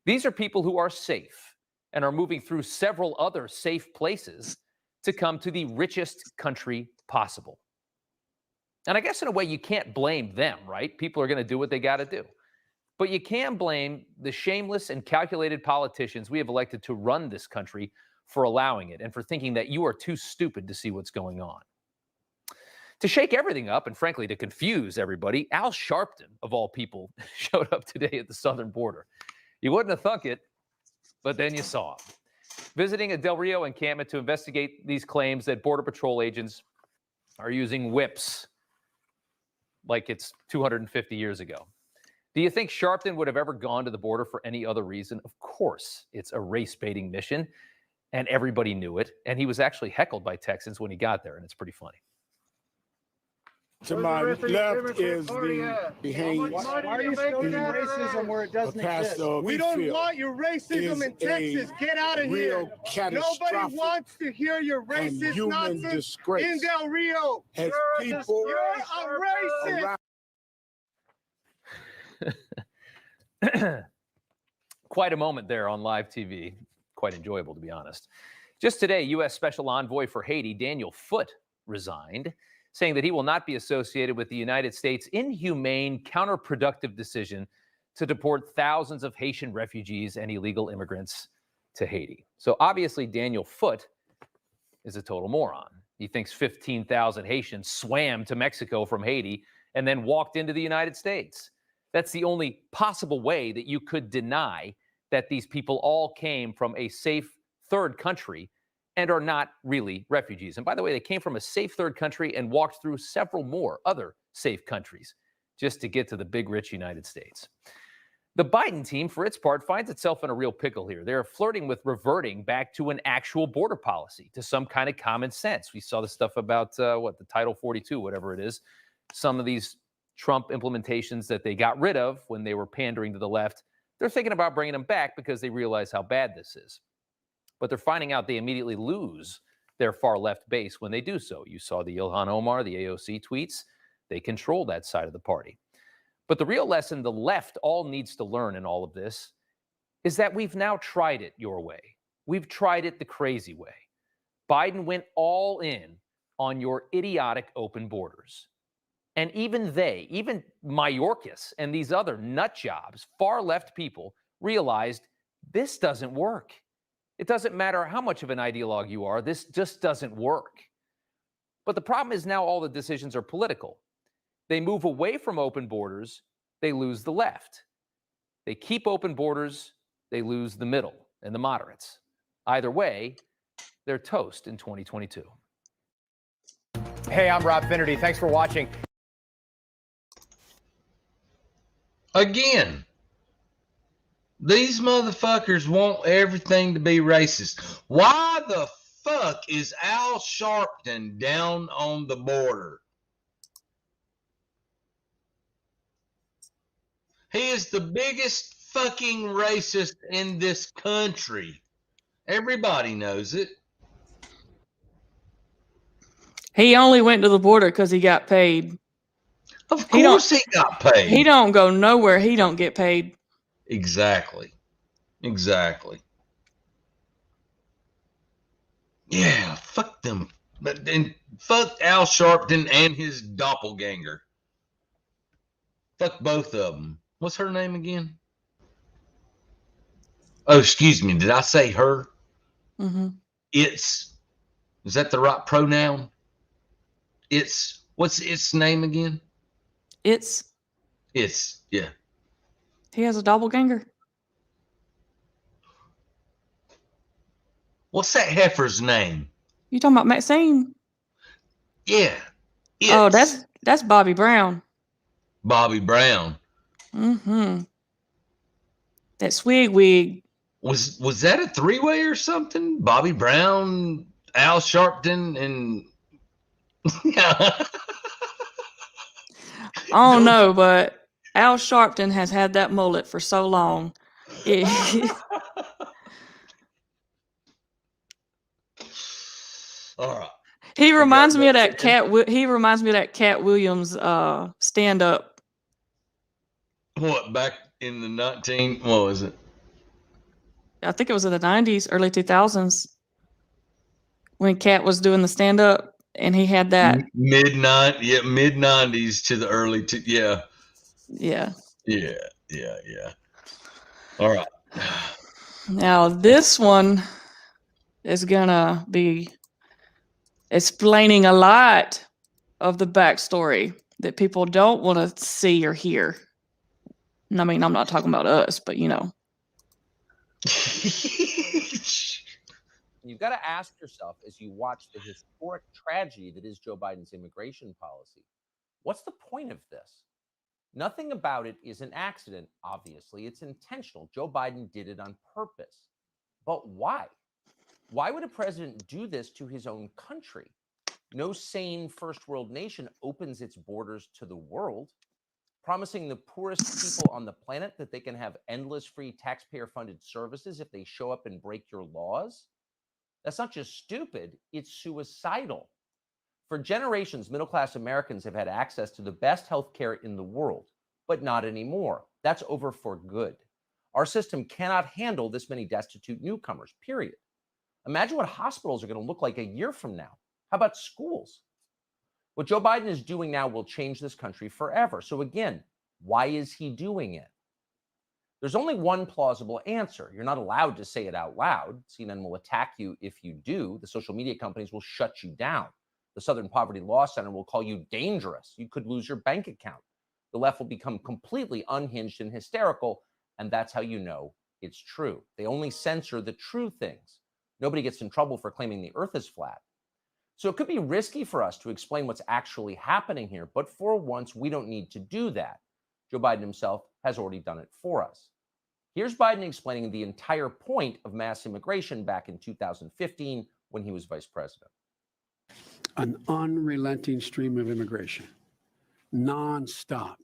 S18: These are people who are safe and are moving through several other safe places to come to the richest country possible. And I guess in a way you can't blame them, right? People are going to do what they got to do. But you can blame the shameless and calculated politicians we have elected to run this country for allowing it and for thinking that you are too stupid to see what's going on. To shake everything up and frankly to confuse everybody, Al Sharpton, of all people, showed up today at the southern border. You wouldn't have thunk it, but then you saw him. Visiting a Del Rio encampment to investigate these claims that Border Patrol agents are using whips like it's 250 years ago. Do you think Sharpton would have ever gone to the border for any other reason? Of course, it's a race-baiting mission, and everybody knew it. And he was actually heckled by Texans when he got there, and it's pretty funny.
S15: To my left is the behavior.
S3: Why are you showing racism where it doesn't exist?
S15: We don't want your racism in Texas. Get out of here. Nobody wants to hear your racist nonsense in Del Rio. As people, you're a racist.
S18: Quite a moment there on live TV. Quite enjoyable, to be honest. Just today, U.S. Special Envoy for Haiti, Daniel Foote, resigned, saying that he will not be associated with the United States' inhumane, counterproductive decision to deport thousands of Haitian refugees and illegal immigrants to Haiti. So obviously, Daniel Foote is a total moron. He thinks 15,000 Haitians swam to Mexico from Haiti and then walked into the United States. That's the only possible way that you could deny that these people all came from a safe third country and are not really refugees. And by the way, they came from a safe third country and walked through several more other safe countries just to get to the big, rich United States. The Biden team, for its part, finds itself in a real pickle here. They're flirting with reverting back to an actual border policy, to some kind of common sense. We saw the stuff about, the Title 42, whatever it is. Some of these Trump implementations that they got rid of when they were pandering to the left, they're thinking about bringing them back because they realize how bad this is. But they're finding out they immediately lose their far left base when they do so. You saw the Ilhan Omar, the AOC tweets. They control that side of the party. But the real lesson the left all needs to learn in all of this is that we've now tried it your way. We've tried it the crazy way. Biden went all in on your idiotic open borders. And even Mayorkas and these other nut jobs, far left people, realized this doesn't work. It doesn't matter how much of an ideologue you are, this just doesn't work. But the problem is now all the decisions are political. They move away from open borders, they lose the left. They keep open borders, they lose the middle and the moderates. Either way, they're toast in 2022.
S2: Hey, I'm Rob Finnerty. Thanks for watching.
S1: Again, These motherfuckers want everything to be racist. Why the fuck is Al Sharpton down on the border? He is the biggest fucking racist in this country. Everybody knows it.
S4: He only went to the border because he got paid.
S1: Of course he got paid.
S4: He don't go nowhere. He don't get paid.
S1: Exactly. Yeah, fuck them. But then fuck Al Sharpton and his doppelganger. Fuck both of them. What's her name again? Oh, excuse me. Did I say her?
S4: Mm-hmm.
S1: Is that the right pronoun? What's its name again?
S4: It's,
S1: yeah.
S4: he has a doppelganger.
S1: What's that heifer's name?
S4: You talking about Maxine?
S1: Yeah.
S4: Oh, that's Bobby Brown.
S1: Bobby Brown.
S4: Mm-hmm. That swig wig.
S1: Was that a three-way or something? Bobby Brown, Al Sharpton, and
S4: I don't know, but Al Sharpton has had that mullet for so long.
S1: All right.
S4: He reminds me of that Cat. He reminds me of that Cat Williams stand up.
S1: What, back in the what was it?
S4: I think it was in the 90s, early 2000s, when Cat was doing the stand up, and he had that
S1: mid 90s to the early yeah. All right.
S4: Now this one is gonna be explaining a lot of the backstory that people don't want to see or hear. I mean, I'm not talking about us, but you know.
S6: You've got to ask yourself as you watch the historic tragedy that is Joe Biden's immigration policy, what's the point of this? Nothing about it is an accident, obviously. It's intentional. Joe Biden did it on purpose. But why? Why would a president do this to his own country? No sane first world nation opens its borders to the world, promising the poorest people on the planet that they can have endless free taxpayer-funded services if they show up and break your laws. That's not just stupid, it's suicidal. For generations, middle-class Americans have had access to the best health care in the world, but not anymore. That's over for good. Our system cannot handle this many destitute newcomers, period. Imagine what hospitals are going to look like a year from now. How about schools? What Joe Biden is doing now will change this country forever. So again, why is he doing it? There's only one plausible answer. You're not allowed to say it out loud. CNN will attack you if you do. The social media companies will shut you down. The Southern Poverty Law Center will call you dangerous. You could lose your bank account. The left will become completely unhinged and hysterical, and that's how you know it's true. They only censor the true things. Nobody gets in trouble for claiming the earth is flat. So it could be risky for us to explain what's actually happening here, but for once, we don't need to do that. Joe Biden himself has already done it for us. Here's Biden explaining the entire point of mass immigration back in 2015 when he was vice president.
S5: An unrelenting stream of immigration, nonstop.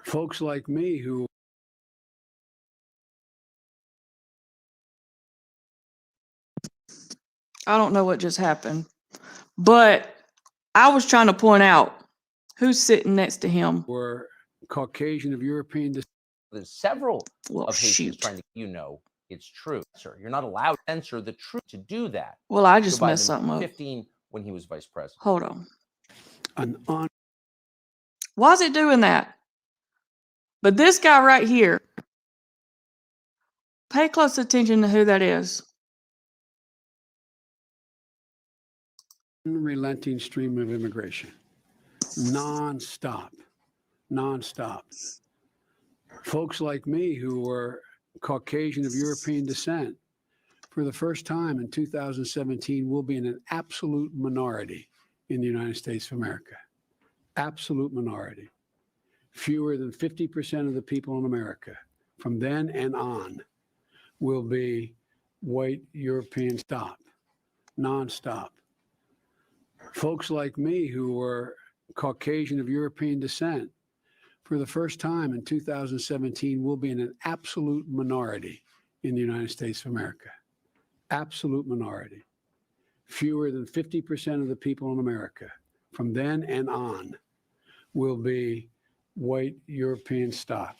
S5: Folks like me who
S4: I don't know what just happened, but I was trying to point out who's sitting next to him.
S5: were Caucasian of European descent.
S6: There's several
S4: Well,
S6: of Haitians
S4: shoot.
S6: trying to, it's true. Sir, you're not allowed to censor the truth to do that.
S4: Well, I just
S6: Joe Biden
S4: messed something up.
S6: 15 when he was vice president.
S4: Hold on. Why is it doing that? But this guy right here, pay close attention to who that is.
S5: Unrelenting stream of immigration, nonstop. Folks like me who were Caucasian of European descent, for the first time in 2017, will be in an absolute minority in the United States of America. Absolute minority. fewer than 50% of the people in America from then and on will be white European nonstop. Folks like me who were Caucasian of European descent, for the first time in 2017, will be in an absolute minority in the United States of America. Absolute minority. Fewer than 50% of the people in America from then and on will be white European stock.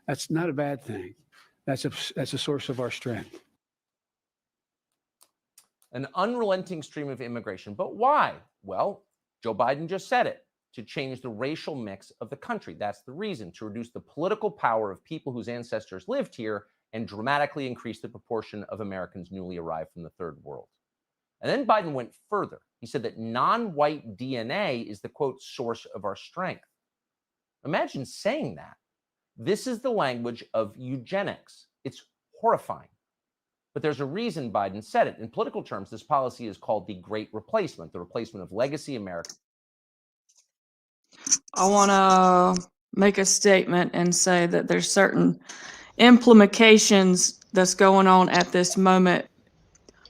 S5: That's not a bad thing. That's a source of our strength.
S6: An unrelenting stream of immigration. But why? Well, Joe Biden just said it, to change the racial mix of the country. That's the reason, to reduce the political power of people whose ancestors lived here and dramatically increase the proportion of Americans newly arrived from the third world. And then Biden went further. He said that non-white DNA is the, quote, source of our strength. Imagine saying that. This is the language of eugenics. It's horrifying. But there's a reason Biden said it. In political terms, this policy is called the Great Replacement, the replacement of legacy America.
S4: I want to make a statement and say that there's certain implications that's going on at this moment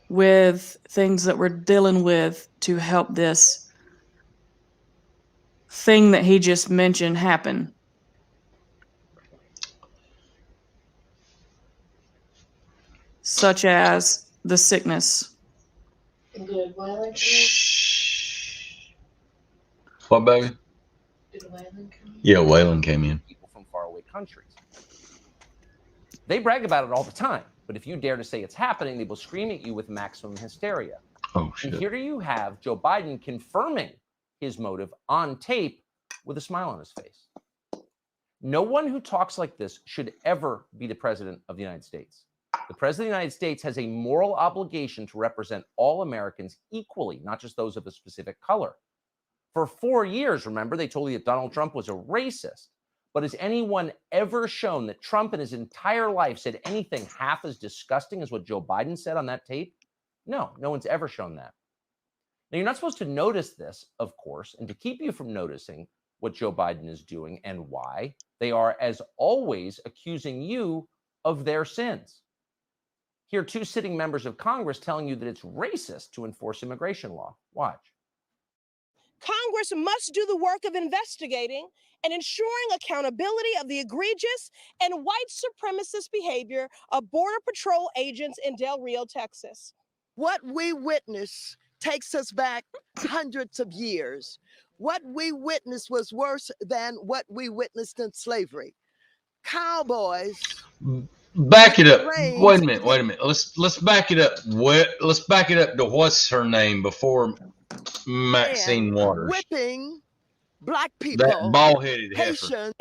S4: with things that we're dealing with to help this thing that he just mentioned happen. Such as the sickness.
S1: What, baby? Yeah, Waylon came in.
S6: People from faraway countries. They brag about it all the time, but if you dare to say it's happening, they will scream at you with maximum hysteria.
S1: Oh, shit.
S6: And here you have Joe Biden confirming his motive on tape with a smile on his face. No one who talks like this should ever be the president of the United States. The president of the United States has a moral obligation to represent all Americans equally, not just those of a specific color. For 4 years, remember, they told you that Donald Trump was a racist. But has anyone ever shown that Trump in his entire life said anything half as disgusting as what Joe Biden said on that tape? No, no one's ever shown that. Now, you're not supposed to notice this, of course, and to keep you from noticing what Joe Biden is doing and why, they are, as always, accusing you of their sins. Here, two sitting members of Congress telling you that it's racist to enforce immigration law. Watch.
S10: Congress must do the work of investigating and ensuring accountability of the egregious and white supremacist behavior of Border Patrol agents in Del Rio, Texas.
S17: What we witnessed takes us back hundreds of years. What we witnessed was worse than what we witnessed in slavery. Cowboys.
S1: Back it up. Wait a minute. Let's back it up. Let's back it up to what's her name before Maxine Waters.
S17: Whipping black people.
S1: That bald-headed heifer.
S10: Haitian.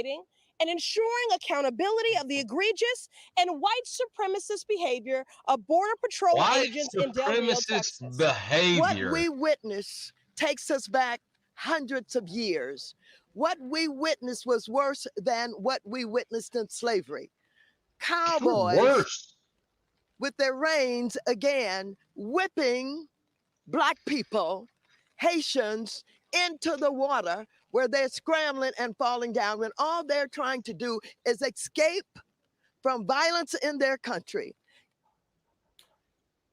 S10: And ensuring accountability of the egregious and white supremacist behavior of Border Patrol agents in Del Rio, Texas.
S1: Behavior.
S17: What we witnessed takes us back hundreds of years. What we witnessed was worse than what we witnessed in slavery. Cowboys with their reins again, whipping black people, Haitians, into the water where they're scrambling and falling down when all they're trying to do is escape from violence in their country.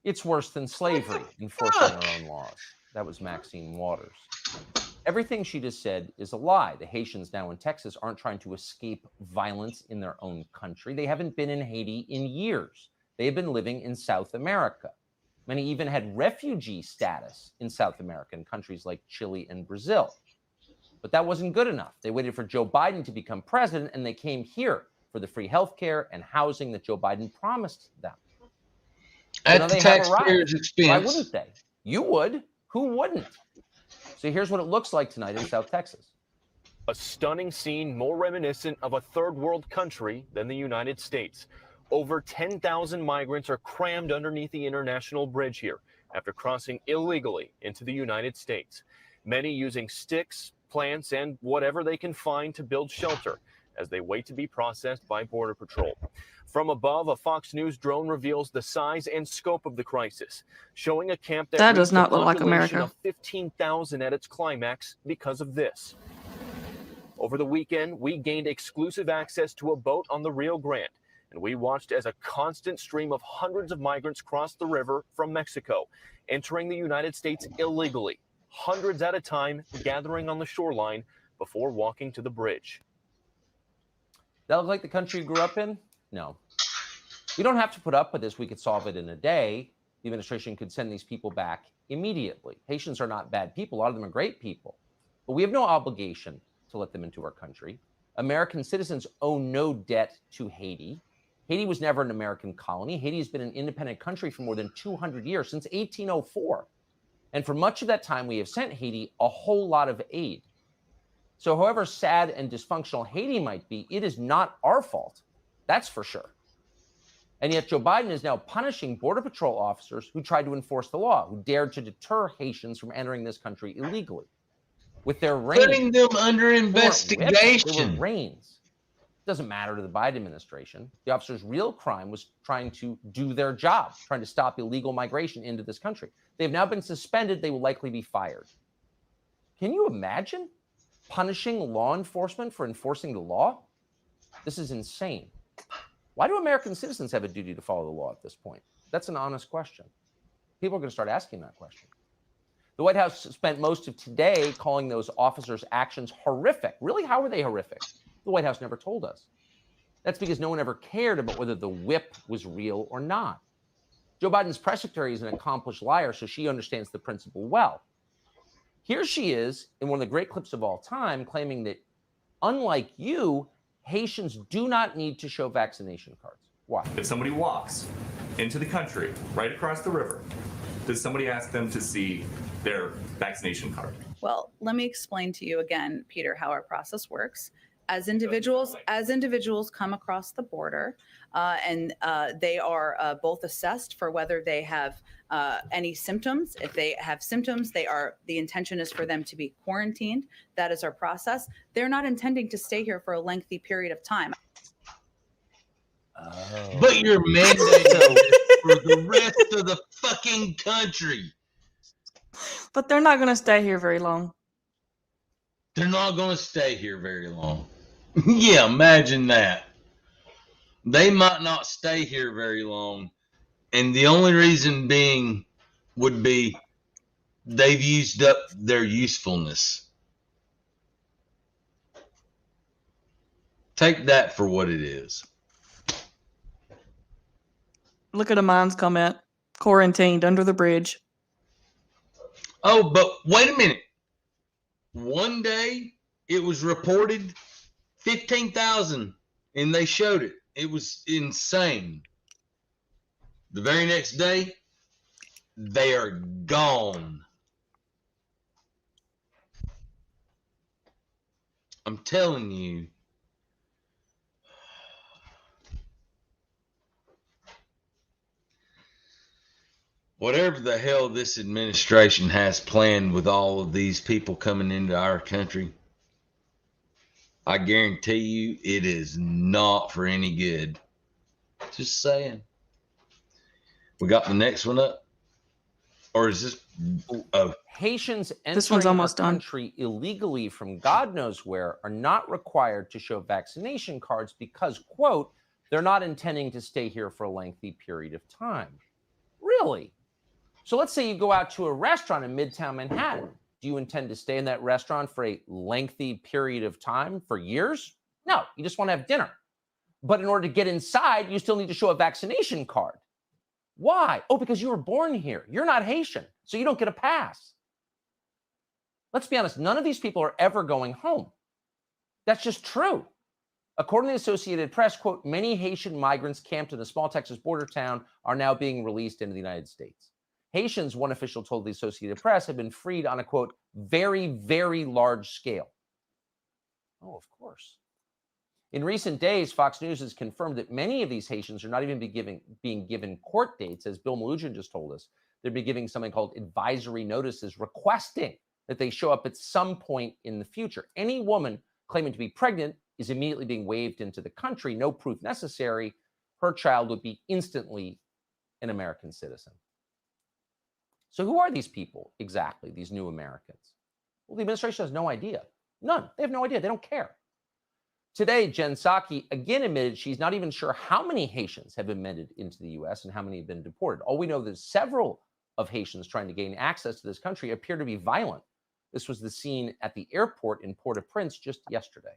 S6: It's worse than slavery, enforcing our own laws. That was Maxine Waters. Everything she just said is a lie. The Haitians now in Texas aren't trying to escape violence in their own country. They haven't been in Haiti in years. They have been living in South America. Many even had refugee status in South America in countries like Chile and Brazil. But that wasn't good enough. They waited for Joe Biden to become president, and they came here for the free health care and housing that Joe Biden promised them.
S1: At the taxpayers' expense.
S6: Why wouldn't they? You would. Who wouldn't? So here's what it looks like tonight in South Texas.
S19: A stunning scene more reminiscent of a third world country than the United States. Over 10,000 migrants are crammed underneath the international bridge here after crossing illegally into the United States. Many using sticks, plants, and whatever they can find to build shelter as they wait to be processed by Border Patrol. From above, a Fox News drone reveals the size and scope of the crisis, showing a camp that
S4: does not look like
S19: population
S4: America.
S19: of 15,000 at its climax because of this. Over the weekend, we gained exclusive access to a boat on the Rio Grande, and we watched as a constant stream of hundreds of migrants crossed the river from Mexico, entering the United States illegally, hundreds at a time gathering on the shoreline before walking to the bridge.
S6: That look like the country you grew up in? No. We don't have to put up with this. We could solve it in a day. The administration could send these people back immediately. Haitians are not bad people. A lot of them are great people. But we have no obligation to let them into our country. American citizens owe no debt to Haiti. Haiti was never an American colony. Haiti has been an independent country for more than 200 years, since 1804. And for much of that time, we have sent Haiti a whole lot of aid. So however sad and dysfunctional Haiti might be, it is not our fault. That's for sure. And yet Joe Biden is now punishing Border Patrol officers who tried to enforce the law, who dared to deter Haitians from entering this country illegally. With their reins.
S1: Putting them under investigation.
S6: They were reins. It doesn't matter to the Biden administration. The officers' real crime was trying to do their job, trying to stop illegal migration into this country. They've now been suspended. They will likely be fired. Can you imagine punishing law enforcement for enforcing the law? This is insane. Why do American citizens have a duty to follow the law at this point? That's an honest question. People are going to start asking that question. The White House spent most of today calling those officers' actions horrific. Really, how were they horrific? The White House never told us. That's because no one ever cared about whether the whip was real or not. Joe Biden's press secretary is an accomplished liar, so she understands the principle well. Here she is in one of the great clips of all time, claiming that, unlike you, Haitians do not need to show vaccination cards. Why?
S8: If somebody walks into the country right across the river, does somebody ask them to see their vaccination card?
S13: Well, let me explain to you again, Peter, how our process works. As individuals come across the border, and they are both assessed for whether they have any symptoms. If they have symptoms, the intention is for them to be quarantined. That is our process. They're not intending to stay here for a lengthy period of time.
S1: But you're mandated for the rest of the fucking country.
S4: But they're not going to stay here very long.
S1: They're not going to stay here very long. Yeah, imagine that. They might not stay here very long. And the only reason being would be they've used up their usefulness. Take that for what it is.
S4: Look at Amon's comment. Quarantined under the bridge.
S1: Oh, but wait a minute. One day it was reported 15,000 and they showed it. It was insane. The very next day, they are gone. I'm telling you. Whatever the hell this administration has planned with all of these people coming into our country, I guarantee you it is not for any good. Just saying. We got the next one up? Or is this...
S6: Haitians
S4: This one's
S6: entering our
S4: almost done.
S6: country illegally from God knows where are not required to show vaccination cards because, quote, they're not intending to stay here for a lengthy period of time. Really? So let's say you go out to a restaurant in Midtown Manhattan. Do you intend to stay in that restaurant for a lengthy period of time, for years? No, you just want to have dinner. But in order to get inside, you still need to show a vaccination card. Why? Oh, because you were born here. You're not Haitian, so you don't get a pass. Let's be honest, none of these people are ever going home. That's just true. According to the Associated Press, quote, many Haitian migrants camped in a small Texas border town are now being released into the United States. Haitians, one official told the Associated Press, have been freed on a, quote, very, very large scale. Oh, of course. In recent days, Fox News has confirmed that many of these Haitians are not even being given court dates, as Bill Nugent just told us. They'll be giving something called advisory notices requesting that they show up at some point in the future. Any woman claiming to be pregnant is immediately being waved into the country, no proof necessary. Her child would be instantly an American citizen. So who are these people exactly, these new Americans? Well, the administration has no idea. None. They have no idea. They don't care. Today, Jen Psaki again admitted she's not even sure how many Haitians have been admitted into the U.S. and how many have been deported. All we know is several of Haitians trying to gain access to this country appear to be violent. This was the scene at the airport in Port-au-Prince just yesterday.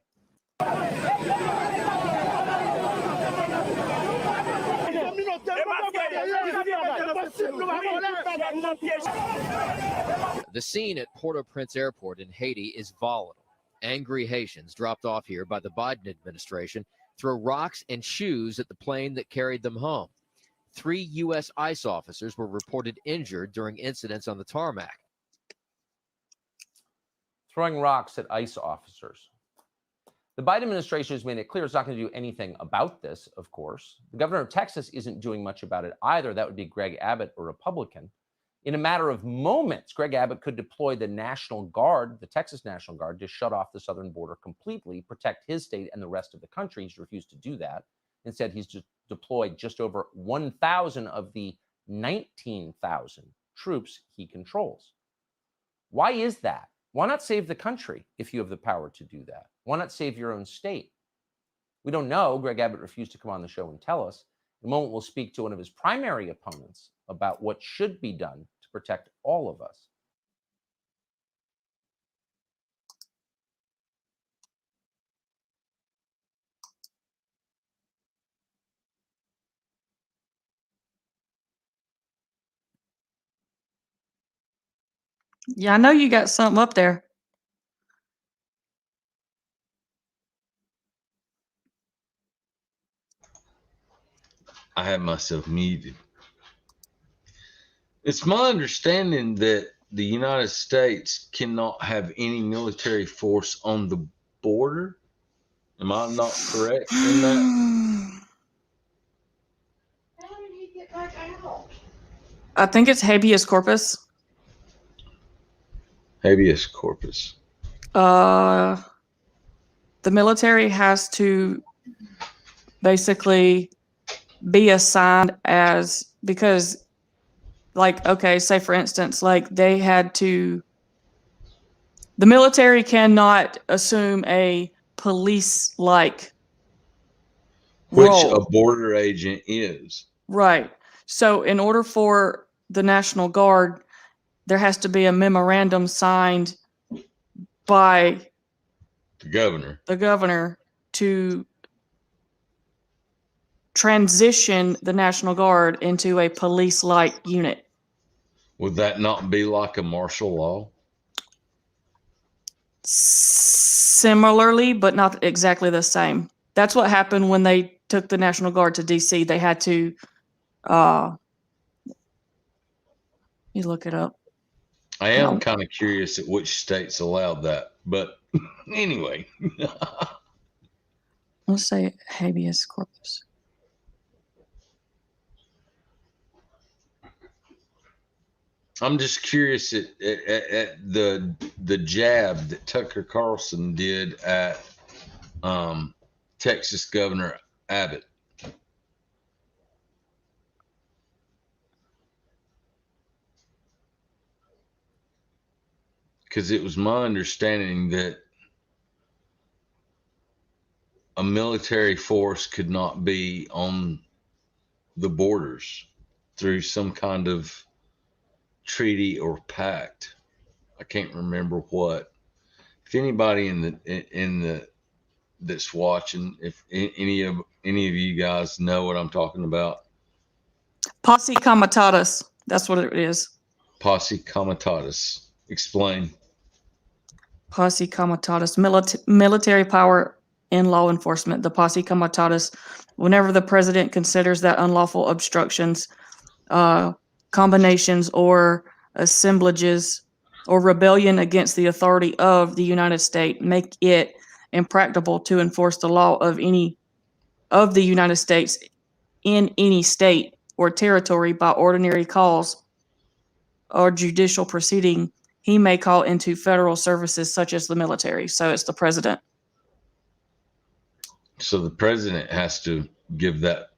S20: The scene at Port-au-Prince Airport in Haiti is volatile. Angry Haitians dropped off here by the Biden administration throw rocks and shoes at the plane that carried them home. 3 U.S. ICE officers were reported injured during incidents on the tarmac.
S6: Throwing rocks at ICE officers. The Biden administration has made it clear it's not going to do anything about this, of course. The governor of Texas isn't doing much about it either. That would be Greg Abbott, a Republican. In a matter of moments, Greg Abbott could deploy the National Guard, the Texas National Guard, to shut off the southern border completely, protect his state and the rest of the country. He's refused to do that. Instead, he's just deployed just over 1,000 of the 19,000 troops he controls. Why is that? Why not save the country if you have the power to do that? Why not save your own state? We don't know. Greg Abbott refused to come on the show and tell us. In a moment, we'll speak to one of his primary opponents about what should be done to protect all of us.
S4: Yeah, I know you got something up there.
S1: I had myself muted. It's my understanding that the United States cannot have any military force on the border. Am I not correct in that?
S10: How did he get back out?
S4: I think it's habeas corpus.
S1: Habeas corpus.
S4: The military has to basically be assigned as, because, like, okay, say for instance, like they had to, the military cannot assume a police-like role.
S1: Which a border agent is.
S4: Right. So in order for the National Guard, there has to be a memorandum signed by
S1: the governor
S4: to transition the National Guard into a police-like unit.
S1: Would that not be like a martial law?
S4: Similarly, but not exactly the same. That's what happened when they took the National Guard to DC. They had to, you look it up.
S1: I am kind of curious at which states allowed that, but anyway.
S4: Let's say habeas corpus.
S1: I'm just curious at the jab that Tucker Carlson did at Texas Governor Abbott. Because it was my understanding that a military force could not be on the borders through some kind of treaty or pact. I can't remember what. If anybody in the that's watching, if any of you guys know what I'm talking about.
S4: Posse Comitatus. That's what it is.
S1: Posse Comitatus. Explain.
S4: Posse Comitatus. Military power in law enforcement. The Posse Comitatus. Whenever the president considers that unlawful obstructions, combinations or assemblages or rebellion against the authority of the United States make it impracticable to enforce the law of any of the United States in any state or territory by ordinary cause or judicial proceeding, he may call into federal services such as the military. So it's the president.
S1: So the president has to give that.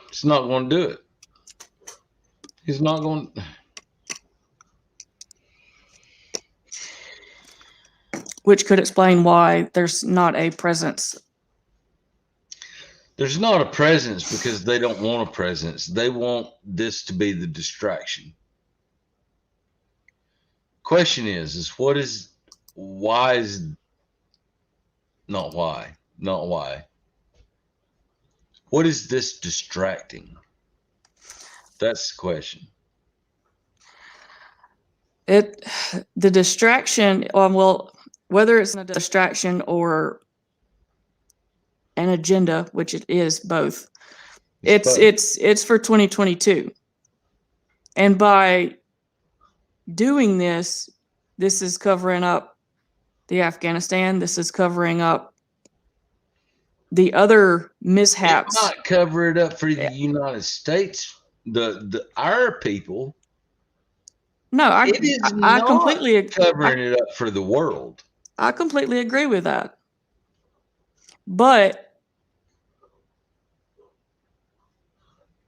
S1: He's not going to do it. He's not going.
S4: which could explain why there's not a presence.
S1: There's not a presence because they don't want a presence. They want this to be the distraction. Question is what is, why is, not why. What is this distracting? That's the question.
S4: The distraction, well, whether it's a distraction or an agenda, which it is both, it's for 2022. And by doing this is covering up the Afghanistan. This is covering up the other mishaps.
S1: It might cover it up for the United States, our people.
S4: No, I completely
S1: covering it up for the world.
S4: I completely agree with that. But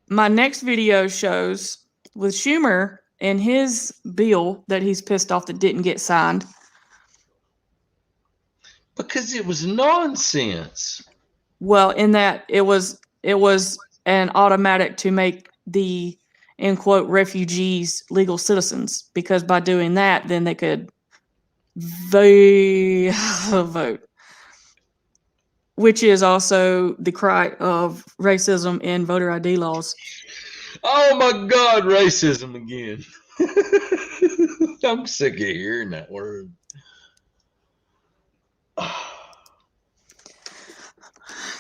S4: my next video shows with Schumer and his bill that he's pissed off that didn't get signed.
S1: Because it was nonsense.
S4: Well, in that it was an automatic to make the, in quote, refugees legal citizens, because by doing that, then they could vote, which is also the cry of racism in voter ID laws.
S1: Oh my God, racism again. I'm sick of hearing that word.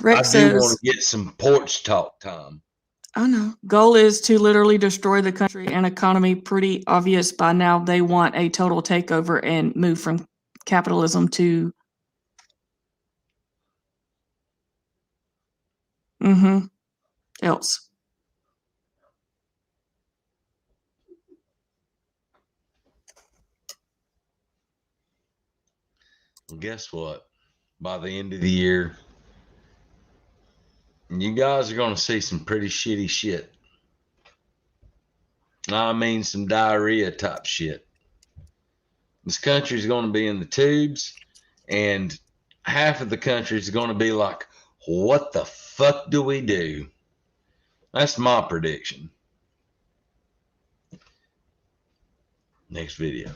S4: Rex
S1: I
S4: says,
S1: do want to get some porch talk time.
S4: I know. Goal is to literally destroy the country and economy. Pretty obvious by now. They want a total takeover and move from capitalism to else.
S1: Well, guess what? By the end of the year, you guys are going to see some pretty shitty shit. I mean, some diarrhea type shit. This country is going to be in the tubes, and half of the country is going to be like, what the fuck do we do? That's my prediction. Next video.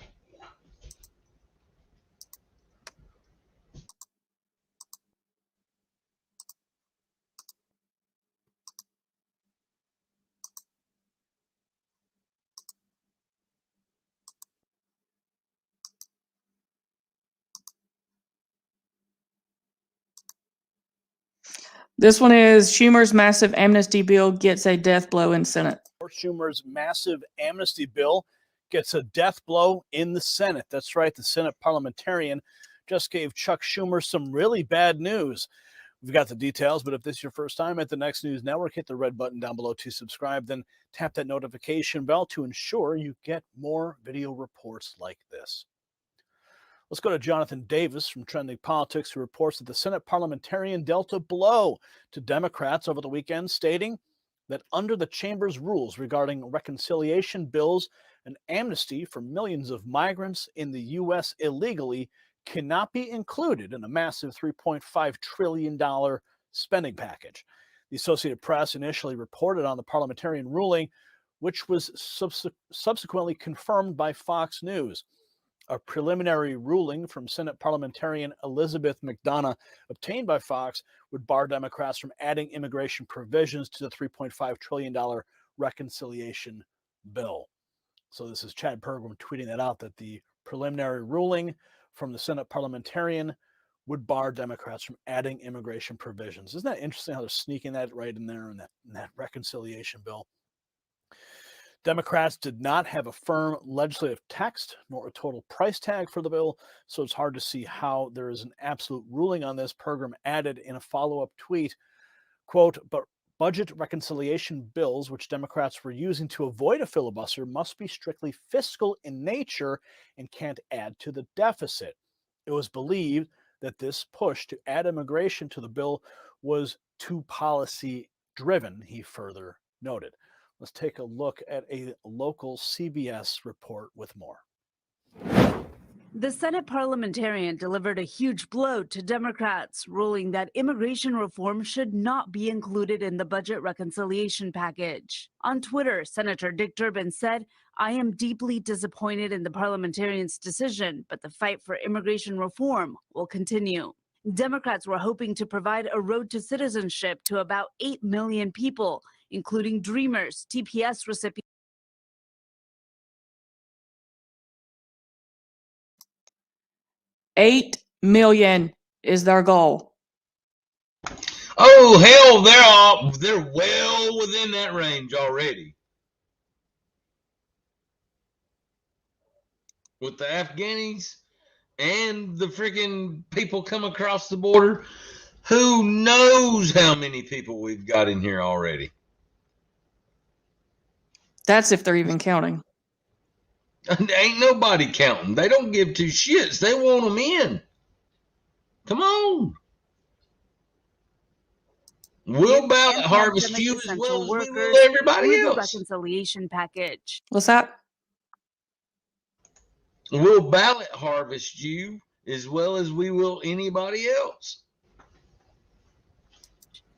S4: This one is Schumer's massive amnesty bill gets a death blow in Senate.
S7: Schumer's massive amnesty bill gets a death blow in the Senate. That's right. The Senate parliamentarian just gave Chuck Schumer some really bad news. We've got the details, but if this is your first time at the Next News Network, hit the red button down below to subscribe, then tap that notification bell to ensure you get more video reports like this. Let's go to Jonathan Davis from Trending Politics, who reports that the Senate parliamentarian dealt a blow to Democrats over the weekend, stating that under the chamber's rules regarding reconciliation bills, an amnesty for millions of migrants in the U.S. illegally cannot be included in a massive $3.5 trillion spending package. The Associated Press initially reported on the parliamentarian ruling, which was subsequently confirmed by Fox News. A preliminary ruling from Senate parliamentarian Elizabeth McDonough, obtained by Fox, would bar Democrats from adding immigration provisions to the $3.5 trillion reconciliation bill. So this is Chad Pergram tweeting that out, that the preliminary ruling from the Senate parliamentarian would bar Democrats from adding immigration provisions. Isn't that interesting how they're sneaking that right in there in that reconciliation bill? Democrats did not have a firm legislative text nor a total price tag for the bill, so it's hard to see how there is an absolute ruling on this. Pergram added in a follow-up tweet, quote, "But budget reconciliation bills, which Democrats were using to avoid a filibuster, must be strictly fiscal in nature and can't add to the deficit. It was believed that this push to add immigration to the bill was too policy-driven," he further noted. Let's take a look at a local CBS report with more.
S16: The Senate parliamentarian delivered a huge blow to Democrats, ruling that immigration reform should not be included in the budget reconciliation package. On Twitter, Senator Dick Durbin said, "I am deeply disappointed in the parliamentarian's decision, but the fight for immigration reform will continue." Democrats were hoping to provide a road to citizenship to about 8 million people, including Dreamers, TPS recipients.
S4: 8 million is their goal.
S1: Oh hell, they're well within that range already. With the Afghanis and the freaking people come across the border, who knows how many people we've got in here already?
S4: That's if they're even counting.
S1: Ain't nobody counting. They don't give two shits. They want them in. Come on. We'll ballot harvest you as well as we will everybody else.
S16: Reconciliation package.
S4: What's that?
S1: We'll ballot harvest you as well as we will anybody else.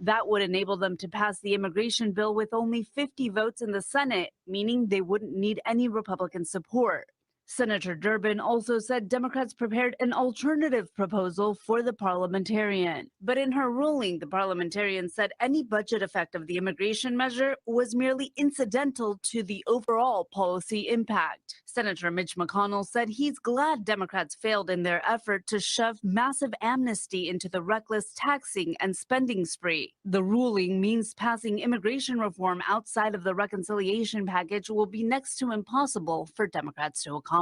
S16: That would enable them to pass the immigration bill with only 50 votes in the Senate, meaning they wouldn't need any Republican support. Senator Durbin also said Democrats prepared an alternative proposal for the parliamentarian. But in her ruling, the parliamentarian said any budget effect of the immigration measure was merely incidental to the overall policy impact. Senator Mitch McConnell said he's glad Democrats failed in their effort to shove massive amnesty into the reckless taxing and spending spree. The ruling means passing immigration reform outside of the reconciliation package will be next to impossible for Democrats to accomplish.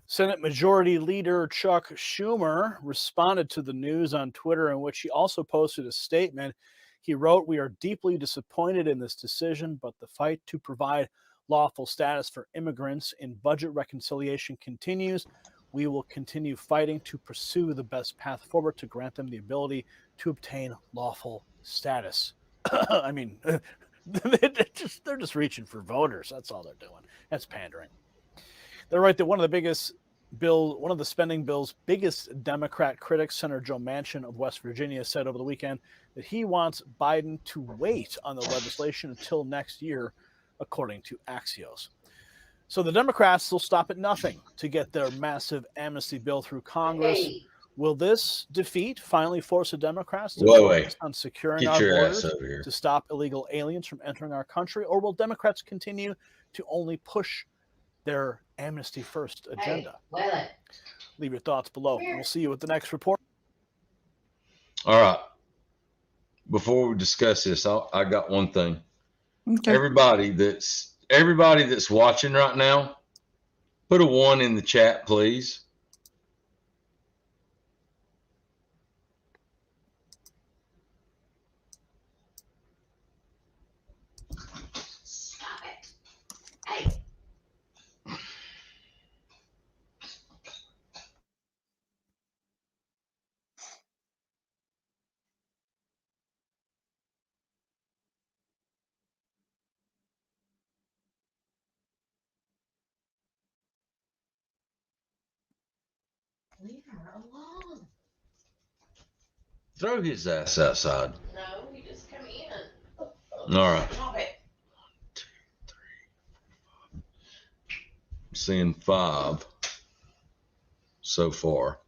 S7: Senate Majority Leader Chuck Schumer responded to the news on Twitter, in which he also posted a statement. He wrote, "We are deeply disappointed in this decision, but the fight to provide lawful status for immigrants in budget reconciliation continues. We will continue fighting to pursue the best path forward to grant them the ability to obtain lawful status." I mean, they're just reaching for voters. That's all they're doing. That's pandering. They're right that one of the spending bill's biggest Democrat critics, Senator Joe Manchin of West Virginia, said over the weekend that he wants Biden to wait on the legislation until next year, according to Axios. So the Democrats will stop at nothing to get their massive amnesty bill through Congress. Hey. Will this defeat finally force the Democrats to focus on securing our borders to stop illegal aliens from entering our country? Or will Democrats continue to only push their amnesty first agenda? Hey, leave your thoughts below. We'll see you with the next report.
S1: All right. Before we discuss this, I got one thing. Okay. Everybody that's watching right now, put a 1 in the chat, please.
S21: Stop it. Hey. Leave her alone.
S1: Throw his ass outside.
S21: No, he just come in.
S1: All right.
S21: Stop it.
S1: 1, 2, 3, 4, 5. I'm seeing 5 so far.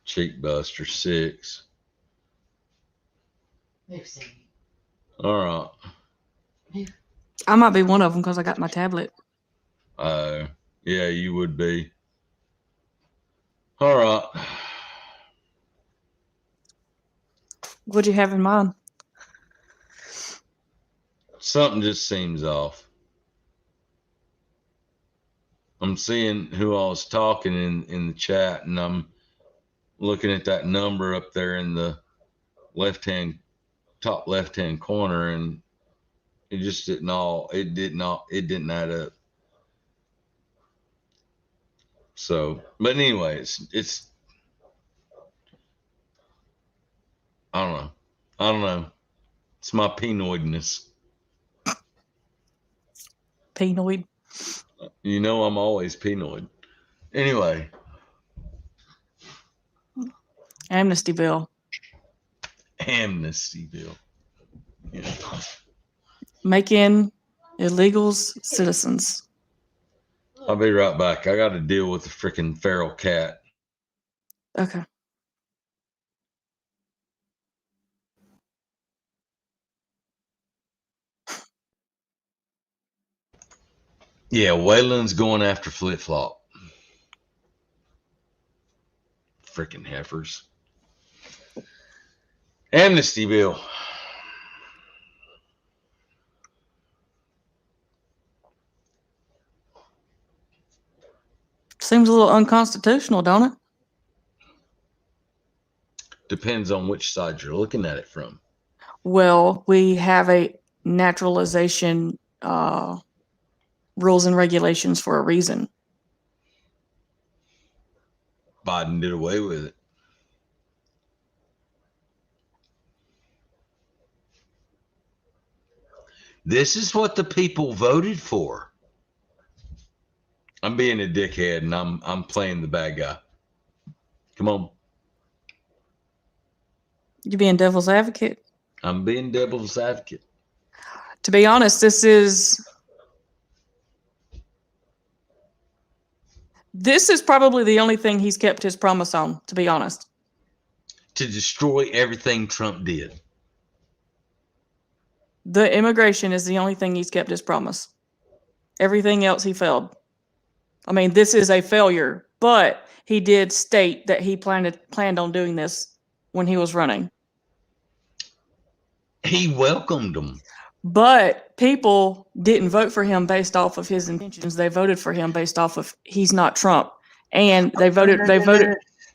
S1: Cheek Buster 6. All right.
S4: I might be one of them because I got my tablet.
S1: Yeah, you would be. All right.
S4: What'd you have in mind?
S1: Something just seems off. I'm seeing who I was talking in the chat, and I'm looking at that number up there in the top left-hand corner, and it just didn't add up. So, but anyways, it's I don't know. It's my penoidness.
S4: Penoid.
S1: You know, I'm always penoid. Anyway.
S4: Amnesty bill.
S1: Amnesty bill. Yeah.
S4: Making illegals citizens.
S1: I'll be right back. I got to deal with the freaking feral cat.
S4: Okay.
S1: Yeah, Waylon's going after Flip Flop. Freaking heifers. Amnesty bill.
S4: Seems a little unconstitutional, don't it?
S1: Depends on which side you're looking at it from.
S4: Well, we have a naturalization rules and regulations for a reason.
S1: Biden did away with it. This is what the people voted for. I'm being a dickhead and I'm playing the bad guy. Come on.
S4: You being devil's advocate?
S1: I'm being devil's advocate.
S4: To be honest, this is probably the only thing he's kept his promise on, to be honest.
S1: To destroy everything Trump did.
S4: The immigration is the only thing he's kept his promise. Everything else he failed. I mean, this is a failure, but he did state that he planned on doing this when he was running.
S1: He welcomed them. But
S4: People didn't vote for him based off of his intentions. They voted for him based off of he's not Trump. And they voted.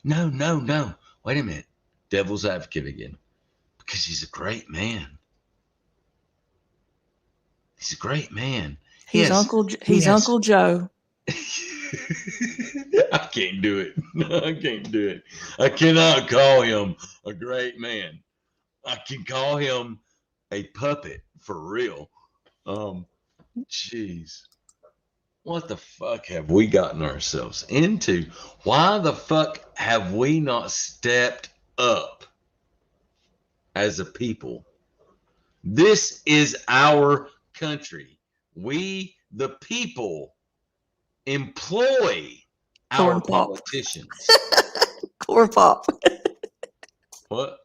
S1: No. Wait a minute. Devil's advocate again. Because he's a great man. He's a great man.
S4: He's Uncle Joe.
S1: I can't do it. I can't do it. I cannot call him a great man. I can call him a puppet for real. Jeez. What the fuck have we gotten ourselves into? Why the fuck have we not stepped up as a people? This is our country. We, the people, employ our politicians.
S4: Corn pop.
S1: What?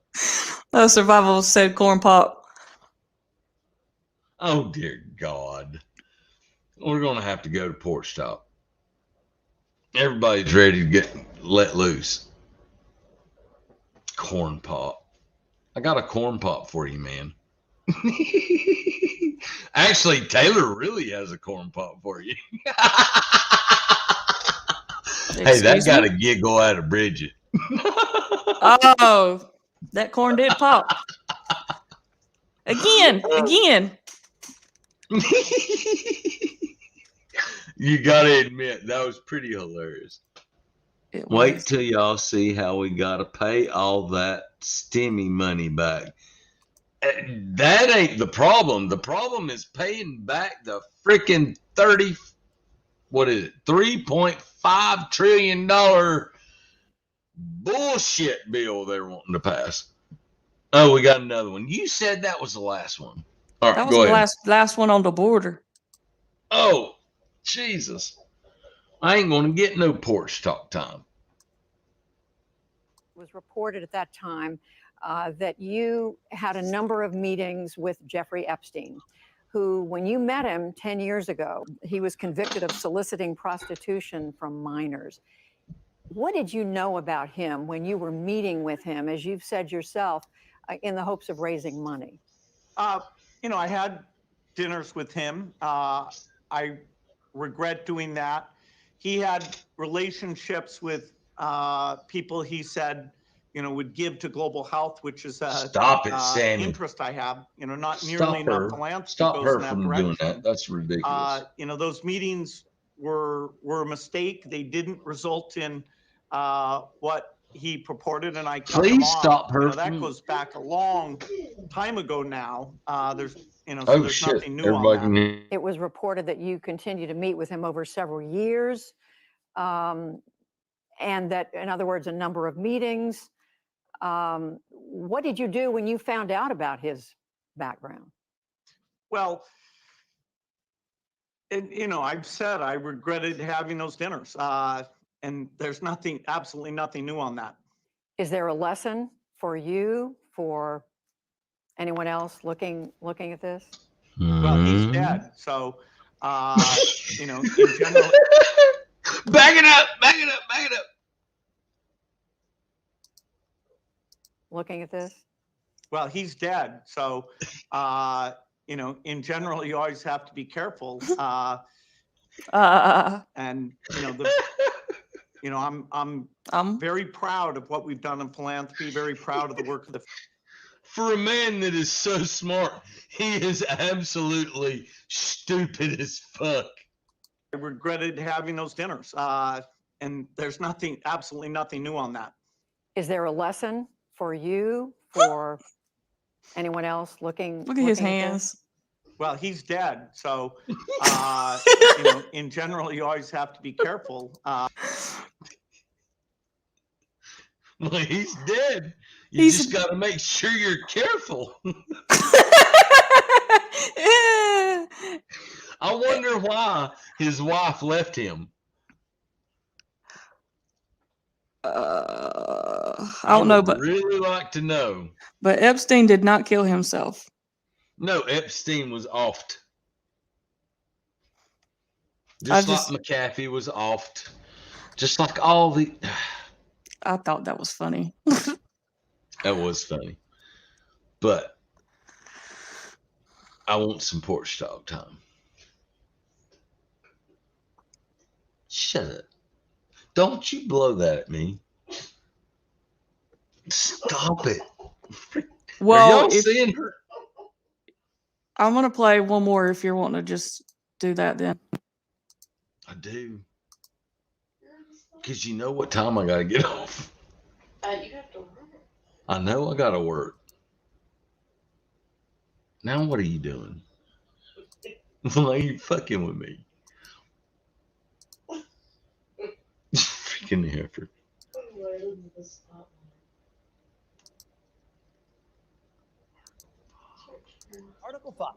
S4: Survival said corn pop.
S1: Oh, dear God. We're going to have to go to Porch Top. Everybody's ready to get let loose. Corn pop. I got a corn pop for you, man. Actually, Taylor really has a corn pop for you. Hey, that got a giggle out of Bridget.
S4: Oh, that corn did pop. Again.
S1: You gotta admit, that was pretty hilarious. Wait till y'all see how we gotta pay all that stimmy money back. That ain't the problem. The problem is paying back the freaking $3.5 trillion bullshit bill they're wanting to pass. Oh, we got another one. You said that was the last one. All right,
S4: that was the last one on the border.
S1: Oh, Jesus. I ain't going to get no porch talk time.
S11: It was reported at that time that you had a number of meetings with Jeffrey Epstein, who, when you met him 10 years ago, he was convicted of soliciting prostitution from minors. What did you know about him when you were meeting with him, as you've said yourself, in the hopes of raising money?
S12: I had dinners with him. I regret doing that. He had relationships with people he said, would give to global health, which is a interest I have. Not nearly enough philanthropy.
S1: Stop her from doing that. That's ridiculous.
S12: Those meetings were a mistake. They didn't result in what he purported, and I cut them
S1: Please
S12: off.
S1: stop her.
S12: That goes back a long time ago now. There's, so
S1: Oh
S12: there's
S1: shit!
S12: nothing new
S1: Everybody
S12: on that.
S1: can hear.
S11: It was reported that you continue to meet with him over several years, and that, in other words, a number of meetings. What did you do when you found out about his background?
S12: Well, and I've said I regretted having those dinners, and there's absolutely nothing new on that.
S11: Is there a lesson for you, for anyone else looking at this?
S12: Well, he's dead, so in general.
S1: Back it up! Back it up! Back it up!
S11: Looking at this?
S12: Well, he's dead, so in general, you always have to be careful. And I'm very proud of what we've done in philanthropy. Very proud of the work of the.
S1: For a man that is so smart, he is absolutely stupid as fuck.
S12: I regretted having those dinners, and there's absolutely nothing new on that.
S11: Is there a lesson for you, for anyone else looking?
S4: Look at his hands.
S12: Well, he's dead, so in general, you always have to be careful.
S1: Well, he's dead. You just got to make sure you're careful. I wonder why his wife left him.
S4: I don't know, but
S1: really like to know.
S4: But Epstein did not kill himself.
S1: No, Epstein was offed. Just like McAfee was offed. Just like all the.
S4: I thought that was funny.
S1: That was funny. But I want some porch talk time. Shut up. Don't you blow that at me. Stop it.
S4: Well,
S1: are y'all seeing her?
S4: I'm going to play one more if you're wanting to just do that then.
S1: I do. Because you know what time I got to get off.
S21: You have to work.
S1: I know I got to work. Now what are you doing? Why are you fucking with me? Freaking heifer.
S9: Article 5,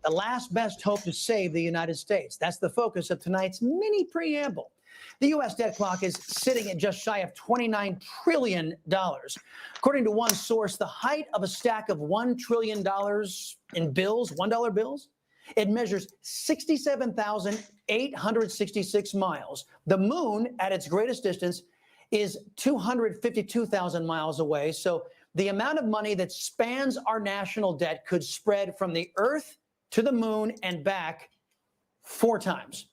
S9: the last best hope to save the United States. That's the focus of tonight's mini preamble. The U.S. debt clock is sitting at just shy of $29 trillion. According to one source, the height of a stack of $1 trillion in bills, $1 bills, it measures 67,866 miles. The moon, at its greatest distance, is 252,000 miles away. So the amount of money that spans our national debt could spread from the Earth to the moon and back 4 times.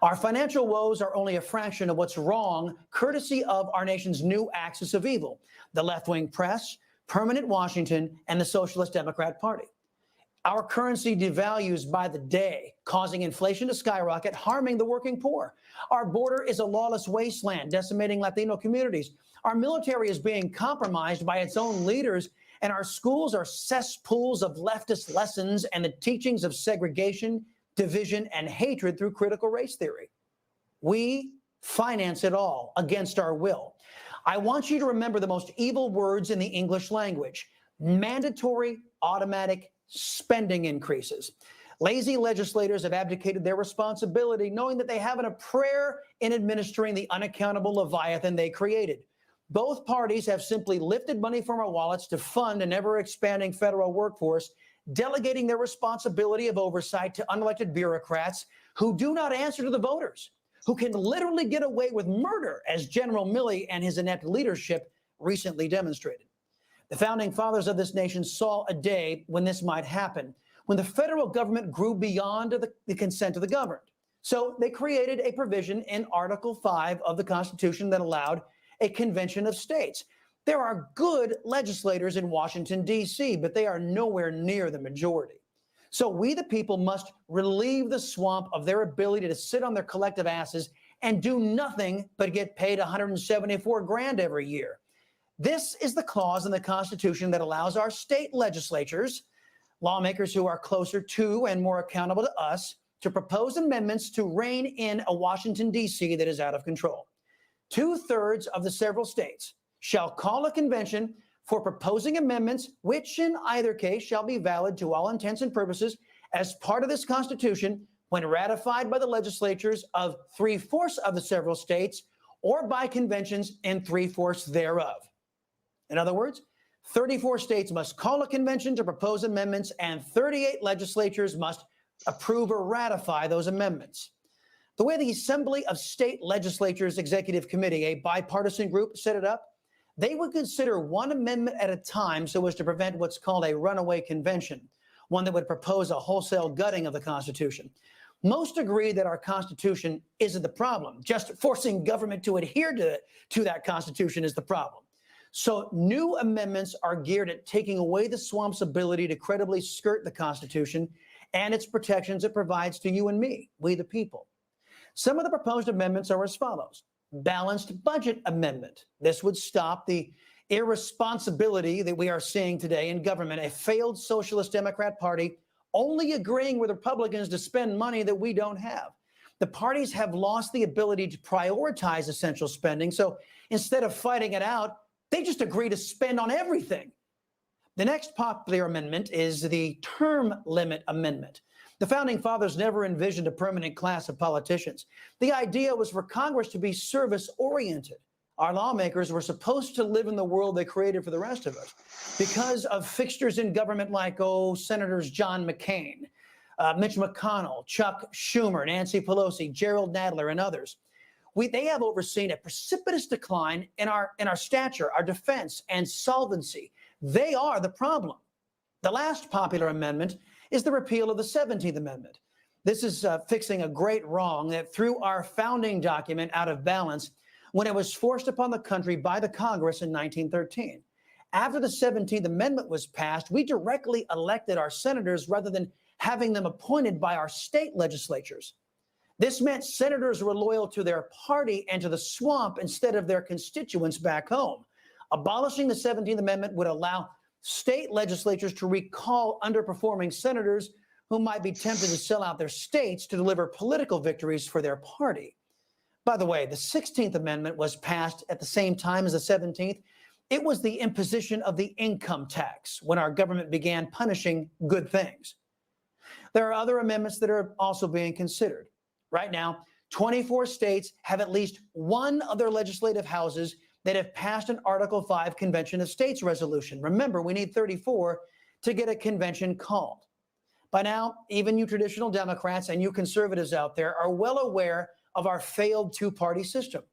S9: Our financial woes are only a fraction of what's wrong, courtesy of our nation's new axis of evil, the left-wing press, permanent Washington, and the Socialist Democrat Party. Our currency devalues by the day, causing inflation to skyrocket, harming the working poor. Our border is a lawless wasteland, decimating Latino communities. Our military is being compromised by its own leaders, and our schools are cesspools of leftist lessons and the teachings of segregation, division, and hatred through critical race theory. We finance it all against our will. I want you to remember the most evil words in the English language: mandatory automatic spending increases. Lazy legislators have abdicated their responsibility, knowing that they haven't a prayer in administering the unaccountable Leviathan they created. Both parties have simply lifted money from our wallets to fund an ever-expanding federal workforce, delegating their responsibility of oversight to unelected bureaucrats who do not answer to the voters, who can literally get away with murder, as General Milley and his inept leadership recently demonstrated. The founding fathers of this nation saw a day when this might happen, when the federal government grew beyond the consent of the governed. So they created a provision in Article 5 of the Constitution that allowed a convention of states. There are good legislators in Washington, D.C., but they are nowhere near the majority. So we, the people, must relieve the swamp of their ability to sit on their collective asses and do nothing but get paid 174 grand every year. This is the clause in the Constitution that allows our state legislatures, lawmakers who are closer to and more accountable to us, to propose amendments to rein in a Washington, D.C. that is out of control. 2/3 of the several states shall call a convention for proposing amendments, which in either case shall be valid to all intents and purposes as part of this Constitution when ratified by the legislatures of 3/4 of the several states or by conventions in 3/4 thereof. In other words, 34 states must call a convention to propose amendments, and 38 legislatures must approve or ratify those amendments. The way the Assembly of State Legislatures Executive Committee, a bipartisan group, set it up, they would consider one amendment at a time so as to prevent what's called a runaway convention, one that would propose a wholesale gutting of the Constitution. Most agree that our Constitution isn't the problem. Just forcing government to adhere to that Constitution is the problem. So new amendments are geared at taking away the swamp's ability to credibly skirt the Constitution and its protections it provides to you and me, we the people. Some of the proposed amendments are as follows. Balanced budget amendment. This would stop the irresponsibility that we are seeing today in government, a failed socialist Democrat party only agreeing with Republicans to spend money that we don't have. The parties have lost the ability to prioritize essential spending, so instead of fighting it out, they just agree to spend on everything. The next popular amendment is the term limit amendment. The founding fathers never envisioned a permanent class of politicians. The idea was for Congress to be service-oriented. Our lawmakers were supposed to live in the world they created for the rest of us. Because of fixtures in government like, Senators John McCain, Mitch McConnell, Chuck Schumer, Nancy Pelosi, Gerald Nadler, and others, they have overseen a precipitous decline in our stature, our defense, and solvency. They are the problem. The last popular amendment is the repeal of the 17th Amendment. This is fixing a great wrong that threw our founding document out of balance when it was forced upon the country by the Congress in 1913. After the 17th Amendment was passed, we directly elected our senators rather than having them appointed by our state legislatures. This meant senators were loyal to their party and to the swamp instead of their constituents back home. Abolishing the 17th Amendment would allow state legislatures to recall underperforming senators who might be tempted to sell out their states to deliver political victories for their party. By the way, the 16th Amendment was passed at the same time as the 17th. It was the imposition of the income tax when our government began punishing good things. There are other amendments that are also being considered. Right now, 24 states have at least one of their legislative houses that have passed an Article 5 Convention of States resolution. Remember, we need 34 to get a convention called. By now, even you traditional Democrats and you conservatives out there are well aware of our failed two-party system.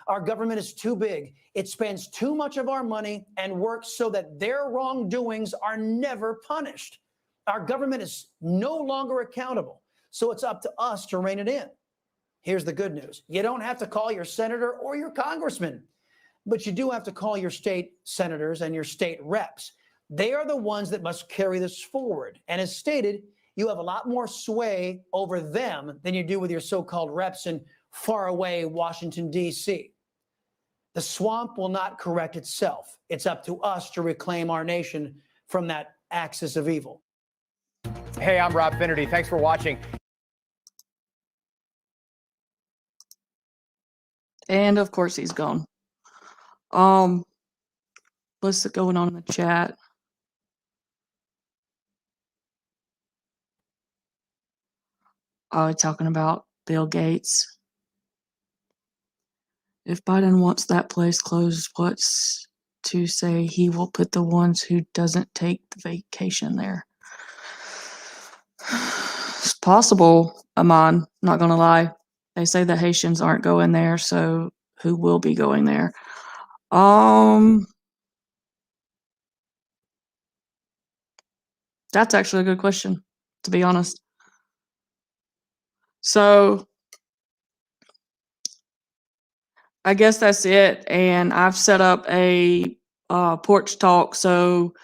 S9: Our government is too big. It spends too much of our money and works so that their wrongdoings are never punished. Our government is no longer accountable, so it's up to us to rein it in. Here's the good news. You don't have to call your senator or your congressman, but you do have to call your state senators and your state reps. They are the ones that must carry this forward. And as stated, you have a lot more sway over them than you do with your so-called reps in faraway Washington, D.C. The swamp will not correct itself. It's up to us to reclaim our nation from that axis of evil.
S18: Hey, I'm Rob Finnerty. Thanks for watching.
S4: And of course he's gone. What's going on in the chat? Talking about Bill Gates. If Biden wants that place closed, what's to say he will put the ones who doesn't take the vacation there? It's possible, Amon, not gonna lie. They say the Haitians aren't going there, so who will be going there? That's actually a good question, to be honest. So I guess that's it. And I've set up a porch talk. So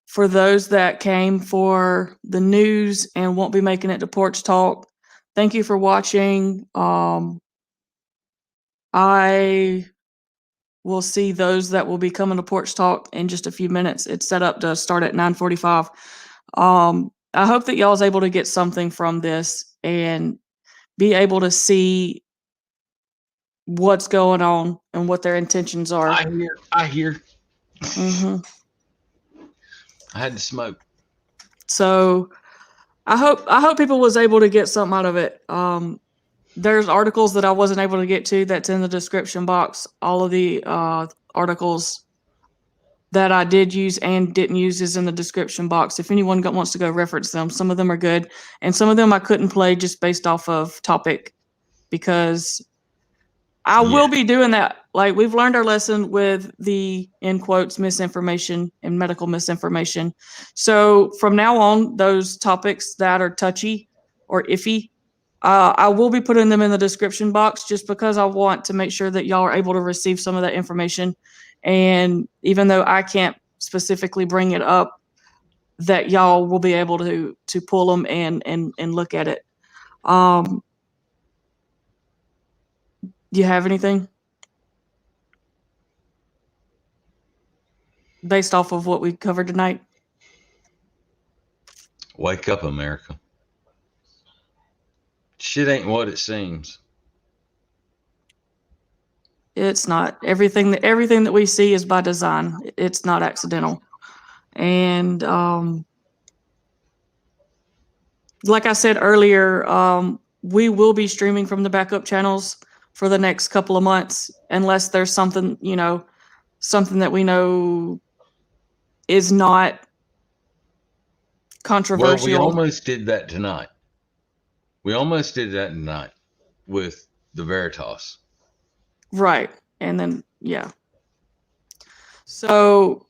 S4: for those that came for the news and won't be making it to Porch Talk, thank you for watching. I will see those that will be coming to Porch Talk in just a few minutes. It's set up to start at 9:45. I hope that y'all is able to get something from this and be able to see what's going on and what their intentions are.
S1: I hear.
S4: Mm-hmm.
S1: I had to smoke.
S4: So I hope people was able to get something out of it. There's articles that I wasn't able to get to that's in the description box. All of the articles that I did use and didn't use is in the description box. If anyone wants to go reference them, some of them are good, and some of them I couldn't play just based off of topic, because I will be doing that. Like, we've learned our lesson with the, in quotes, misinformation and medical misinformation. So from now on, those topics that are touchy or iffy, I will be putting them in the description box, just because I want to make sure that y'all are able to receive some of that information. And even though I can't specifically bring it up, that y'all will be able to pull them and look at it. Do you have anything based off of what we covered tonight?
S1: Wake up, America. Shit ain't what it seems.
S4: It's not. Everything that we see is by design. It's not accidental. And like I said earlier, we will be streaming from the backup channels for the next couple of months, unless there's something that we know is not controversial.
S1: Well, we almost did that tonight. With the Veritas.
S4: Right. And then, yeah. So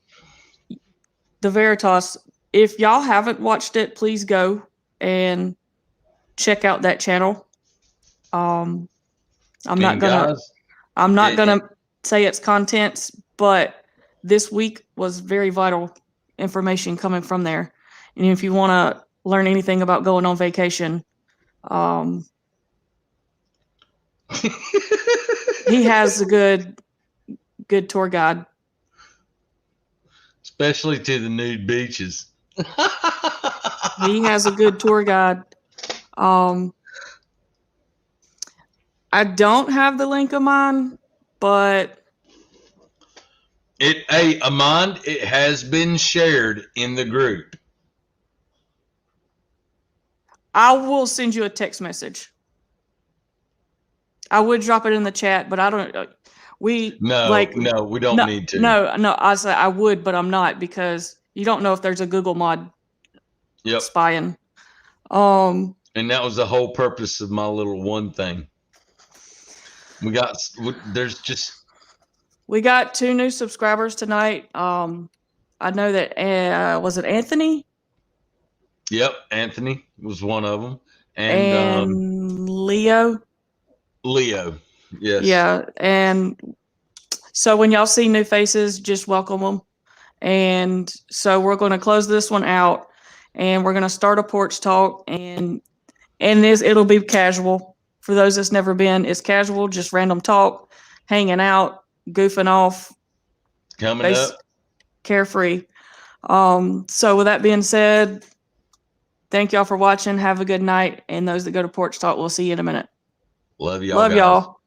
S4: the Veritas, if y'all haven't watched it, please go and check out that channel. I'm not gonna say its contents, but this week was very vital information coming from there. And if you want to learn anything about going on vacation, he has a good tour guide,
S1: especially to the nude beaches.
S4: He has a good tour guide. I don't have the link of mine, but
S1: Amand, it has been shared in the group.
S4: I will send you a text message. I would drop it in the chat, but I don't. We don't need to. No. I said I would, but I'm not, because you don't know if there's a Google mod spying.
S1: And that was the whole purpose of my little one thing. We got
S4: 2 new subscribers tonight. I know that was it Anthony?
S1: Yep, Anthony was one of them,
S4: and Leo.
S1: Leo, yes.
S4: Yeah, and so when y'all see new faces, just welcome them. And so we're going to close this one out, and we're going to start a porch talk, and it'll be casual. For those that's never been, it's casual, just random talk, hanging out, goofing off,
S1: coming up,
S4: carefree. So with that being said, thank y'all for watching. Have a good night, and those that go to Porch Talk, we'll see you in a minute.
S1: Love y'all.
S4: Love y'all.